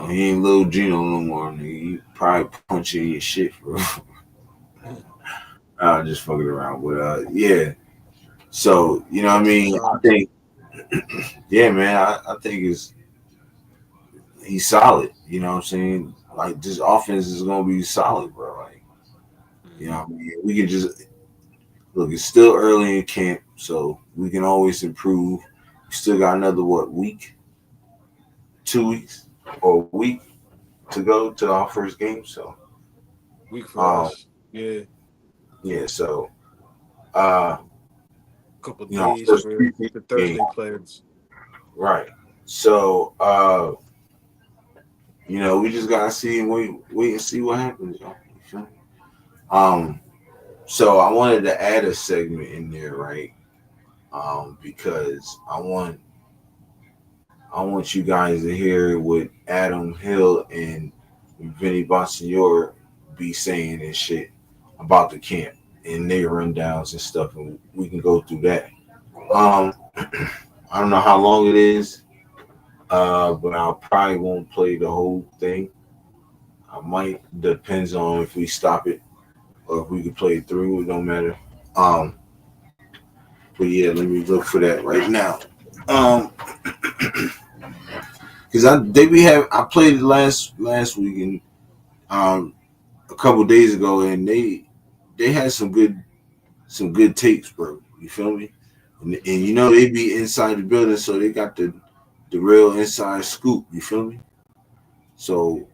Speaker 1: he ain't little Gino no more. Nigga. He probably punch you in your shit, bro. Just fucking around, but yeah. So what I mean. I think, yeah, man. I think he's solid. You know what I'm saying? Like, this offense is gonna be solid, bro. Like, what I mean? We can just look. It's still early in camp, so we can always improve. We still got another week, 2 weeks, or a week to go to our first game. So
Speaker 2: week for us, yeah.
Speaker 1: So
Speaker 2: couple days for the Thursday players,
Speaker 1: right? So we just gotta see and wait and see what happens, y'all. You feel me? So I wanted to add a segment in there, right? Because I want you guys to hear what Adam Hill and Vinny Bonsignore be saying and shit about the camp and their rundowns and stuff, and we can go through that. I don't know how long it is, but I probably won't play the whole thing. I might, depends on if we stop it or if we can play it through. It don't matter. But yeah, let me look for that right now. Because I played it last week and a couple days ago, and they had some good takes, bro. You feel me? And they be inside the building, so they got the real inside scoop. You feel me? So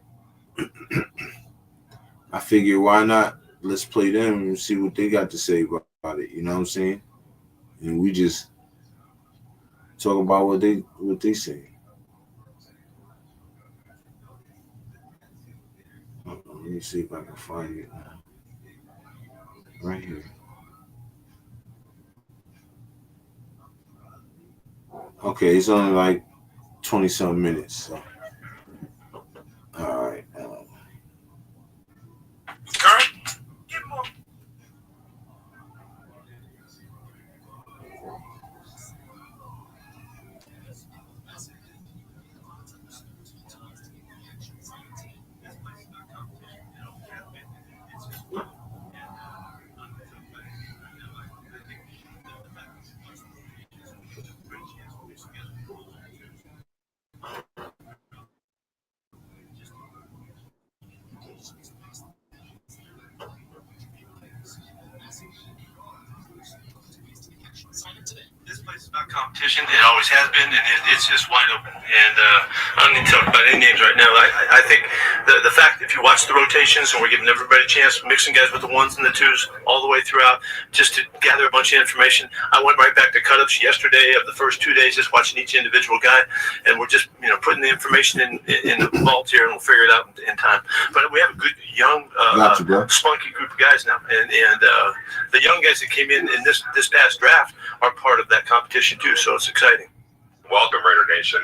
Speaker 1: I figure, why not? Let's play them and see what they got to say about it. You know what I'm saying? And we just talk about what they say. Let me see if I can find it now. Right here. Okay, it's only like 20-some minutes. So. All right.
Speaker 15: This place is about competition. It always has been, and it's just wide open. And I don't need to talk about any names right now. I think the fact that if you watch the rotations and we're giving everybody a chance, mixing guys with the ones and the twos all the way throughout, just to gather a bunch of information. I went right back to cut-ups yesterday of the first 2 days, just watching each individual guy, and we're just putting the information in the vault here, and we'll figure it out in time. But we have a good young, spunky group of guys now, and the young guys that came in this past draft are part of that competition too, so it's exciting.
Speaker 7: Welcome, Raider Nation,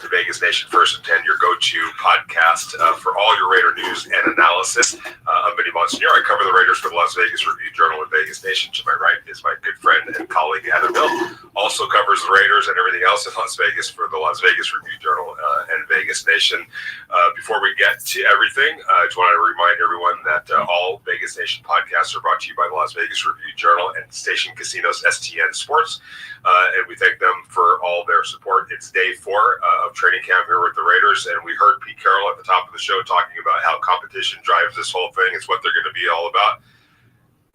Speaker 7: to Vegas Nation First and 10, your go-to podcast for all your Raider news and analysis. I'm Benny Monsignor. I cover the Raiders for the Las Vegas Review-Journal and Vegas Nation. To my right is my good friend and colleague, Adam Hill. Also covers the Raiders and everything else in Las Vegas for the Las Vegas Review-Journal and Vegas Nation. Before we get to everything, I just want to remind everyone that all Vegas Nation podcasts are brought to you by the Las Vegas Review-Journal and Station Casinos STN Sports. And we thank them for all their support. It's day 4 of training camp here with the Raiders, and we heard Pete Carroll at the top of the show talking about how competition drives this whole thing. It's what they're going to be all about.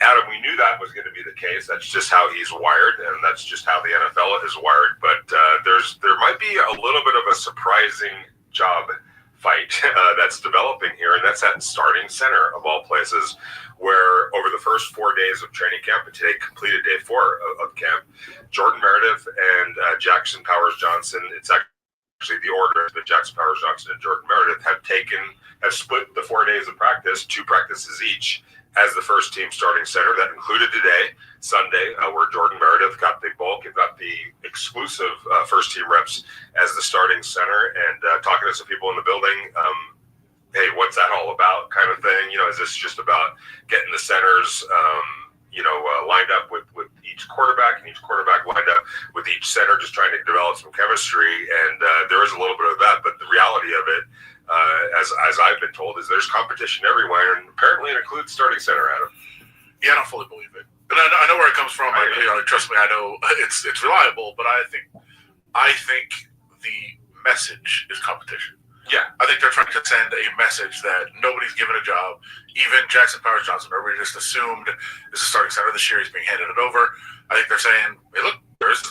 Speaker 7: Adam, we knew that was going to be the case. That's just how he's wired, and that's just how the NFL is wired. But there might be a little bit of a surprising job fight that's developing here, and that's at starting center of all places, where over the first 4 days of training camp, and today completed day 4 of camp, Jordan Meredith and Jackson Powers-Johnson, it's actually the order, but Jackson Powers-Johnson and Jordan Meredith have split the 4 days of practice, 2 practices each, as the first team starting center. That included today, Sunday, where Jordan Meredith got the bulk and got the exclusive first team reps as the starting center. And talking to some people in the building, hey, what's that all about kind of thing? Is this just about getting the centers, lined up with each quarterback, and each quarterback lined up with each center, just trying to develop some chemistry? And there is a little bit of that, but the reality of it, as I've been told, is there's competition everywhere, and apparently it includes starting center, Adam.
Speaker 5: Yeah, I don't fully believe it. And I know where it comes from. Trust me, I know it's reliable, but I think the message is competition.
Speaker 7: Yeah.
Speaker 5: I think they're trying to send a message that nobody's given a job. Even Jackson Powers-Johnson, everybody just assumed is a starting center this year. He's being handed it over. I think they're saying, hey, look, there's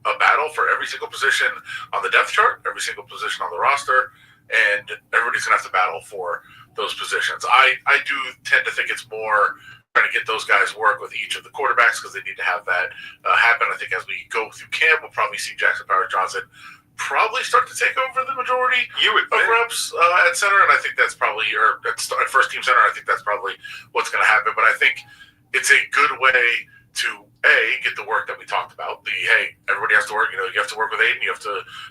Speaker 5: a battle for every single position on the depth chart, every single position on the roster, and everybody's going to have to battle for those positions. I do tend to think it's more trying to get those guys work with each of the quarterbacks, because they need to have that happen. I think as we go through camp, we'll probably see Jackson Powers-Johnson probably start to take over the majority of reps at center, and I think that's probably, or at first team center, I think that's probably what's going to happen. But I think it's a good way to get the work that we talked about. Everybody has to work. You have to work with Aiden.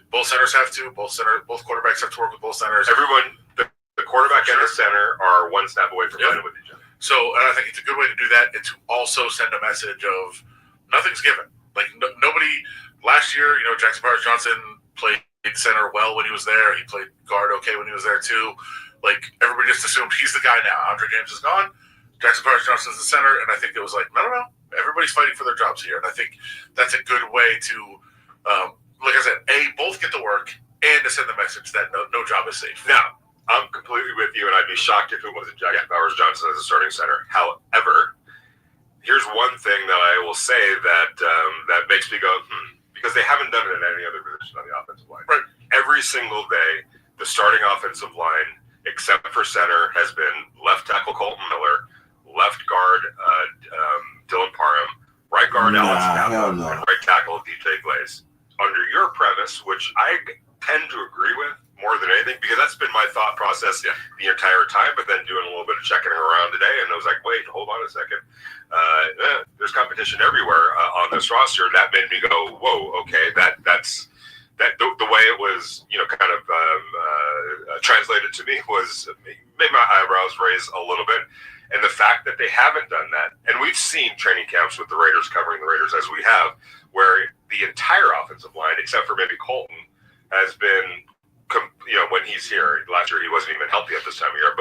Speaker 5: Both centers have to. Both quarterbacks have to work with both centers.
Speaker 7: Everyone, the quarterback and the center are one snap away from playing with each other.
Speaker 5: So, and I think it's a good way to do that, and to also send a message of nothing's given. Like nobody last year. Jackson Powers-Johnson played center well when he was there. He played guard okay when he was there too. Like everybody just assumed he's the guy now. Andre James is gone. Jackson Powers-Johnson is the center, and I think it was like, no. Everybody's fighting for their jobs here, and I think that's a good way to, like I said, both get the work and to send the message that no job is safe.
Speaker 7: Now, I'm completely with you, and I'd be shocked if it wasn't Jackson Powers-Johnson as a starting center. However, here's one thing that I will say that makes me go, because they haven't done it in any other position on the offensive line.
Speaker 5: Right.
Speaker 7: Every single day, the starting offensive line, except for center, has been left tackle Colton Miller, left guard Dylan Parham, right guard Alex Cappa, and right tackle DJ Glaze. Under your premise, which I tend to agree with more than anything, because that's been my thought process the entire time, but then doing a little bit of checking around today, and I was like, wait, hold on a second. There's competition everywhere on this roster. That made me go, whoa, okay, that's the way it was, kind of translated to me was made my eyebrows raise a little bit. And the fact that they haven't done that, and we've seen training camps with the Raiders, covering the Raiders as we have, where the entire offensive line, except for maybe Colton, has been, when he's here. Last year he wasn't even healthy at this time of year,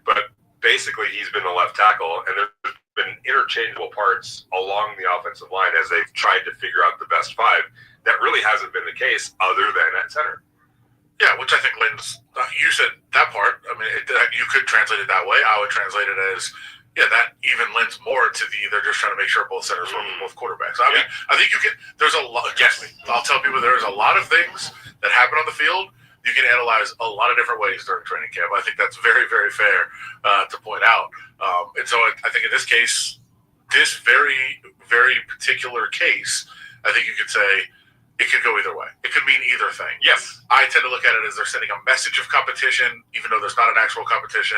Speaker 7: but basically he's been the left tackle, and there's been interchangeable parts along the offensive line as they've tried to figure out the best 5. That really hasn't been the case other than at center.
Speaker 5: Yeah, which I think lends, you said that part. I mean, you could translate it that way. I would translate it as, that even lends more to they're just trying to make sure both centers work with both quarterbacks. I mean, I think there's a lot, I'll tell people there's a lot of things that happen on the field you can analyze a lot of different ways during training camp. I think that's very, very fair to point out. And so I think in this case, this very, very particular case, I think you could say, it could go either way. It could mean either thing.
Speaker 7: Yes.
Speaker 5: I tend to look at it as they're sending a message of competition, even though there's not an actual competition.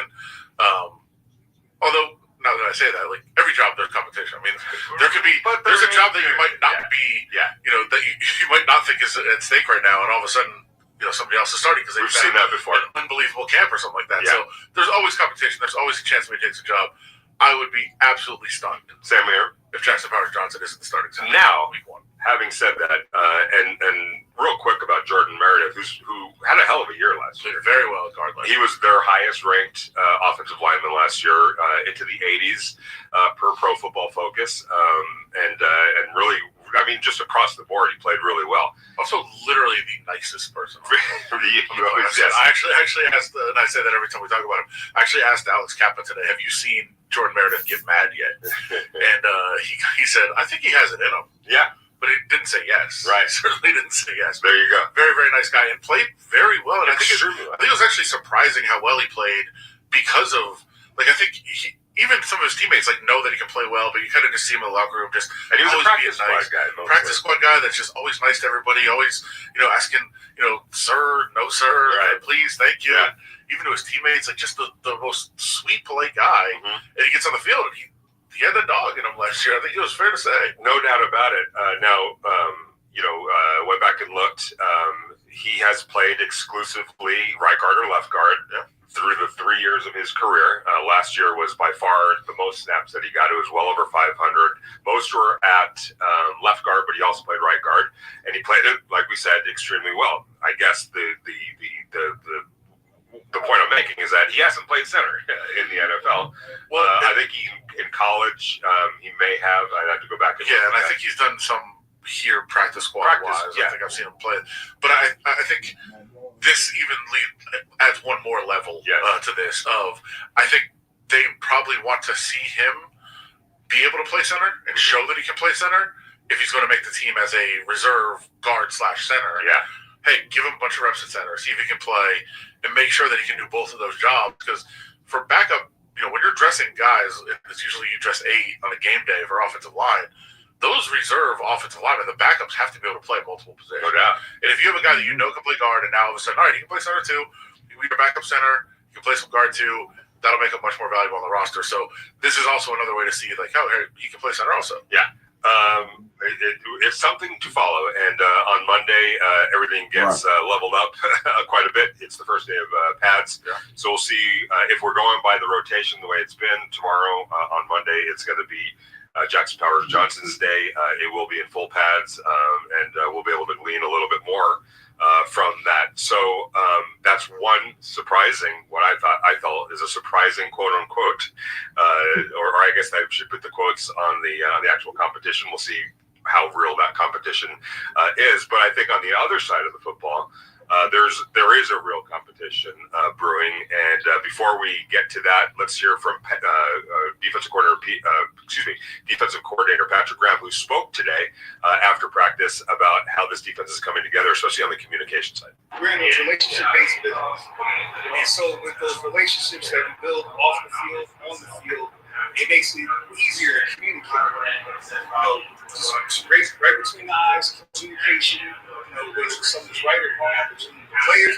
Speaker 5: Although now that I say that, like every job there's competition. I mean, there could be, but there's a job that you might not be, you know, that you might not think is at stake right now, and all of a sudden, you know, somebody else is starting because
Speaker 7: we've seen that before,
Speaker 5: an unbelievable camp or something like that. So there's always competition. There's always a chance somebody takes a job. I would be absolutely stunned.
Speaker 7: Same here.
Speaker 5: If Jackson Powers Johnson isn't the starting center
Speaker 7: now,
Speaker 5: week 1.
Speaker 7: Having said that, and real quick about Jordan Meredith, who had a hell of a year last year.
Speaker 5: Very well at guard.
Speaker 7: He was their highest ranked offensive lineman last year, into the 80s per Pro Football Focus, and really, I mean, just across the board, he played really well.
Speaker 5: Also, literally the nicest person.
Speaker 7: Yes.
Speaker 5: I actually asked, and I say that every time we talk about him. I actually asked Alex Kappa today, "Have you seen Jordan Meredith get mad yet?" And he said, "I think he has it in him."
Speaker 7: Yeah.
Speaker 5: But he didn't say yes.
Speaker 7: Right.
Speaker 5: He certainly didn't say yes.
Speaker 7: There you go.
Speaker 5: Very, very nice guy, and played very well. And I think it was actually surprising how well he played because of, like, I think even some of his teammates know that he can play well, but you kind of just see him in the locker room
Speaker 7: and he was a practice squad guy.
Speaker 5: Practice squad guy that's just always nice to everybody, always, asking, sir, no sir, please, thank you.
Speaker 7: Yeah.
Speaker 5: Even to his teammates, just the most sweet, polite guy.
Speaker 7: Mm-hmm.
Speaker 5: And he gets on the field and he had the dog in him last year. I think it was fair to say.
Speaker 7: No doubt about it. Went back and looked. He has played exclusively right guard or left guard through the 3 years of his career. Last year was by far the most snaps that he got. It was well over 500. Most were at left guard, but he also played right guard, and he played it, like we said, extremely well. I guess the point I'm making is that he hasn't played center in the NFL. Well, I think in college he may have. I'd have to go back and
Speaker 5: I think he's done some here practice squad wise. I think I've seen him play, but I think this even adds one more level to this. I think they probably want to see him be able to play center and show that he can play center if he's going to make the team as a reserve guard / center.
Speaker 7: Yeah.
Speaker 5: Hey, give him a bunch of reps at center, see if he can play, and make sure that he can do both of those jobs. Because for backup, when you're dressing guys, it's usually you dress 8 on a game day for offensive line. Those reserve offensive linemen, the backups have to be able to play multiple positions.
Speaker 7: No doubt.
Speaker 5: And if you have a guy that can play guard, and now all of a sudden, all right, he can play center too. You can be your backup center. You can play some guard too. That'll make him much more valuable on the roster. So this is also another way to see, hey, he can play center also.
Speaker 7: Yeah. It's something to follow, and on Monday everything gets leveled up quite a bit. It's the first day of pads, so we'll see if we're going by the rotation the way it's been. Tomorrow on Monday, it's going to be Jackson Powers Johnson's day. It will be in full pads, and we'll be able to glean a little bit more from that. So that's one surprising, what I felt is a surprising quote unquote, or I guess I should put the quotes on the actual competition. We'll see how real that competition is. But I think on the other side of the football, there is a real competition brewing. And before we get to that, let's hear from defensive coordinator Patrick Graham, who spoke today after practice about how this defense is coming together, especially on the communication side.
Speaker 4: We're in a relationship-based business, and so with those relationships that we build off the field, on the field, it makes it easier to communicate. Just right between the eyes, communication. Whether something's right or wrong between players,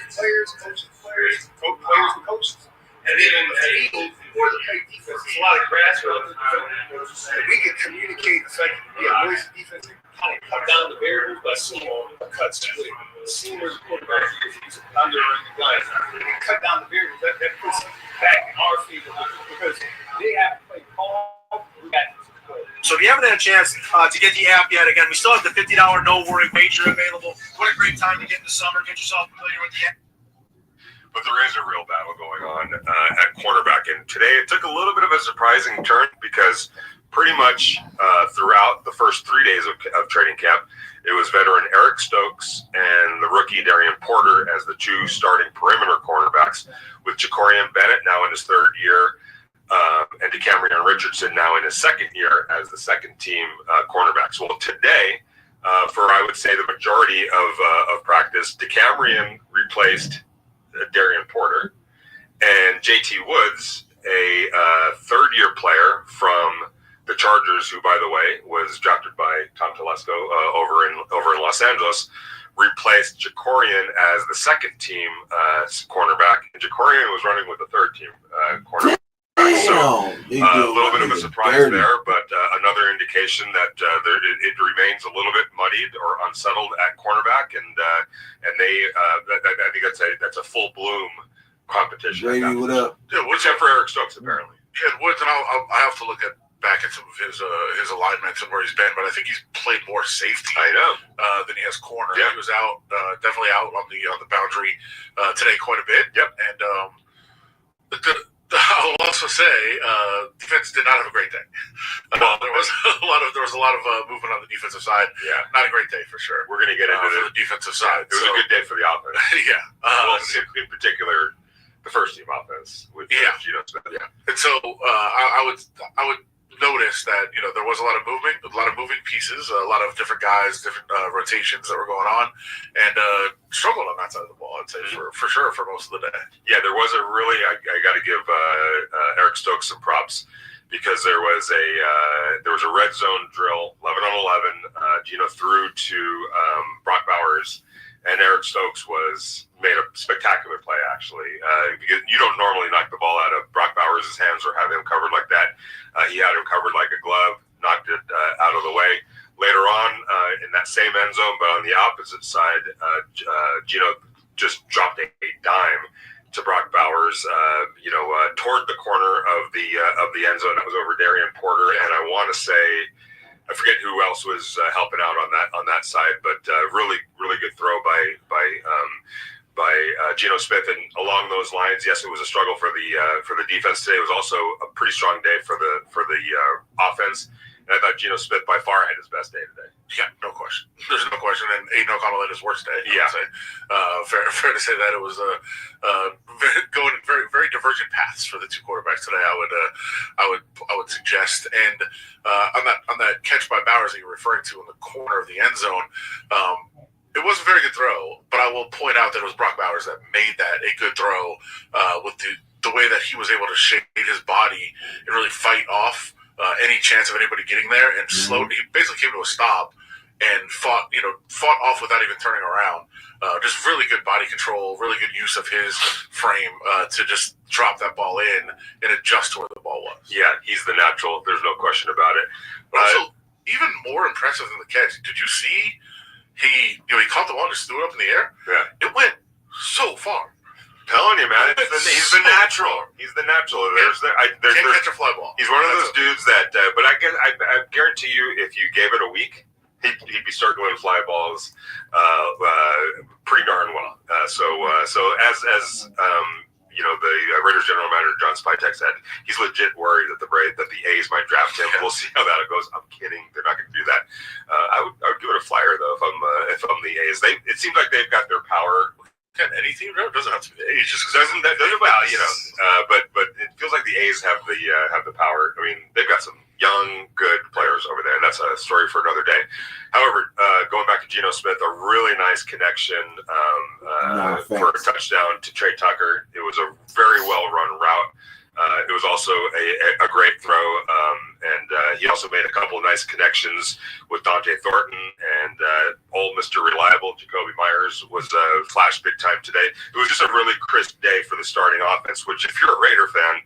Speaker 4: coaches, and coaches. And then on the field, or the play defense, there's a lot of grass around the defense. And we can communicate effectively. Noisy defense can kind of cut down the barriers by seeing cuts quick. Seeing where the quarterback is under the gun. We can cut down the barriers. That puts them back in our favor because they have to play calm. We got to.
Speaker 3: So if you haven't had a chance to get the app yet, again, we still have the $50 no-worry wager available. What a great time to get in the summer. Get yourself familiar with the app.
Speaker 7: But there is a real battle going on at cornerback. And today it took a little bit of a surprising turn because pretty much throughout the first 3 days of training camp, it was veteran Eric Stokes and the rookie Darian Porter as the two starting perimeter cornerbacks, with Jacorian Bennett now in his third year, and DeCamerion Richardson now in his second year as the second team cornerbacks. Well, today, for I would say the majority of practice, DeCamerion replaced Darian Porter, and JT Woods, a third-year player from the Chargers, who, by the way, was drafted by Tom Telesco over in Los Angeles, replaced Jacorian as the second team cornerback, and Jacorian was running with the third team cornerback. So a little bit of a surprise there, but another indication that it remains a little bit muddied or unsettled at cornerback, and they I think that's a full bloom competition.
Speaker 1: Brady, what up?
Speaker 7: Yeah, except for Eric Stokes, apparently.
Speaker 5: Yeah, Woods, and I have to look back at some of his alignments and where he's been, but I think he's played more safety.
Speaker 7: I know
Speaker 5: than he has corner.
Speaker 7: Yeah.
Speaker 5: He was out, definitely out on the boundary today quite a bit.
Speaker 7: Yep.
Speaker 5: And I'll also say defense did not have a great day. There was a lot of movement on the defensive side.
Speaker 7: Yeah,
Speaker 5: not a great day for sure.
Speaker 7: We're going to get into
Speaker 5: the defensive side.
Speaker 7: It was a good day for the offense.
Speaker 5: Yeah.
Speaker 7: In particular, the first team offense with Geno Smith.
Speaker 5: Yeah. And so I would notice that there was a lot of movement, a lot of moving pieces, a lot of different guys, different rotations that were going on, and struggled on that side of the ball. I'd say for sure for most of the day.
Speaker 7: Yeah, there was a really I got to give Eric Stokes some props because there was a red zone drill, 11 on 11. Geno threw to Brock Bowers, and Eric Stokes made a spectacular play, actually, because you don't normally knock the ball out of Brock Bowers' hands or have him covered like that. He had him covered like a glove, knocked it out of the way. Later on, in that same end zone, but on the opposite side, Geno just dropped a dime to Brock Bowers, toward the corner of the end zone. That was over Darian Porter, and I want to say, I forget who else was helping out on that side, but really good throw by Geno Smith. And along those lines, yes, it was a struggle for the defense today. It was also a pretty strong day for the offense. And I thought Geno Smith by far had his best day today.
Speaker 5: Yeah, no question. There's no question. And Aiden O'Connell had his worst day.
Speaker 7: Yeah.
Speaker 5: Fair to say that it was going in very, very divergent paths for the two quarterbacks today. I would suggest. And on that catch by Bowers that you're referring to in the corner of the end zone, it was a very good throw. But I will point out that it was Brock Bowers that made that a good throw with the way that he was able to shade his body and really fight off any chance of anybody getting there, and he basically came to a stop and fought off without even turning around. Just really good body control, really good use of his frame to just drop that ball in and adjust to where the ball was.
Speaker 7: Yeah, he's the natural. There's no question about it.
Speaker 5: But also, even more impressive than the catch, did you see he caught the ball and just threw it up in the air?
Speaker 7: Yeah.
Speaker 5: It went so far.
Speaker 7: Telling you, man, he's the natural. He's the natural.
Speaker 5: Can't catch a fly ball.
Speaker 7: He's one of those dudes that. But I guarantee you, if you gave it a week, he'd be starting to win fly balls pretty darn well. So as the Raiders general manager John Spytek said, he's legit worried that the A's might draft him. We'll see how that goes. I'm kidding. They're not going to do that. I would give it a flyer though if I'm the A's. It seems like they've got their power.
Speaker 5: Any team doesn't have to be the A's. Just
Speaker 7: but it feels like the A's have the power. I mean, they've got some young, good players over there, and that's a story for another day. However, going back to Geno Smith, a really nice connection for a touchdown to Trey Tucker. It was a very well run route. It was also a great throw, and he also made a couple of nice connections with Dante Thornton, and old Mr. Reliable, Jacoby Myers, was flashed big time today. It was just a really crisp day for the starting offense, which if you're a Raider fan,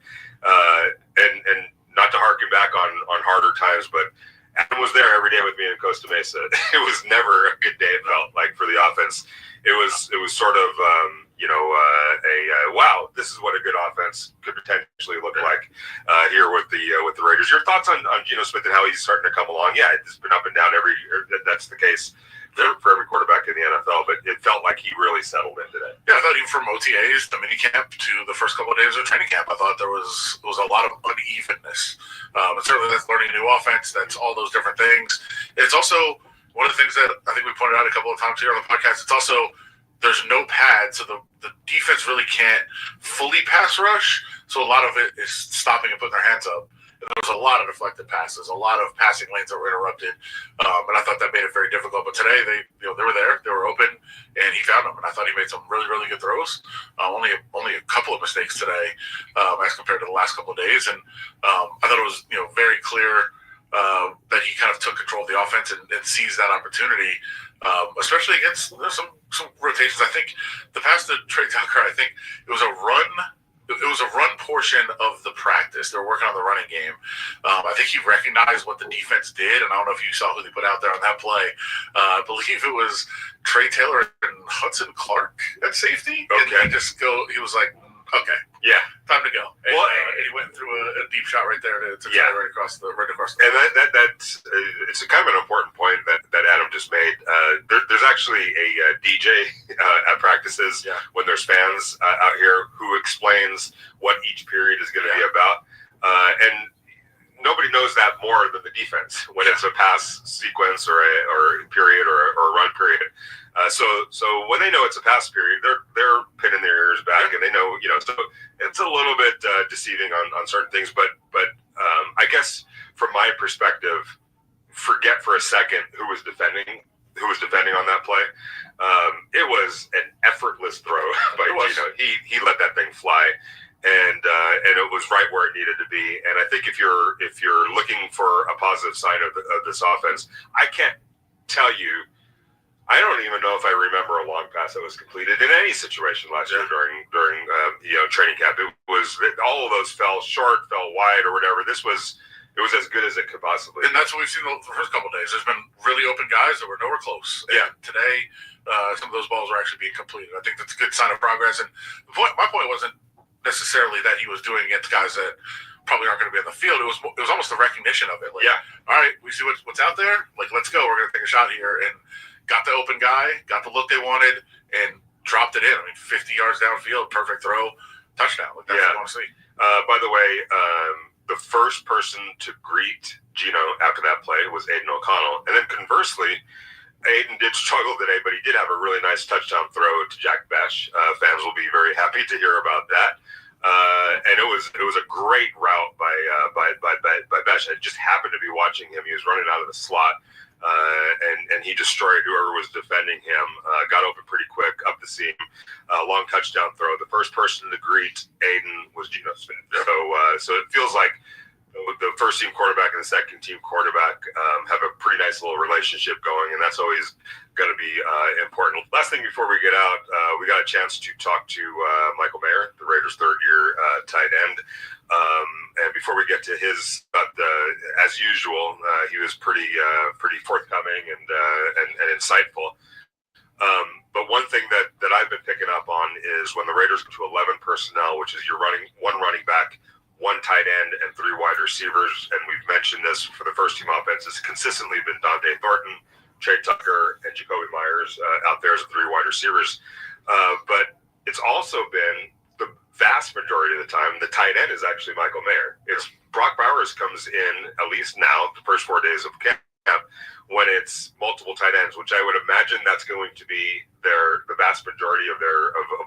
Speaker 7: and not to harken back on harder times, but Adam was there every day with me in Costa Mesa. It was never a good day, it felt like, for the offense. It was sort of, wow, this is what a good offense could potentially look like here with the Raiders. Your thoughts on Geno Smith and how he's starting to come along? Yeah, it's been up and down every year. That's the case for every quarterback in the NFL, but it felt like he really settled in today.
Speaker 5: Yeah, I thought even from OTAs, the minicamp, to the first couple of days of training camp, I thought there was a lot of unevenness. And certainly that's learning a new offense. That's all those different things. It's also one of the things that I think we pointed out a couple of times here on the podcast. It's also there's no pad, so the defense really can't fully pass rush. So a lot of it is stopping and putting their hands up. And there was a lot of deflected passes, a lot of passing lanes that were interrupted, and I thought that made it very difficult. But today, they were there, they were open, and he found them. And I thought he made some really, really good throws. Only a couple of mistakes today, as compared to the last couple of days. And I thought it was very clear that he kind of took control of the offense and seized that opportunity, especially against some rotations. I think the pass to Trey Tucker, I think it was a run it was a run portion of the practice. They were working on the running game. I think he recognized what the defense did, and I don't know if you saw who they put out there on that play. I believe it was Trey Taylor and Hudson Clark at safety.
Speaker 7: Okay.
Speaker 5: And he was like, okay,
Speaker 7: Yeah.
Speaker 5: time to go. And, he went through a deep shot right there to right across the.
Speaker 7: And that's it's a kind of an important point that Adam just made. There's actually a DJ at practices when there's fans out here who explains what each period is going to be about, and nobody knows that more than the defense when it's a pass sequence or a period or a run period. So when they know it's a pass period, they're pinning their ears back, and they know, so it's a little bit deceiving on certain things. But I guess from my perspective, forget for a second who was defending on that play. It was an effortless throw by Gino. He let that thing fly. And it was right where it needed to be. And I think if you're looking for a positive sign of this offense, I can't tell you. I don't even know if I remember a long pass that was completed in any situation last year during training camp. It was all of those fell short, fell wide, or whatever. It was as good as it could possibly.
Speaker 5: And that's what we've seen the first couple of days. There's been really open guys that were nowhere close. And today, some of those balls are actually being completed. I think that's a good sign of progress. And my point wasn't necessarily that he was doing against guys that probably aren't going to be on the field. It was almost the recognition of it. Like, all right, we see what's out there. Like, let's go. We're going to take a shot here. And got the open guy, got the look they wanted, and dropped it in. I mean, 50 yards downfield, perfect throw, touchdown. Like, that's what I want to see.
Speaker 7: By the way, the first person to greet Gino after that play was Aiden O'Connell. And then conversely, Aiden did struggle today, but he did have a really nice touchdown throw to Jack Besh. Fans will be very happy to hear about that. And it was a great route by Besh. I just happened to be watching him. He was running out of the slot. And he destroyed whoever was defending him, got open pretty quick, up the seam, long touchdown throw. The first person to greet Aiden was Geno Smith. So it feels like the first team quarterback and the second team quarterback have a pretty nice little relationship going, and that's always going to be important. Last thing before we get out, we got a chance to talk to Michael Mayer, the Raiders' third-year tight end. And before we get to his, as usual, he was pretty forthcoming and insightful. But one thing that I've been picking up on is when the Raiders go to 11 personnel, which is you're running one running back, one tight end, and three wide receivers. And we've mentioned this for the first team offense. It's consistently been Dante Thornton, Trey Tucker, and Jacoby Myers out there as the three wide receivers. But it's also been the vast majority of the time, the tight end is actually Michael Mayer. It's Brock Bowers comes in, at least now, the first 4 days of camp, when it's multiple tight ends, which I would imagine that's going to be the vast majority of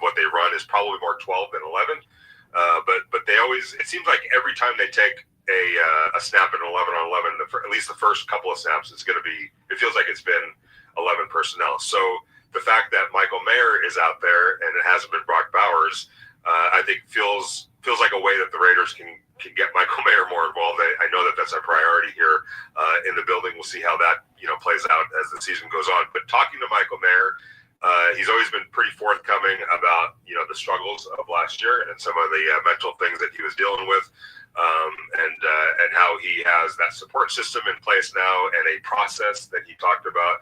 Speaker 7: what they run is probably more 12 than 11. But they always, it seems like every time they take a snap in 11 on 11, at least the first couple of snaps, it feels like it's been 11 personnel. So the fact that Michael Mayer is out there and it hasn't been Brock Bowers, I think feels like a way that the Raiders can get Michael Mayer more involved. I know that that's a priority here in the building. We'll see how that plays out as the season goes on. But talking to Michael Mayer, he's always been pretty forthcoming about the struggles of last year and some of the mental things that he was dealing with, and how he has that support system in place now and a process that he talked about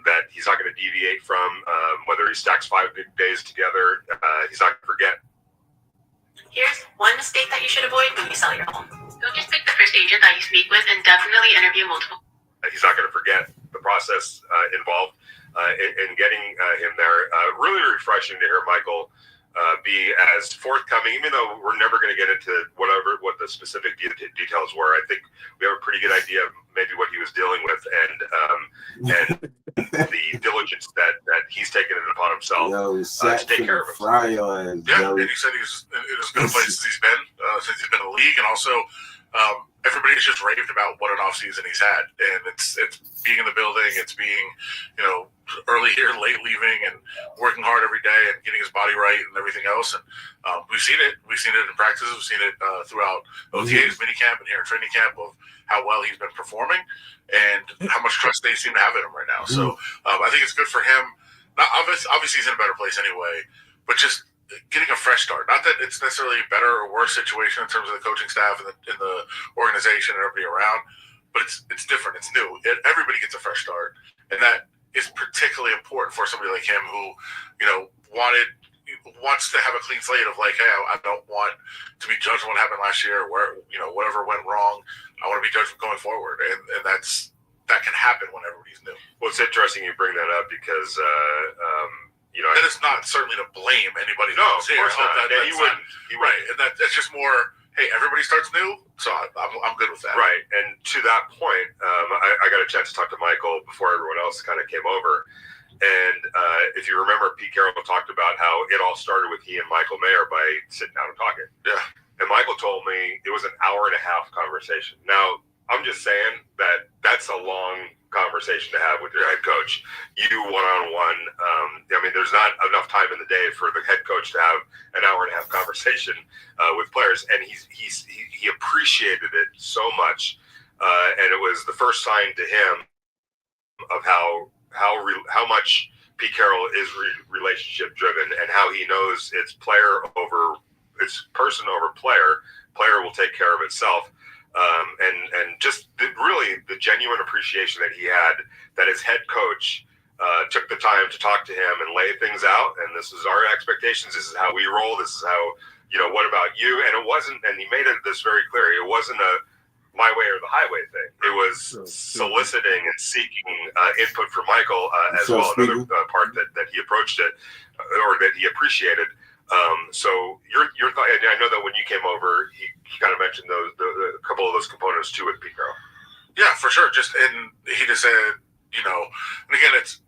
Speaker 7: that he's not going to deviate from. Whether he stacks 5 big days together, he's not going to forget.
Speaker 16: Here's one mistake that you should avoid when you sell your home. Don't just pick the first agent that you speak with, and definitely interview multiple.
Speaker 7: He's not going to forget the process involved in getting him there. Really refreshing to hear Michael be as forthcoming, even though we're never going to get into what the specific details were. I think we have a pretty good idea of maybe what he was dealing with and the diligence that he's taken it upon himself to take care of him.
Speaker 5: And he said he's in as good a place as he's been since he's been in the league, and also everybody's just raved about what an offseason he's had, and it's being in the building, it's being early here, late leaving, and working hard every day and getting his body right and everything else. And we've seen it in practices, we've seen it throughout OTAs, minicamp, and here in training camp of how well he's been performing and how much trust they seem to have in him right now. So I think it's good for him. Obviously, he's in a better place anyway, but just getting a fresh start. Not that it's necessarily a better or worse situation in terms of the coaching staff and the organization and everybody around, but it's different. It's new. Everybody gets a fresh start, and that is particularly important for somebody like him who, wants to have a clean slate of like, hey, I don't want to be judged on what happened last year, where whatever went wrong. I want to be judged going forward, and that can happen when everybody's new.
Speaker 7: Well, it's interesting you bring that up because
Speaker 5: that is not certainly to blame anybody.
Speaker 7: No, of course not.
Speaker 5: He wouldn't. Right, and that's just more. Hey, everybody starts new, so I'm good with that.
Speaker 7: Right, and to that point, I got a chance to talk to Michael before everyone else kind of came over. And if you remember, Pete Carroll talked about how it all started with he and Michael Mayer by sitting down and talking.
Speaker 5: Yeah.
Speaker 7: And Michael told me it was an hour and a half conversation. Now, I'm just saying that that's a long conversation to have with your head coach. You one-on-one. There's not enough time in the day for the head coach to have an hour and a half conversation with players. And he appreciated it so much. And it was the first sign to him of how much Pete Carroll is relationship driven and how he knows it's person over player. Player will take care of itself. And just really the genuine appreciation that he had that his head coach took the time to talk to him and lay things out. And this is our expectations. This is how we roll. This is how, what about you? And it wasn't, and he made this very clear. It wasn't a my way or the highway thing. It was soliciting and seeking input from Michael as well. Another part that he approached it or that he appreciated. So your thought, and I know that when you came over, he kind of mentioned a couple of those components too with Pete Carroll.
Speaker 5: Yeah, for sure. And he just said, and again, it's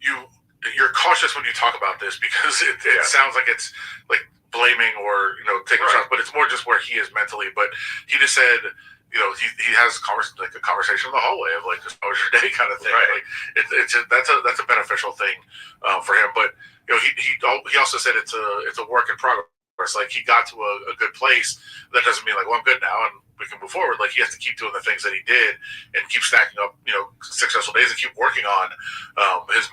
Speaker 5: you're cautious when you talk about this because it sounds like it's like blaming or taking shots, but it's more just where he is mentally. But he just said, he has a conversation in the hallway of like, just how was your day kind of thing.
Speaker 7: Right.
Speaker 5: Like that's a beneficial thing for him. But he also said it's a work in progress. Like he got to a good place. That doesn't mean like, well, I'm good now and we can move forward. Like he has to keep doing the things that he did and keep stacking up, successful days and keep working on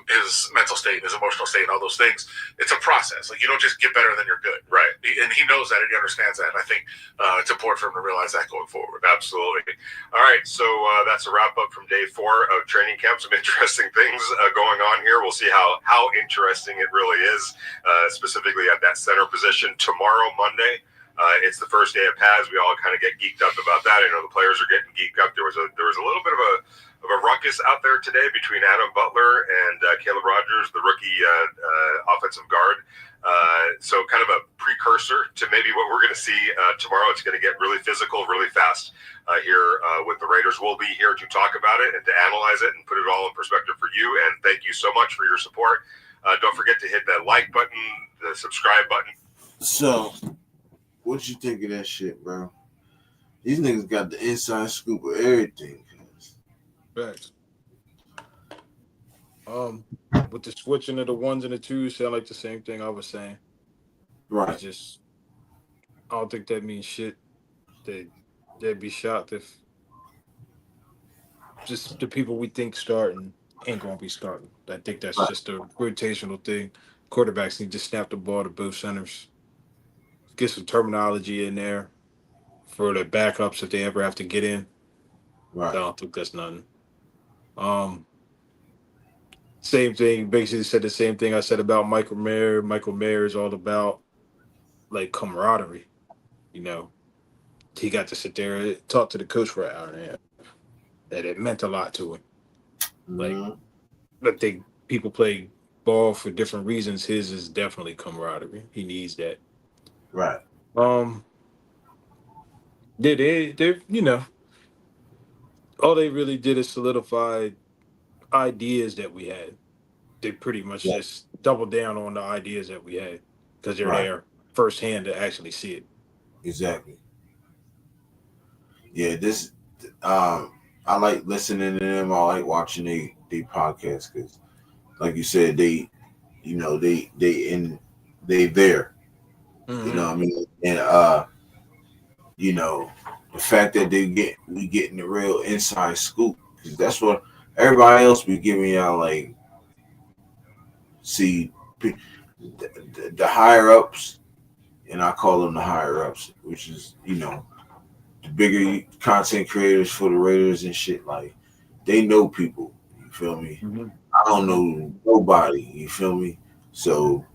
Speaker 5: his mental state, his emotional state, and all those things. It's a process. Like you don't just get better than you're good.
Speaker 7: Right.
Speaker 5: And he knows that and he understands that. And I think it's important for him to realize that going forward.
Speaker 7: Absolutely. All right. So that's a wrap up from day 4 of training camp. Some interesting things going on here. We'll see how interesting it really is, specifically at that center position. Tomorrow, Monday, it's the first day of pads. We all kind of get geeked up about that. I know the players are getting geeked up. There was a little bit of a ruckus out there today between Adam Butler and Caleb Rogers, the rookie offensive guard. So kind of a precursor to maybe what we're going to see tomorrow. It's going to get really physical, really fast here with the Raiders. We'll be here to talk about it and to analyze it and put it all in perspective for you. And thank you so much for your support. Don't forget to hit that like button, the subscribe button.
Speaker 1: So, what you think of that shit, bro? These niggas got the inside scoop of everything.
Speaker 2: Facts. With the switching of the ones and the twos, sound like the same thing I was saying.
Speaker 1: Right.
Speaker 2: It's just, I don't think that means shit. They'd be shocked if just the people we think starting ain't gonna be starting. I think that's just a rotational thing. Quarterbacks need to snap the ball to both centers. Get some terminology in there for the backups if they ever have to get in.
Speaker 1: Right.
Speaker 2: I don't think that's nothing. Same thing. Basically said the same thing I said about Michael Mayer. Michael Mayer is all about like camaraderie. He got to sit there and talk to the coach for an hour and a half. That it meant a lot to him. Like, I think people play ball for different reasons. His is definitely camaraderie. He needs that.
Speaker 1: Right.
Speaker 2: They all they really did is solidify ideas that we had. They pretty much just doubled down on the ideas that we had because they're there firsthand to actually see it.
Speaker 1: Exactly. Yeah, this I like listening to them. I like watching they podcasts because, like you said, they there.
Speaker 2: Mm-hmm.
Speaker 1: You know what I mean? And the fact that we getting the real inside scoop because that's what everybody else be giving y'all like. See, the higher ups, and I call them the higher ups, which is the bigger content creators for the Raiders and shit. Like they know people. You feel me?
Speaker 2: Mm-hmm.
Speaker 1: I don't
Speaker 2: Mm-hmm.
Speaker 1: know nobody. You feel me? So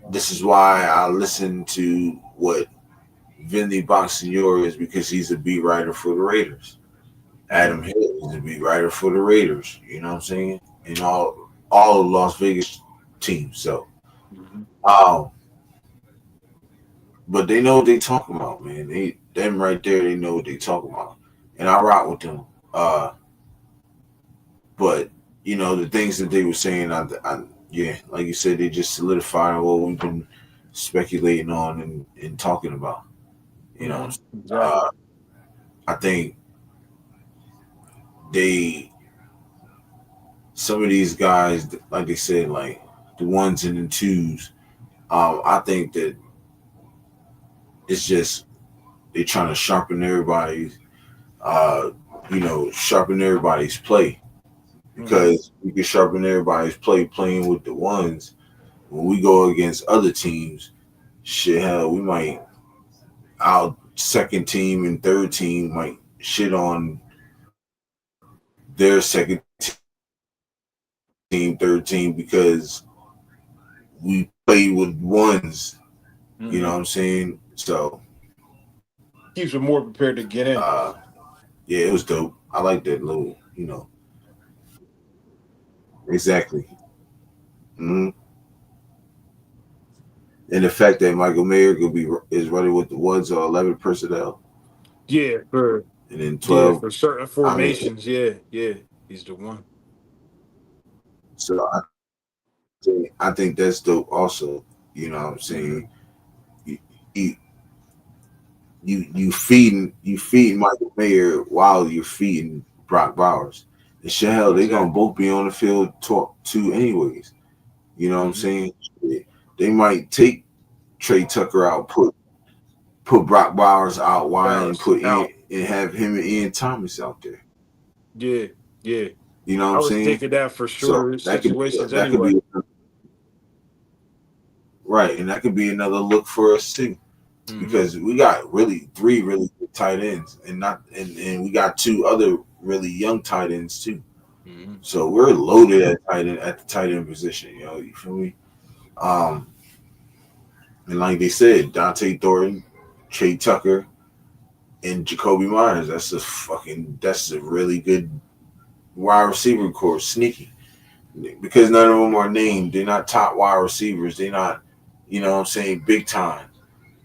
Speaker 1: this is why I listen to what Vinny Bonsignore is, because he's a beat writer for the Raiders. Adam
Speaker 2: Mm-hmm.
Speaker 1: Hill is a beat writer for the Raiders. You know what I'm saying? And all of Las Vegas teams. So
Speaker 2: Mm-hmm.
Speaker 1: um, but they know what they talking about, man. Them right there, they know what they talking about, and I rock with them. But the things that they were saying, yeah, like you said, they just solidified what we've been speculating on and talking about. You know,
Speaker 2: Mm-hmm.
Speaker 1: uh,
Speaker 2: Exactly.
Speaker 1: I think they some of these guys, like they said, like the ones and the twos. I think that it's just they're trying to uh, sharpen everybody's play,
Speaker 2: Mm-hmm.
Speaker 1: because we can sharpen everybody's play playing with the ones. When we go against other teams, shit, hell, we might our second team and third team might shit on their second team, third team, because we played with ones. You know what I'm saying?
Speaker 2: Mm-hmm.
Speaker 1: So
Speaker 2: Keeps them more prepared to get in.
Speaker 1: yeah, it was dope. I like that exactly. hmm And the fact that Michael Mayer could be is running with the ones or 11 personnel,
Speaker 2: Yeah, for
Speaker 1: and then
Speaker 2: yeah,
Speaker 1: 12.
Speaker 2: for certain
Speaker 1: I mean,
Speaker 2: formations. Yeah, yeah. He's the one.
Speaker 1: so I think that's dope. Also, you know what I'm
Speaker 2: Mm-hmm.
Speaker 1: saying? You you you feeding Michael Mayer while you're feeding Brock Bowers. And shit, hell, they gonna
Speaker 2: Exactly.
Speaker 1: both be on the field talk too, anyways. You know what I'm
Speaker 2: Mm-hmm.
Speaker 1: saying? They might take Trey Tucker out, put Brock Bowers out wide, and
Speaker 2: Bowers
Speaker 1: put in
Speaker 2: out.
Speaker 1: and have him and Ian Thomas out there.
Speaker 2: Yeah, yeah.
Speaker 1: You know what
Speaker 2: I
Speaker 1: I'm
Speaker 2: was
Speaker 1: saying?
Speaker 2: thinking that for
Speaker 1: So
Speaker 2: shorter situations
Speaker 1: that could
Speaker 2: anyway.
Speaker 1: be right, and that could be another look for us too,
Speaker 2: Mm-hmm.
Speaker 1: because we got really three really good tight ends, and we got two other really young tight ends too.
Speaker 2: Mm-hmm.
Speaker 1: So we're loaded at the tight end position. You feel me? Um, and like they said, Dante Thornton, Trey Tucker, and Jacoby Myers. That's a really good wide receiver core, sneaky, because none of them are named. They're not top wide receivers. They're not, what I'm saying, big time.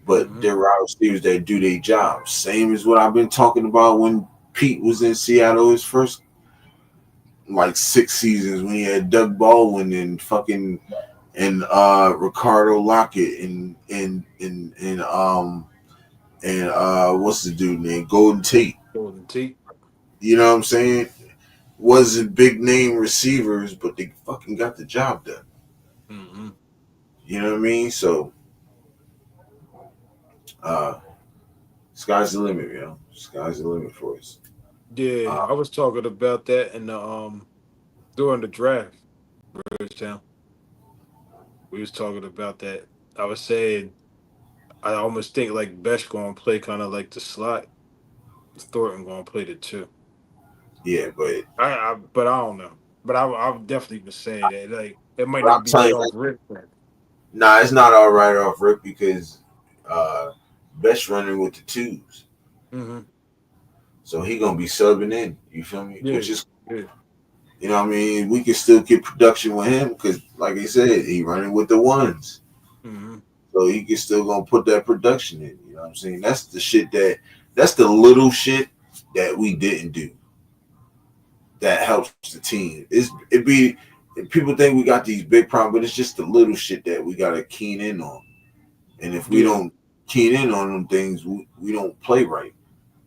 Speaker 1: But
Speaker 2: Mm-hmm.
Speaker 1: they're wide receivers that do their job. Same as what I've been talking about when Pete was in Seattle his first like 6 seasons, when he had Doug Baldwin and fucking and Ricardo Lockett and what's the dude named Golden Tate.
Speaker 2: Golden Tate.
Speaker 1: You know what I'm saying? Wasn't big name receivers, but they fucking got the job done.
Speaker 2: Mm-hmm.
Speaker 1: You know what I mean? So uh sky's the limit, Sky's the limit for us.
Speaker 2: Yeah,
Speaker 1: Uh
Speaker 2: I was talking about that in the during the draft. Town. We was talking about that. I was saying I almost think like Besh gonna play kind of like the slot. Thornton gonna play the two.
Speaker 1: yeah,
Speaker 2: But I don't know. But I've definitely been saying that like it might
Speaker 1: but I'm
Speaker 2: not be
Speaker 1: telling
Speaker 2: right
Speaker 1: you,
Speaker 2: off rip.
Speaker 1: nah, it's not all right off rip, because uh Best running with the twos.
Speaker 2: Mm-hmm.
Speaker 1: So he gonna be subbing in, you feel me?
Speaker 2: Yeah,
Speaker 1: Which is,
Speaker 2: yeah.
Speaker 1: what I mean, we can still get production with him, because like I said, he running with the ones.
Speaker 2: Mm-hmm.
Speaker 1: So he can still gonna put that production in. You know what I'm saying? That's the little shit that we didn't do that helps the team. People think we got these big problems, but it's just the little shit that we gotta keen in on. And if we
Speaker 2: Yeah,
Speaker 1: don't keen in on them things, we don't play right.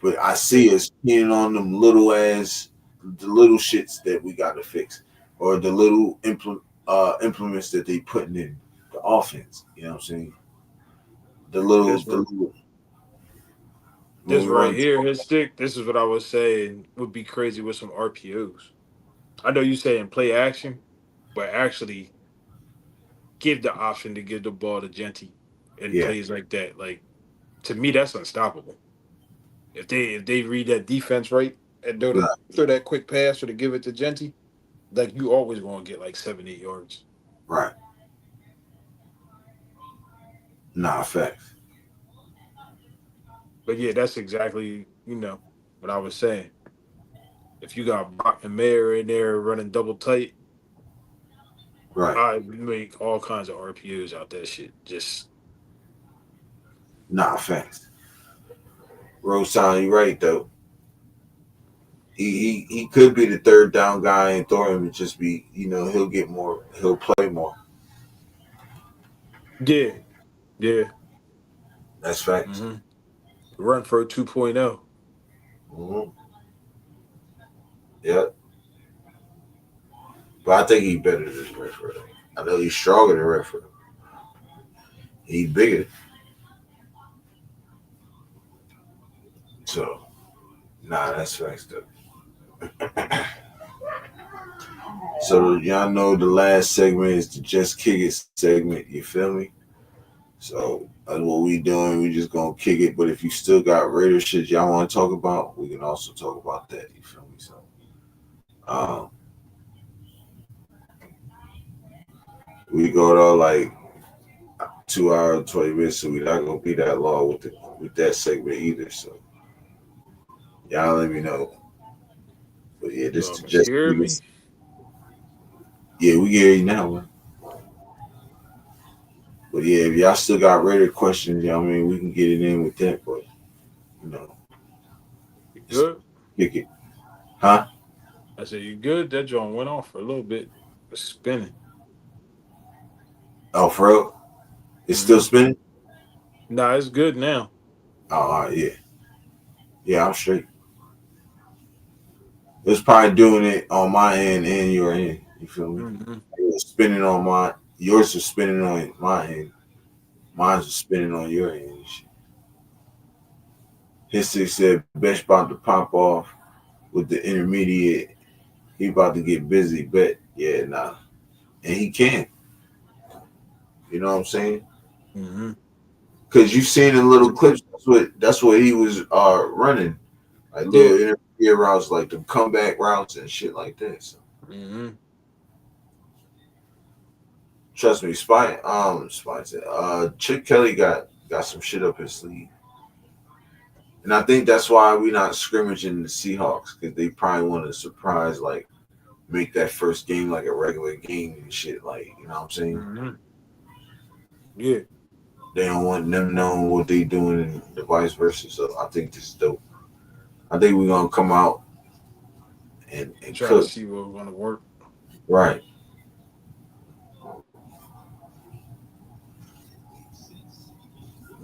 Speaker 1: But I
Speaker 2: yeah.
Speaker 1: see us keening on the little shits that we gotta fix, or the little implements that they putting in the offense. You know what I'm saying?
Speaker 2: This
Speaker 1: The
Speaker 2: right,
Speaker 1: little when
Speaker 2: this
Speaker 1: we
Speaker 2: right
Speaker 1: run.
Speaker 2: here, his stick. This is what I was saying would be crazy with some RPOs. I know you saying play action, but actually give the option to give the ball to Genty and
Speaker 1: Yeah.
Speaker 2: plays like that. Like to me, that's unstoppable. If they read that defense right and
Speaker 1: Right.
Speaker 2: throw that quick pass or to give it to Genty, like you always gonna get like 7, 8 yards.
Speaker 1: Right. Nah, facts.
Speaker 2: But yeah, that's exactly what I was saying. If you got Brock and Mayer in there running double tight,
Speaker 1: Right.
Speaker 2: I make all kinds of RPOs out that shit. Just
Speaker 1: Nah, facts. Rose Town, you right though. He could be the third down guy and Thornton would just be, he'll get more, he'll play more.
Speaker 2: yeah, yeah.
Speaker 1: That's facts.
Speaker 2: Mm-hmm. Run for a 2.0.
Speaker 1: Mm-hmm. Yep. But I think he's better than Redford. I know he's stronger than Redford. He's bigger. So, nah, that's facts though. So y'all know the last segment is the Just Kick It segment. You feel me? So that's what we doing. We just gonna kick it. But if you still got Raider shit y'all want to talk about, we can also talk about that. You feel me? So, um, we go to like 2 hours, 20 minutes, so we're not gonna be that long with that segment either. So y'all let me know. But yeah, this is
Speaker 2: Can you
Speaker 1: Just
Speaker 2: hear
Speaker 1: Kick
Speaker 2: me?
Speaker 1: It. Yeah, we get it now, man. But yeah, if y'all still got Raider questions, we can get it in with that. But you know,
Speaker 2: You good?
Speaker 1: kick it, huh?
Speaker 2: I said you good. That joint went off for a little bit. It's spinning.
Speaker 1: Oh, for real? It's still
Speaker 2: Mm-hmm.
Speaker 1: spinning?
Speaker 2: Nah, it's good now.
Speaker 1: Oh, all right, yeah. Yeah, I'm straight. It's probably doing it on my end and your end. You feel me?
Speaker 2: Mm-hmm.
Speaker 1: It was spinning on my, yours was spinning on my end. Mine's was spinning on your end. And shit. History said Besh about to pop off with the intermediate. He about to get busy, bet. Yeah, nah. And he can. You know what I'm saying?
Speaker 2: Mm-hmm.
Speaker 1: Because you've seen in little clips, that's what he was running. Like little
Speaker 2: Yeah.
Speaker 1: intermediate routes, like the comeback routes and shit like that. So.
Speaker 2: Mm-hmm.
Speaker 1: Trust me, Chip Kelly got some shit up his sleeve, and I think that's why we not scrimmaging the Seahawks because they probably want to surprise, like make that first game like a regular game and shit. Like you know what I'm saying?
Speaker 2: Mm-hmm. Yeah.
Speaker 1: They don't want them knowing what they doing and the vice versa. So I think this is dope. I think we're gonna come out and
Speaker 2: Try to
Speaker 1: cook.
Speaker 2: see what's gonna work.
Speaker 1: Right.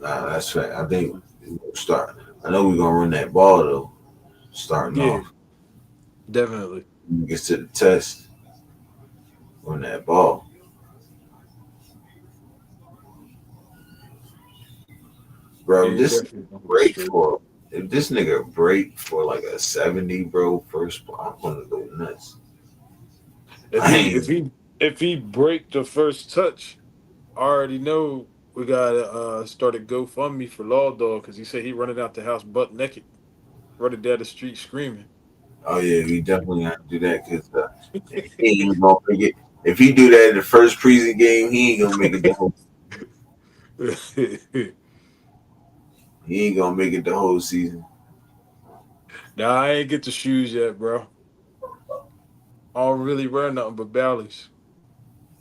Speaker 1: Nah, that's fact. I think we'll start. I know we're gonna run that ball though. Starting
Speaker 2: Yeah,
Speaker 1: off,
Speaker 2: definitely.
Speaker 1: when we get to the test, run that ball. Bro,
Speaker 2: Yeah,
Speaker 1: this
Speaker 2: definitely gonna go
Speaker 1: break
Speaker 2: straight.
Speaker 1: for if this nigga break for like a 70, bro, first I'm gonna go nuts.
Speaker 2: If
Speaker 1: I
Speaker 2: he if
Speaker 1: ain't
Speaker 2: he if he break the first touch, I already know we gotta start a GoFundMe for Law Dog because he said he running out the house butt naked, running down the street screaming.
Speaker 1: oh yeah, we definitely have to do that because he ain't even gonna make it. If he do that in the first preseason game, he ain't gonna make it the whole. He ain't gonna make it the whole season.
Speaker 2: Nah, I ain't get the shoes yet, bro. I don't really wear nothing but Bally's.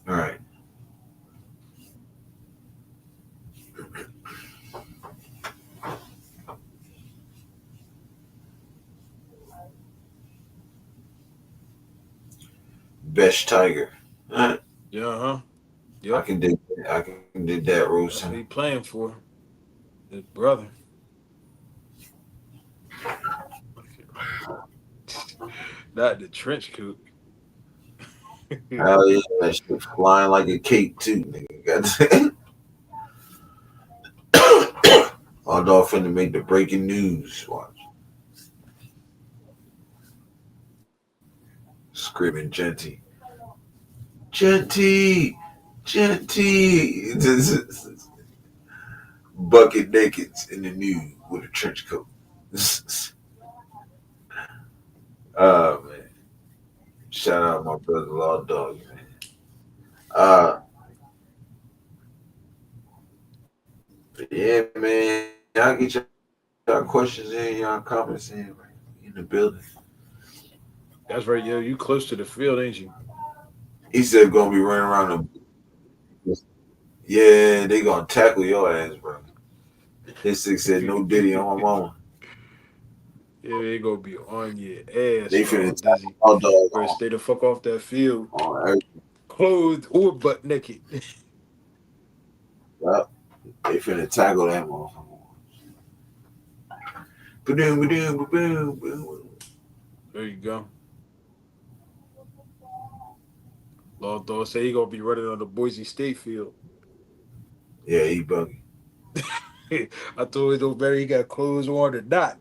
Speaker 1: All right, best Tiger. All right.
Speaker 2: Yeah, huh?
Speaker 1: I
Speaker 2: Yep.
Speaker 1: can dig. I can dig that, Rose.
Speaker 2: That's what he playing for. His brother. Not the trench coat.
Speaker 1: Hell yeah, that shit flying like a cape too, nigga. All dog finna make the breaking news. Watch. Screaming Genty. Genty! Genty. Bucket nakeds in the nude with a trench coat. Man. Shout out my brother Law Dog, man. Uh yeah, man. Y'all get y'all questions in, y'all comments in, man. In the building.
Speaker 2: That's right, yo. You close to the field, ain't you?
Speaker 1: He said gonna be running around the yeah, they gonna tackle your ass, bro. His six said no Diddy on my mama.
Speaker 2: Yeah, they gonna be on your ass,
Speaker 1: They finna tackle
Speaker 2: Dizzy.
Speaker 1: my dog
Speaker 2: Better stay the fuck off that field,
Speaker 1: on everything.
Speaker 2: clothed or butt naked.
Speaker 1: Yep. They finna tackle that motherfucker. Ba-doom, ba-doom, ba-boom, boom.
Speaker 2: There you go. Lord Dog say he gonna be running on the Boise State field.
Speaker 1: Yeah, he buggy.
Speaker 2: I told him no matter he got clothes on or not,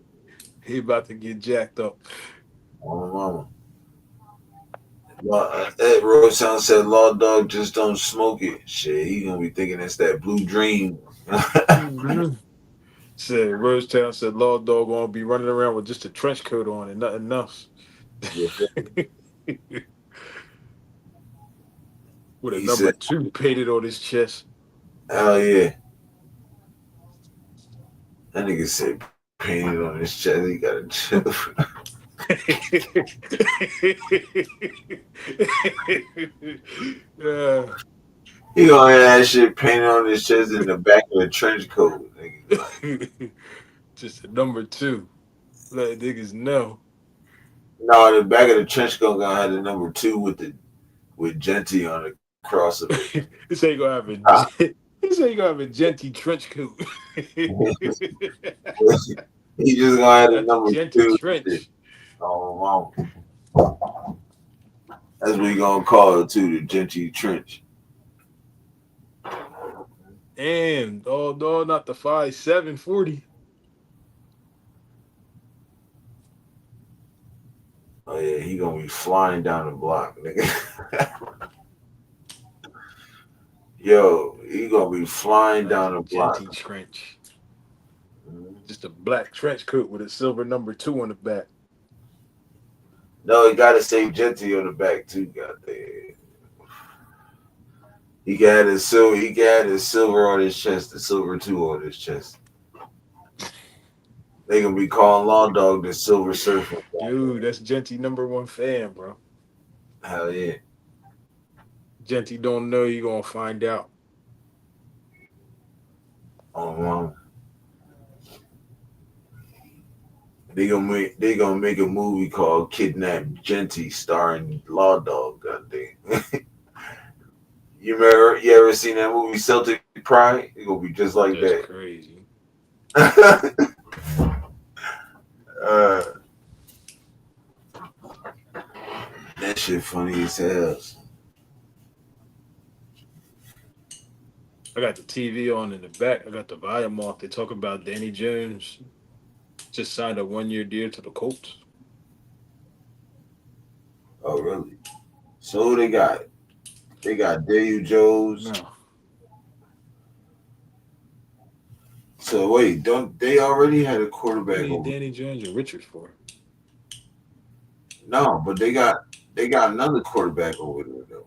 Speaker 2: he about to get jacked up.
Speaker 1: On my mama. Ed Rosehound said Law Dog just don't smoke it. Shit, he gonna be thinking it's that blue dream.
Speaker 2: Said Rosetown said Law Dog gonna be running around with just a trench coat on and nothing else.
Speaker 1: You feel me?
Speaker 2: With a
Speaker 1: He
Speaker 2: number
Speaker 1: said,
Speaker 2: 2 painted on his chest.
Speaker 1: hell yeah. That nigga said painted on his chest. He got a chip.
Speaker 2: Yeah.
Speaker 1: He gonna have that shit painted on his chest in the back of the trench coat. Nigga. Like,
Speaker 2: Just a number 2. Let niggas know.
Speaker 1: no, the back of the trench coat gonna have the number 2 with Genty on the cross of it.
Speaker 2: This ain't gonna have a this ain't gonna have a Genty trench coat.
Speaker 1: He just gonna have the
Speaker 2: That's a
Speaker 1: number
Speaker 2: Genty
Speaker 1: 2.
Speaker 2: trench.
Speaker 1: Oh, wow. That's what you gonna call it too, the Genty trench.
Speaker 2: And no, not the 5.740.
Speaker 1: Oh yeah, he gonna be flying down the block, nigga. Yo, he gonna be flying down the block.
Speaker 2: Genty trench. Just a black trench coat with a silver number 2 on the back.
Speaker 1: No, he gotta say Genty on the back too, goddamn. He got his silver. He got his silver on his chest. The silver 2 on his chest. They gonna be calling Law Dog the Silver Surfer.
Speaker 2: Dude, that's Genty number 1 fan, bro.
Speaker 1: Hell yeah.
Speaker 2: Genty don't know, you gonna find out.
Speaker 1: Oh, they gonna make a movie called Kidnap Genty starring Law Dog. Goddamn. You ever seen that movie Celtic Pride? It gonna be just like
Speaker 2: That's
Speaker 1: that.
Speaker 2: crazy.
Speaker 1: That shit funny as hell.
Speaker 2: I got the TV on in the back. I got the volume off. They talk about Danny Jones just signed a 1-year deal to the Colts.
Speaker 1: Oh really? So who they got? They got Daniel Jones.
Speaker 2: No.
Speaker 1: So wait, don't they already had a
Speaker 2: What
Speaker 1: quarterback
Speaker 2: do you
Speaker 1: over?
Speaker 2: need Danny Jones or Richards for?
Speaker 1: No, but they got another quarterback over there though.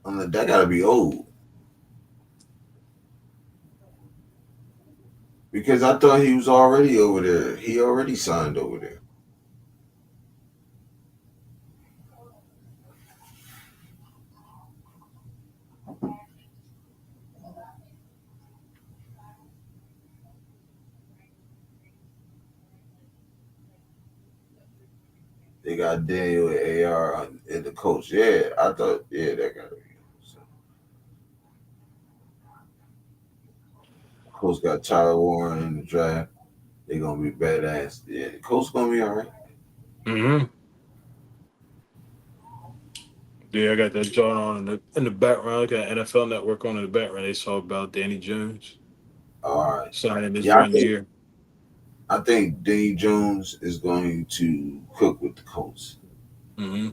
Speaker 1: That gotta be old. Because I thought he was already over there. He already signed over there. They got Daniel and AR in the coach. Yeah, I thought, yeah, that gotta be. So. Coach got Tyler Warren in the draft. They're gonna be badass. Yeah, the coach gonna be all right.
Speaker 2: Mm-hmm. Yeah, I got that John on in the background. I got NFL Network on in the background. They saw about Danny Jones.
Speaker 1: All right.
Speaker 2: Signing this
Speaker 1: Yeah,
Speaker 2: 1 year.
Speaker 1: I think Danny Jones is going to cook with the Colts.
Speaker 2: Mm-hmm.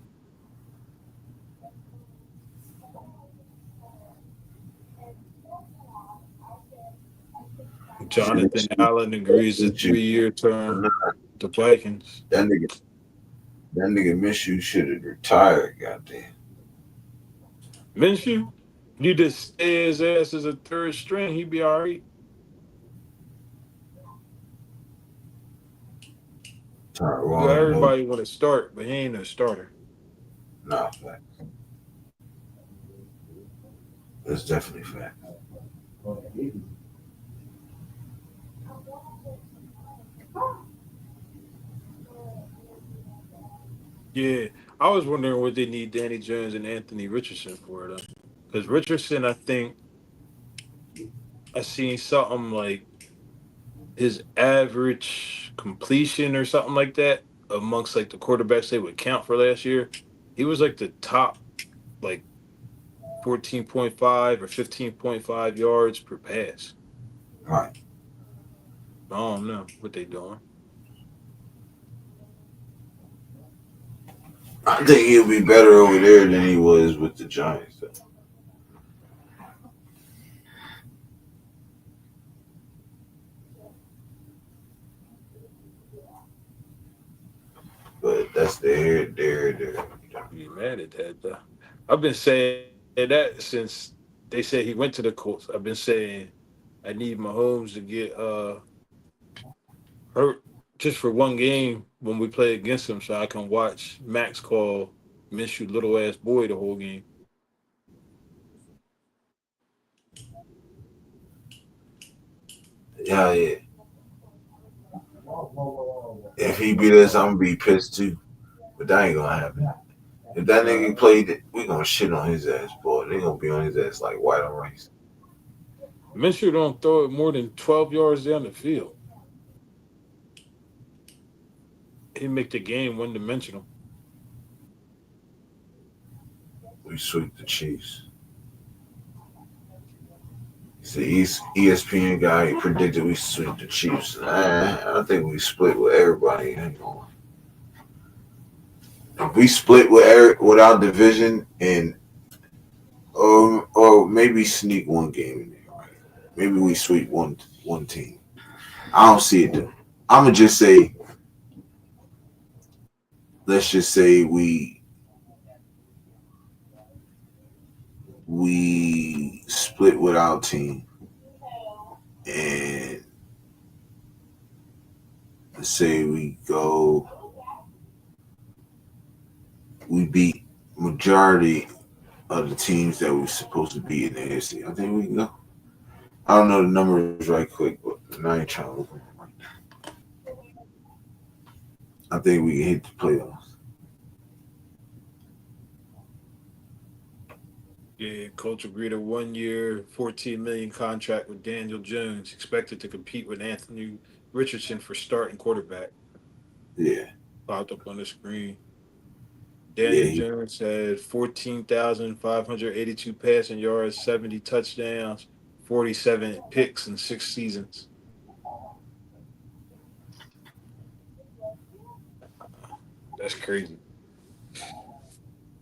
Speaker 2: Jonathan Allen agrees to 3-year term with the Vikings.
Speaker 1: That nigga Minshew should have retired. Goddamn.
Speaker 2: Minshew, you just stay his ass as a third string, he'd be all right. Everybody want to start, but he ain't a starter.
Speaker 1: Nah, fact. That's definitely fact.
Speaker 2: Yeah, I was wondering what they need Danny Jones and Anthony Richardson for, though. Because Richardson, I think I seen something like his average completion or something like that amongst like the quarterbacks they would count for last year. He was like the top, like 14.5 or 15.5 yards per pass.
Speaker 1: Right.
Speaker 2: I don't know what they doing.
Speaker 1: I think he'll be better over there than he was with the Giants. Though. But that's there.
Speaker 2: Be mad at that though. I've been saying that since they said he went to the Colts. I've been saying I need Mahomes to get hurt just for one game when we play against him, so I can watch Max call Minshew little ass boy the whole game.
Speaker 1: Yeah. If he beat us, I'm gonna be pissed too. But that ain't gonna happen. If that nigga played it, we gonna shit on his ass, boy. They gonna be on his ass like white on rice.
Speaker 2: Minshew don't throw it more than 12 yards down the field. He make the game one dimensional.
Speaker 1: We sweep the Chiefs. He's the ESPN guy. He predicted we sweep the Chiefs. I think we split with everybody. If we split with our division and or maybe sneak one game in there, right? Maybe we sweep one team. I don't see it though. I'm gonna just say, let's just say we split with our team and let's say we beat majority of the teams that we're supposed to beat in the AFC. I think we can go. I don't know the numbers right quick, but I ain't trying to look at them right now. I think we can hit the playoffs.
Speaker 2: Yeah, Colts agreed a 1-year, $14 million contract with Daniel Jones, expected to compete with Anthony Richardson for starting quarterback.
Speaker 1: Yeah.
Speaker 2: Popped up on the screen. Daniel Jones had 14,582 passing yards, 70 touchdowns, 47 picks in 6 seasons. That's crazy.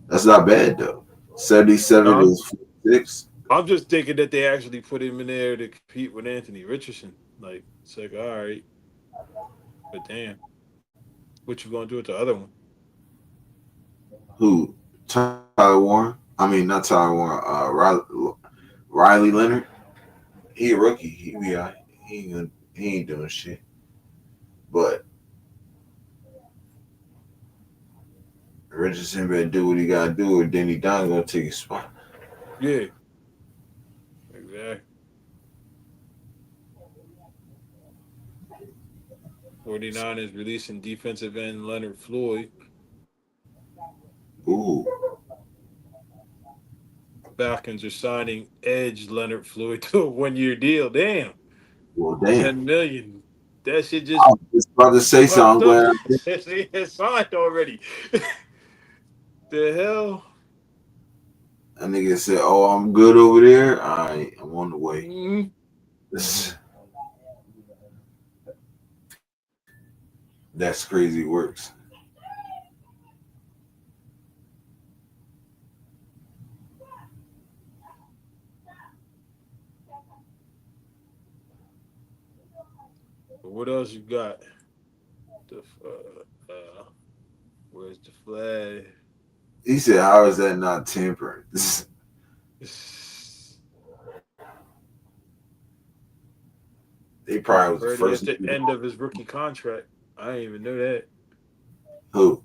Speaker 1: That's not bad though. 77 is 46.
Speaker 2: I'm just thinking that they actually put him in there to compete with Anthony Richardson. Like, it's like, all right. But damn. What you gonna do with the other one?
Speaker 1: Who? Tyler Warren? I mean, not Tyler Warren. Riley Leonard. He a rookie. He ain't doing shit. But Richardson better do what he gotta do, or Denny Don gonna take his spot.
Speaker 2: Yeah. Exactly. 49ers releasing defensive end Leonard Floyd.
Speaker 1: Ooh.
Speaker 2: Falcons are signing edge Leonard Floyd to a 1-year deal. Damn.
Speaker 1: Well, damn.
Speaker 2: $10 million. That shit just.
Speaker 1: I was just about to say something.
Speaker 2: It's signed already. The hell?
Speaker 1: That nigga said, "Oh, I'm good over there. All right, I'm on the way."
Speaker 2: Mm-hmm.
Speaker 1: That's crazy works.
Speaker 2: what else you got? The where's the flag?
Speaker 1: He said, "How is that not tampering?" They probably was the
Speaker 2: Birdie
Speaker 1: first.
Speaker 2: at the end of his rookie contract. I didn't even know that.
Speaker 1: Who?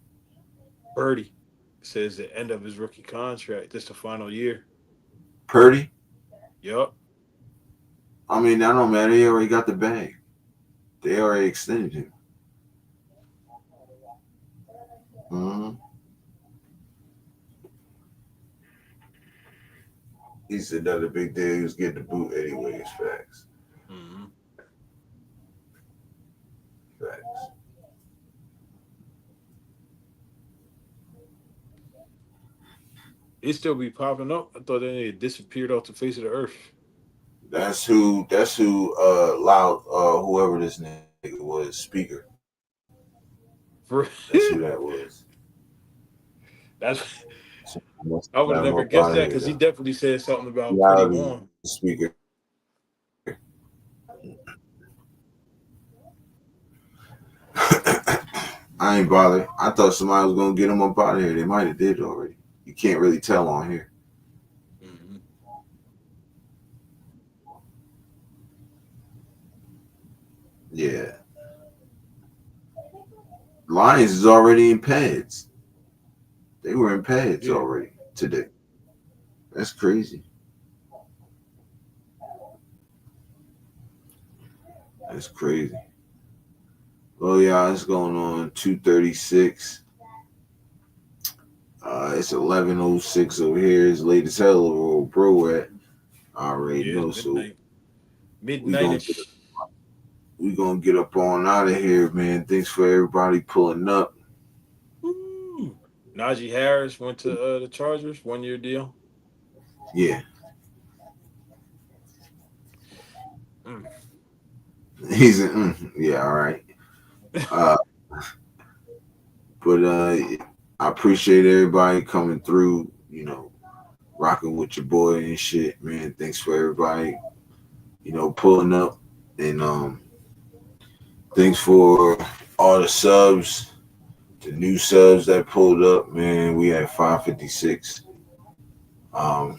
Speaker 2: Birdie says the end of his rookie contract. This the final year.
Speaker 1: Purdy?
Speaker 2: Yup.
Speaker 1: I mean, I don't matter. They already got the bag. They already extended him. Mm-hmm. He said that a big deal. He was getting the boot anyways. Facts.
Speaker 2: Mm-hmm.
Speaker 1: Facts.
Speaker 2: He still be popping up. I thought they had disappeared off the face of the earth.
Speaker 1: That's who. Loud. Whoever this nigga was, speaker. That's who that was.
Speaker 2: That's. I would have never guessed that because he definitely said something about putting on.
Speaker 1: Speaker. I ain't bothered. I thought somebody was gonna get him up out of here. They might have did already. You can't really tell on here.
Speaker 2: Mm-hmm.
Speaker 1: Yeah. Lions is already in pads. They were in pads already today. That's crazy. That's crazy. Well, yeah, it's going on 2:36. It's 11:06 over here. It's late as hell over where bro at. I already know. So
Speaker 2: midnight-ish.
Speaker 1: we gonna get up on out of here, man. Thanks for everybody pulling up.
Speaker 2: Ooh. Najee Harris went to the Chargers, 1-year deal.
Speaker 1: Yeah. He's yeah, all right. But I appreciate everybody coming through, rocking with your boy and shit, man. Thanks for everybody, pulling up. And thanks for all the subs, the new subs that pulled up, man. We had 556.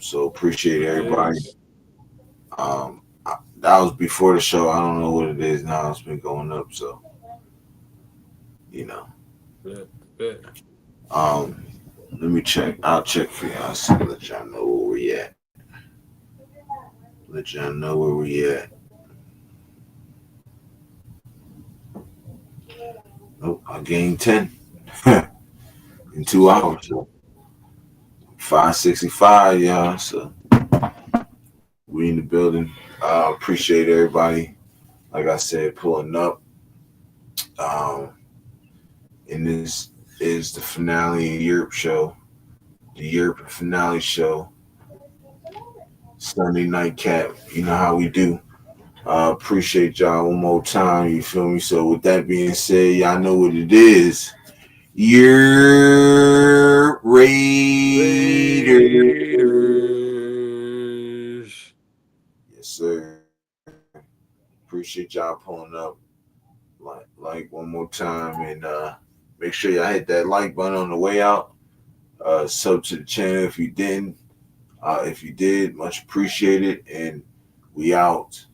Speaker 1: So appreciate everybody. That was before the show. I don't know what it is now. It's been going up, so let me check. I'll check for y'all. So let y'all know where we at. Oh, I gained 10 in 2 hours. 565, y'all. So we in the building. Appreciate everybody. Like I said, pulling up. And this is the finale of Europe show. The Europe finale show. Sunday NightCap. You know how we do. Appreciate y'all one more time. You feel me? So with that being said, y'all know what it is. Your Raiders. Yes, sir. Appreciate y'all pulling up. Like one more time, and make sure y'all hit that like button on the way out. Sub to the channel if you didn't. If you did, much appreciated. And we out.